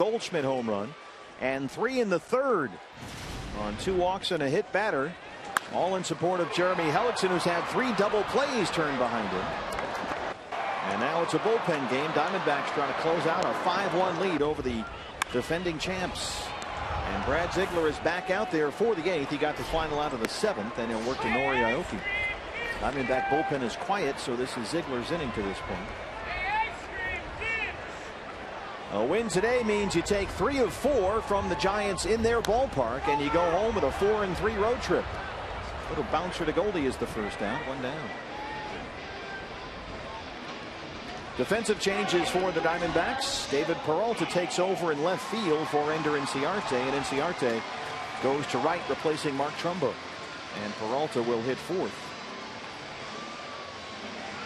Goldschmidt home run, and 3 in the 3rd on 2 walks and a hit batter, all in support of Jeremy Hellickson, who's had 3 double plays turned behind him. And now it's a bullpen game. Diamondbacks trying to close out a 5-1 lead over the defending champs. And Brad Ziegler is back out there for the 8th. He got the final out of the 7th, and he'll work to Nori Aoki. Diamondback bullpen is quiet, so this is Ziegler's inning to this point. A win today means you take 3 of 4 from the Giants in their ballpark, and you go home with a 4-3 road trip. Little bouncer to Goldie is the first out, 1 down. Defensive changes for the Diamondbacks. David Peralta takes over in left field for Ender Inciarte, and Inciarte goes to right, replacing Mark Trumbo. And Peralta will hit 4th.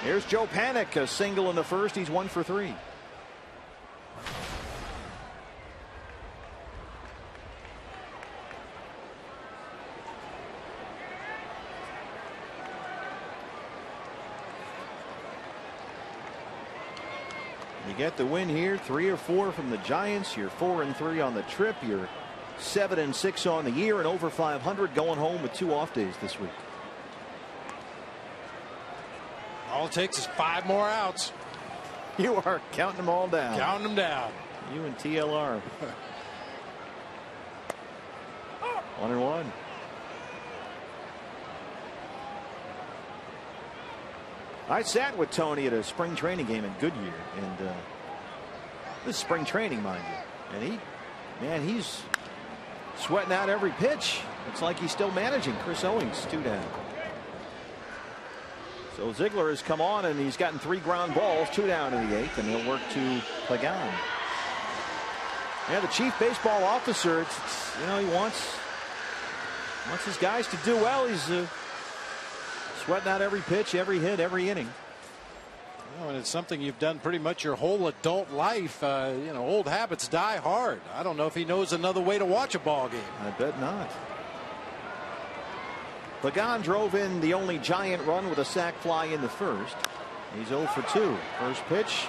Here's Joe Panik, a single in the 1st. He's 1 for 3. You get the win here, 3 of 4 from the Giants. You're 4-3 on the trip. You're 7-6 on the year, and over 500 going home with 2 off days this week. All it takes is 5 more outs. You are counting them all down. Counting them down. You and TLR. 1-1. I sat with Tony at a spring training game in Goodyear, and this is spring training, mind you, and he's sweating out every pitch. It's like he's still managing. Chris Owings 2 down. So Ziegler has come on, and he's gotten 3 ground balls, 2 down in the 8th, and he'll work to Pagan. Yeah, the chief baseball officer, he wants his guys to do well. He's sweating out every pitch, every hit, every inning. And it's something you've done pretty much your whole adult life. Old habits die hard. I don't know if he knows another way to watch a ball game. I bet not. Pagan drove in the only Giant run with a sac fly in the 1st. He's 0 for 2. First pitch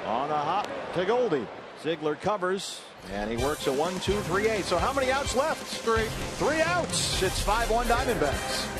on a hop to Goldie. Ziegler covers, and he works a 1-2-3-8. So how many outs left? 3. 3 outs. It's 5-1 Diamondbacks.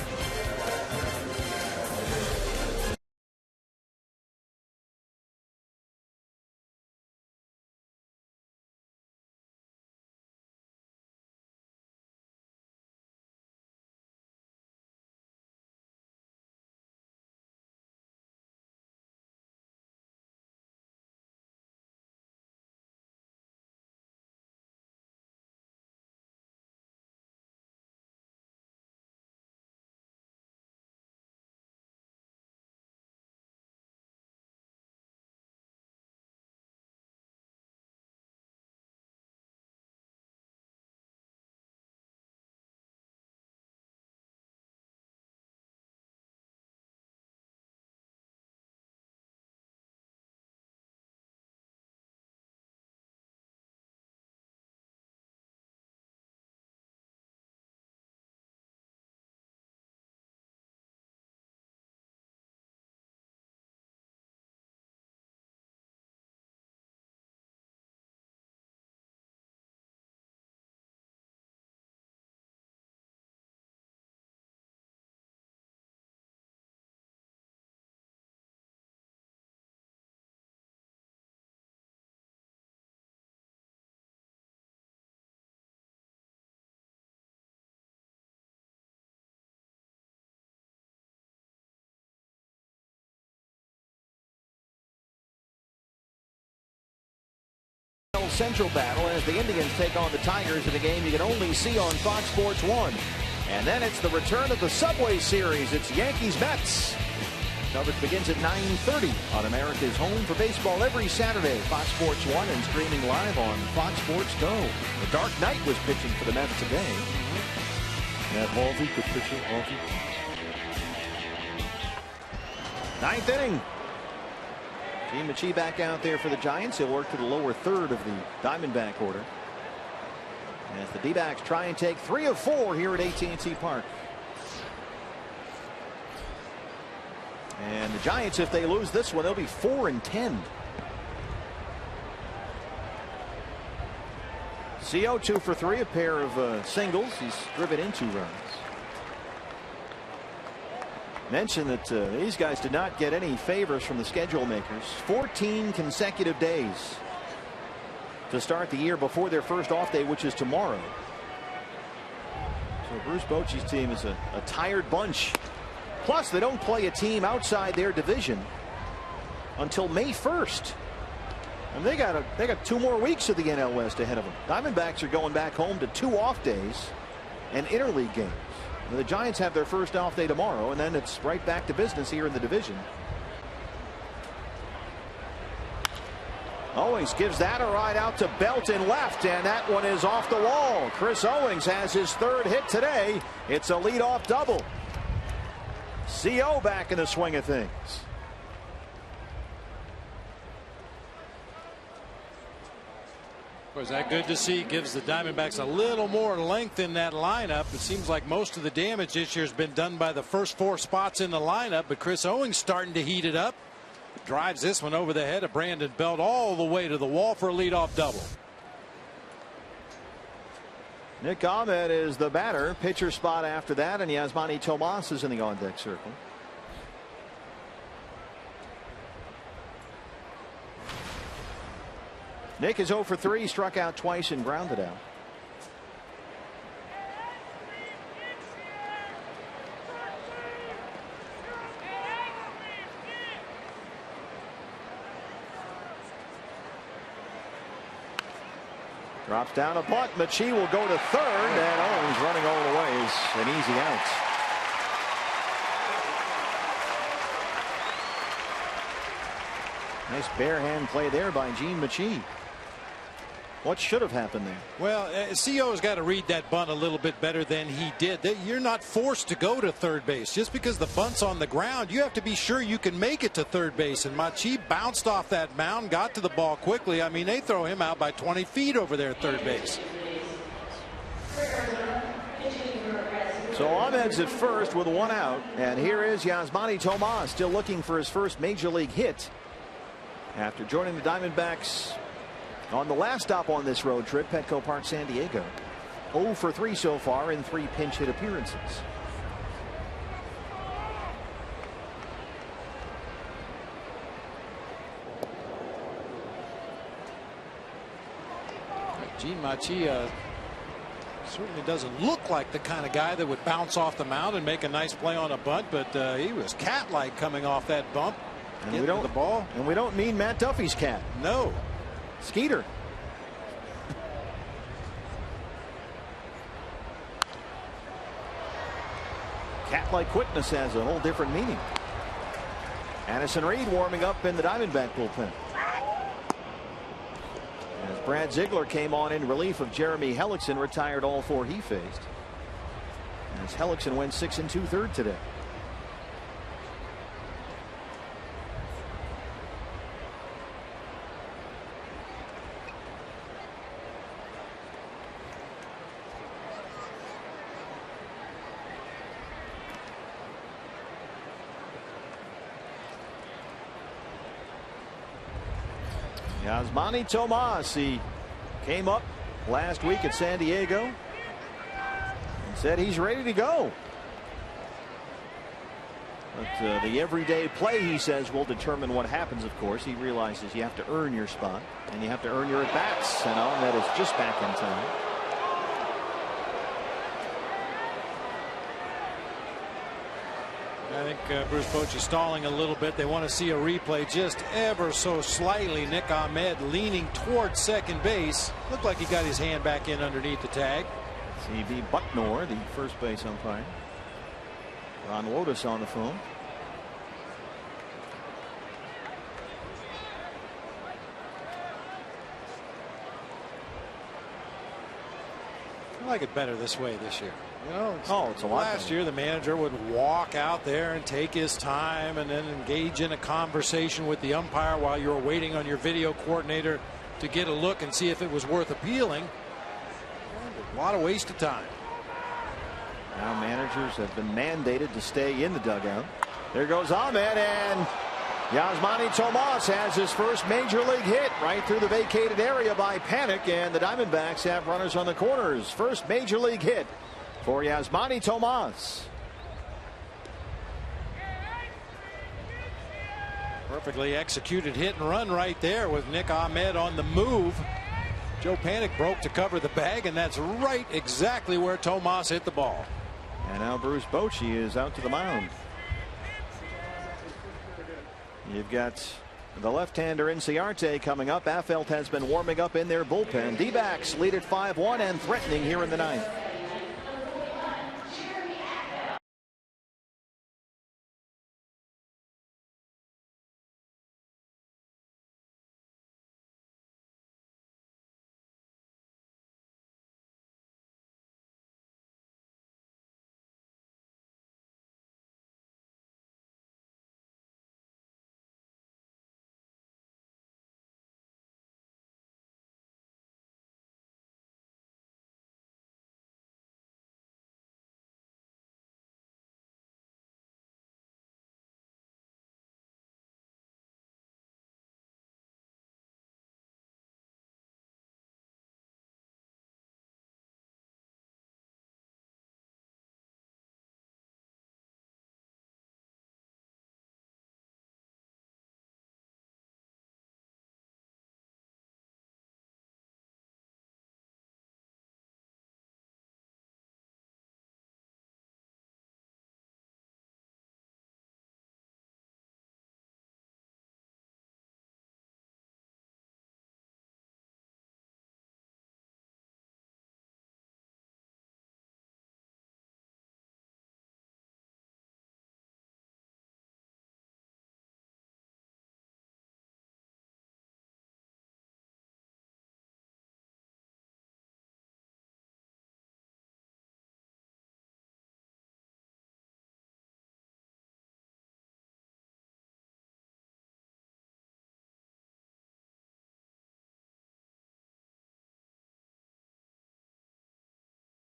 Central battle as the Indians take on the Tigers in a game you can only see on Fox Sports 1. And then it's the return of the Subway Series. It's Yankees-Mets. Coverage begins at 9:30 on America's home for baseball every Saturday. Fox Sports 1 and streaming live on Fox Sports Go. The Dark Knight was pitching for the Mets today. Matt Halsey, good pitcher, Halsey. 9th inning. Gene Michie back out there for the Giants. He'll work to the lower 3rd of the Diamondback order. As the D-backs try and take 3 of 4 here at AT&T Park. And the Giants, if they lose this one, they'll be 4-10. CO 2 for 3, a pair of singles. He's driven in 2 runs. Mention that these guys did not get any favors from the schedule makers. 14 consecutive days to start the year before their first off day, which is tomorrow. So Bruce Bochy's team is a tired bunch. Plus, they don't play a team outside their division until May 1st. And they got 2 more weeks of the NL West ahead of them. Diamondbacks are going back home to 2 off days and interleague games. The Giants have their first off day tomorrow, and then it's right back to business here in the division. Owings gives that a ride out to Belton left, and that one is off the wall. Chris Owings has his 3rd hit today. It's a leadoff double. CO back in the swing of things. Was that good to see? Gives the Diamondbacks a little more length in that lineup. It seems like most of the damage this year has been done by the first 4 spots in the lineup, but Chris Owings starting to heat it up. Drives this one over the head of Brandon Belt all the way to the wall for a leadoff double. Nick Ahmed is the batter. Pitcher spot after that, and Yasmani Tomas is in the on-deck circle. Nick is 0 for 3, struck out twice and grounded out. Drops down a bunt. Machi will go to 3rd, and Owens running all the way is an easy out. Nice bare hand play there by Gene Machi. What should have happened there? Well, CO's got to read that bunt a little bit better than he did. You're not forced to go to 3rd base. Just because the bunt's on the ground, you have to be sure you can make it to 3rd base. And Machi bounced off that mound, got to the ball quickly. I mean, they throw him out by 20 feet over there at 3rd base. So Ahmed's at first with 1 out. And here is Yasmani Tomas, still looking for his first major league hit after joining the Diamondbacks on the last stop on this road trip, Petco Park, San Diego. 0 for 3 so far in 3 pinch hit appearances. Gene Machi certainly doesn't look like the kind of guy that would bounce off the mound and make a nice play on a bunt, but he was cat-like coming off that bump. And we don't, the ball. And we don't mean Matt Duffy's cat. No. Skeeter. Cat-like quickness has a whole different meaning. Addison Reed warming up in the Diamondback bullpen. As Brad Ziegler came on in relief of Jeremy Hellickson, retired all 4 he faced. As Hellickson went 6 2/3 today. Yasmani Tomas, he came up last week at San Diego and said he's ready to go. But the everyday play, he says, will determine what happens. Of course, he realizes you have to earn your spot and you have to earn your at-bats, and Ahmed is just back in time. I think Bruce Bochy is stalling a little bit. They want to see a replay just ever so slightly. Nick Ahmed leaning towards 2nd base. Looked like he got his hand back in underneath the tag. C.B. Bucknor, the first base umpire. Ron Wotus on the phone. I like it better this way this year. You know, it's a lot last better. year the manager would walk out there and take his time and then engage in a conversation with the umpire while you were waiting on your video coordinator to get a look and see if it was worth appealing. A lot of waste of time. Now managers have been mandated to stay in the dugout. There goes Ahmed, and Yasmani Tomas has his first major league hit right through the vacated area by Panic, and the Diamondbacks have runners on the corners. First major league hit for Yasmani Tomas. Perfectly executed hit and run right there with Nick Ahmed on the move. Joe Panic broke to cover the bag, and that's right exactly where Tomas hit the ball. And now Bruce Bochy is out to the mound. You've got the left-hander Inciarte coming up. Affeldt has been warming up in their bullpen. D-backs lead at 5-1 and threatening here in the ninth.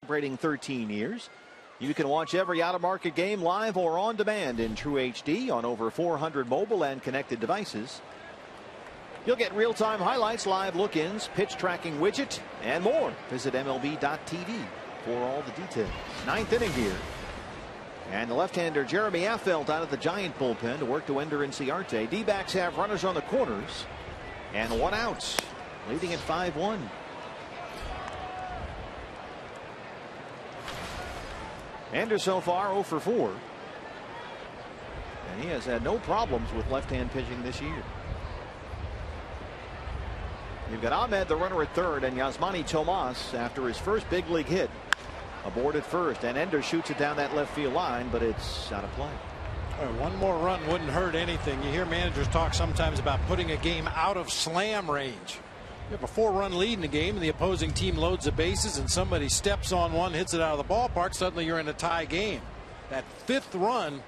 Celebrating 13 years. You can watch every out-of-market game live or on demand in True HD on over 400 mobile and connected devices. You'll get real-time highlights, live look-ins, pitch tracking widget, and more. Visit MLB.tv for all the details. Ninth inning here. And the left-hander Jeremy Affeldt out of the Giant bullpen to work to Ender Inciarte. D-backs have runners on the corners and one out, leading at 5-1. Ender so far 0 for 4. And he has had no problems with left-hand pitching this year. You've got Ahmed, the runner at third, and Yasmani Tomas after his first big league hit aboard at first, and Ender shoots it down that left field line, but it's out of play. One more run wouldn't hurt anything. You hear managers talk sometimes about putting a game out of slam range. You have a 4-run lead in the game, and the opposing team loads the bases, and somebody steps on one, hits it out of the ballpark. Suddenly you're in a tie game. That 5th run,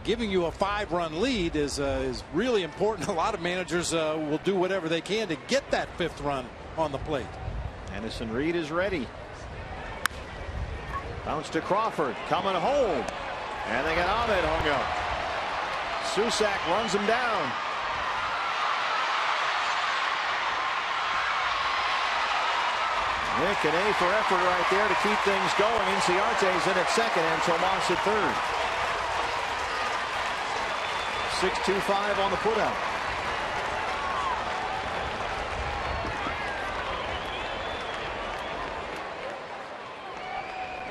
giving you a 5-run lead, is really important. A lot of managers will do whatever they can to get that 5th run on the plate. Anderson Reed is ready. Bounce to Crawford, coming home, and they got Ahmed hung up. Susac runs him down. Nick, an A for effort right there to keep things going. Inciarte's in at second and Tomas at third. 6-2-5 on the putout.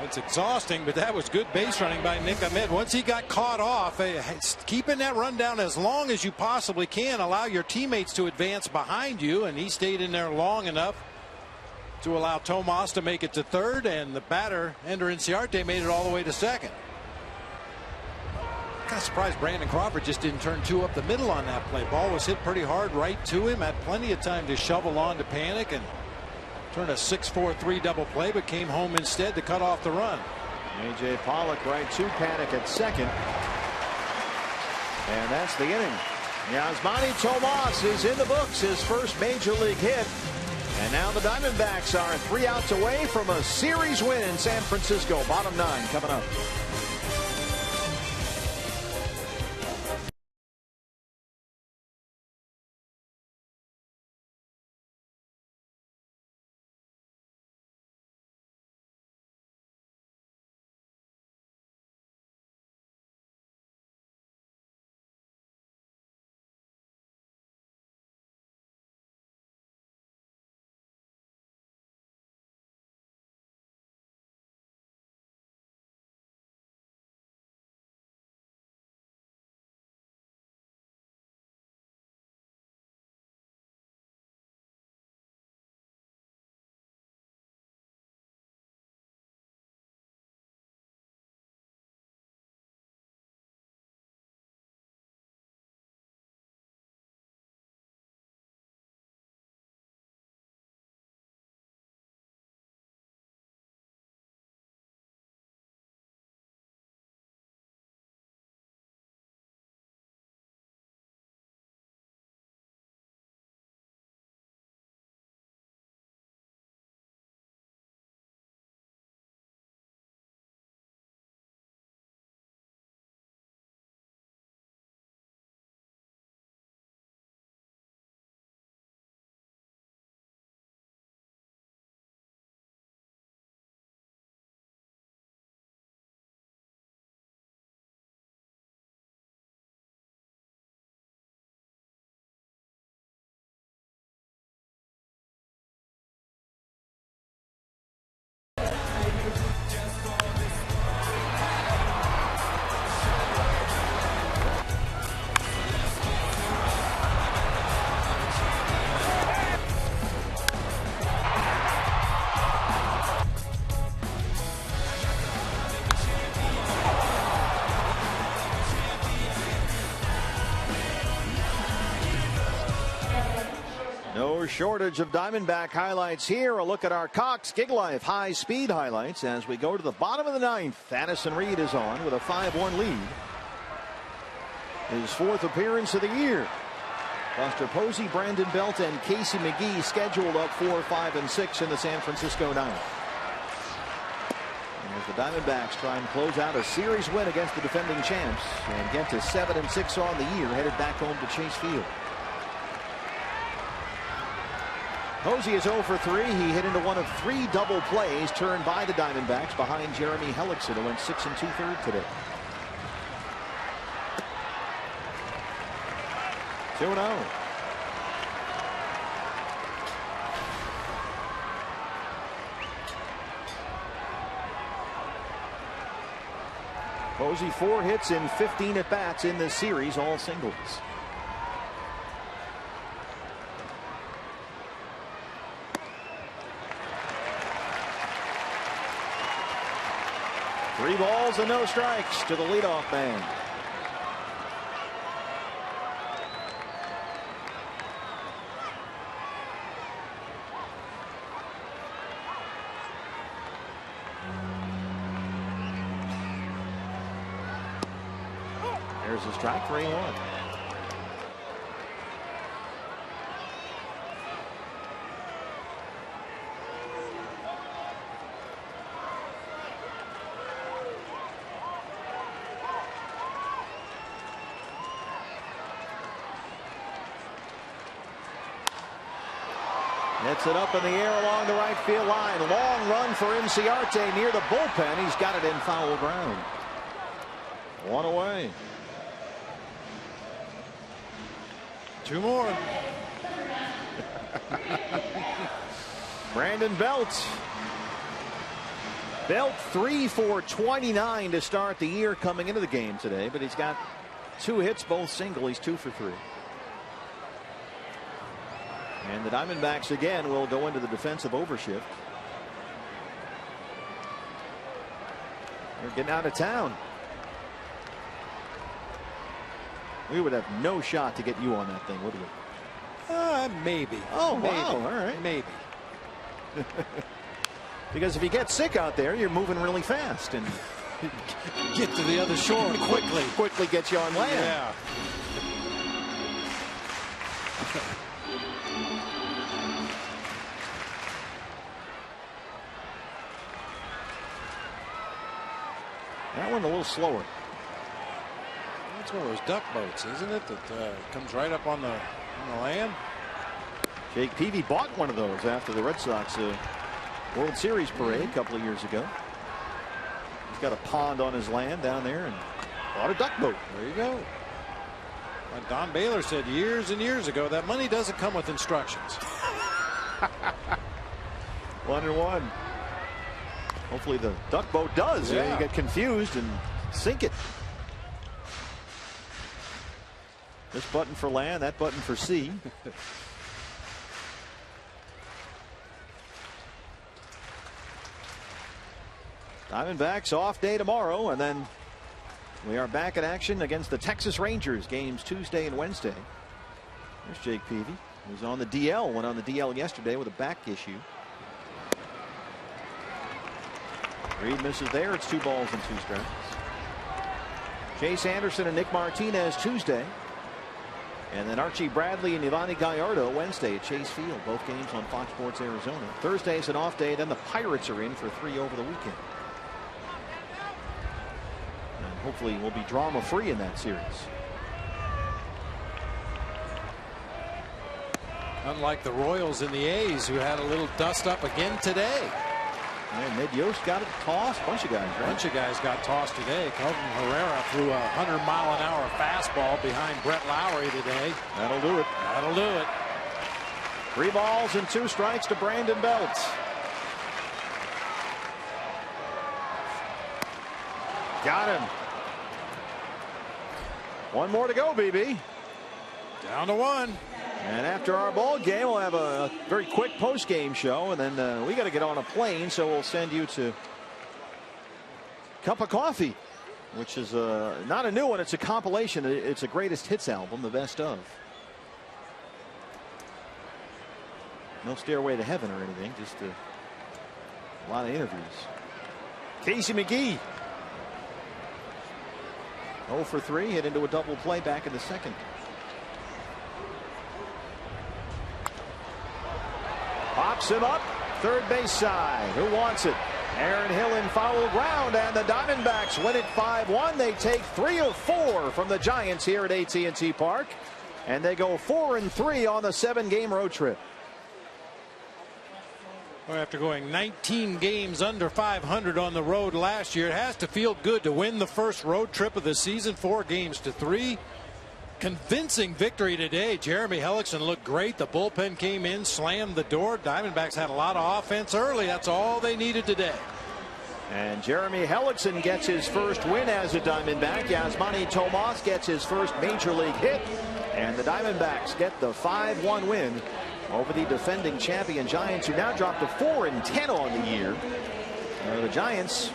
It's exhausting, but that was good base running by Nick Ahmed. Once he got caught off, keeping that run down as long as you possibly can, allow your teammates to advance behind you, and he stayed in there long enough to allow Tomas to make it to third, and the batter Ender Inciarte made it all the way to second. Kind of surprised Brandon Crawford just didn't turn 2 up the middle on that play. Ball was hit pretty hard right to him. Had plenty of time to shovel on to Panic and turn a 6-4-3 double play, but came home instead to cut off the run. A.J. Pollock right to Panic at second, and that's the inning. Yasmani Tomas is in the books, his first major league hit. And now the Diamondbacks are 3 outs away from a series win in San Francisco. Bottom 9 coming up. No shortage of Diamondback highlights here. A look at our Cox Gig Life high speed highlights as we go to the bottom of the ninth. Addison Reed is on with a 5-1 lead. His 4th appearance of the year. Buster Posey, Brandon Belt, and Casey McGee scheduled up 4, 5, and 6 in the San Francisco ninth. As the Diamondbacks try and close out a series win against the defending champs and get to 7-6 on the year, headed back home to Chase Field. Posey is 0 for 3. He hit into one of 3 double plays turned by the Diamondbacks behind Jeremy Hellickson, who went 6 2/3 today. 2-0. Posey 4 hits in 15 at bats in this series, all singles. Three balls and no strikes to the leadoff man. There's a strike, 3-1. Hits it up in the air along the right field line. Long run for Inciarte near the bullpen. He's got it in foul ground. 1 away. 2 more. Brandon Belt. Belt 3 for 29 to start the year coming into the game today, but he's got 2 hits, both single. He's 2 for 3. And the Diamondbacks again will go into the defensive overshift. They're getting out of town. We would have no shot to get you on that thing, would we? Maybe. Oh, maybe. wow. All right. Maybe. Because if you get sick out there, you're moving really fast and Get to the other shore quickly. Quickly get you on land. Yeah. That one a little slower. That's one of those duck boats, isn't it? That comes right up on the land. Jake Peavy bought one of those after the Red Sox World Series parade a couple of years ago. He's got a pond on his land down there and bought a duck boat. There you go. Like Don Baylor said years and years ago, that money doesn't come with instructions. 1-1. Hopefully the duck boat does. Yeah. You get confused and sink it. This button for land, that button for sea. Diamondbacks off day tomorrow, and then we are back in action against the Texas Rangers. Games Tuesday and Wednesday. There's Jake Peavy, who's on the DL. Went on the DL yesterday with a back issue. Reed misses there. It's 2 balls and 2 strikes. Chase Anderson and Nick Martinez Tuesday. And then Archie Bradley and Yvonne Gallardo Wednesday at Chase Field. Both games on Fox Sports Arizona. Thursday's an off day. Then the Pirates are in for 3 over the weekend. And hopefully we'll be drama free in that series. Unlike the Royals and the A's, who had a little dust up again today. And Ned Yost got it tossed. A bunch of guys, right? A bunch of guys got tossed today. Kelvin Herrera threw a 100-mile-an-hour fastball behind Brett Lowry today. That'll do it. That'll do it. 3 balls and 2 strikes to Brandon Belt. Got him. 1 more to go, BB. Down to 1. And after our ball game, we'll have a very quick post-game show, and then we got to get on a plane, so we'll send you to Cup of Coffee, which is not a new one. It's a compilation. It's a greatest hits album, the best of. No stairway to heaven or anything, just a lot of interviews. Casey McGee 0 for 3, hit into a double play back in the second. Pops him up third base side. Who wants it? Aaron Hill in foul ground, and the Diamondbacks win it 5-1. They take 3 of 4 from the Giants here at AT&T Park, and they go 4-3 on the 7-game road trip. Well, after going 19 games under 500 on the road last year, it has to feel good to win the first road trip of the season, 4-3. Convincing victory today. Jeremy Hellickson looked great. The bullpen came in, slammed the door. Diamondbacks had a lot of offense early. That's all they needed today. And Jeremy Hellickson gets his first win as a Diamondback. Yasmani Tomas gets his first major league hit. And the Diamondbacks get the 5-1 win over the defending champion Giants, who now dropped to 4-10 on the year. The Giants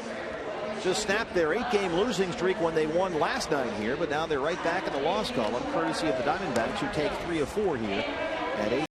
just snapped their 8-game losing streak when they won last night here, but now they're right back in the loss column, courtesy of the Diamondbacks, who take 3 of 4 here at 8.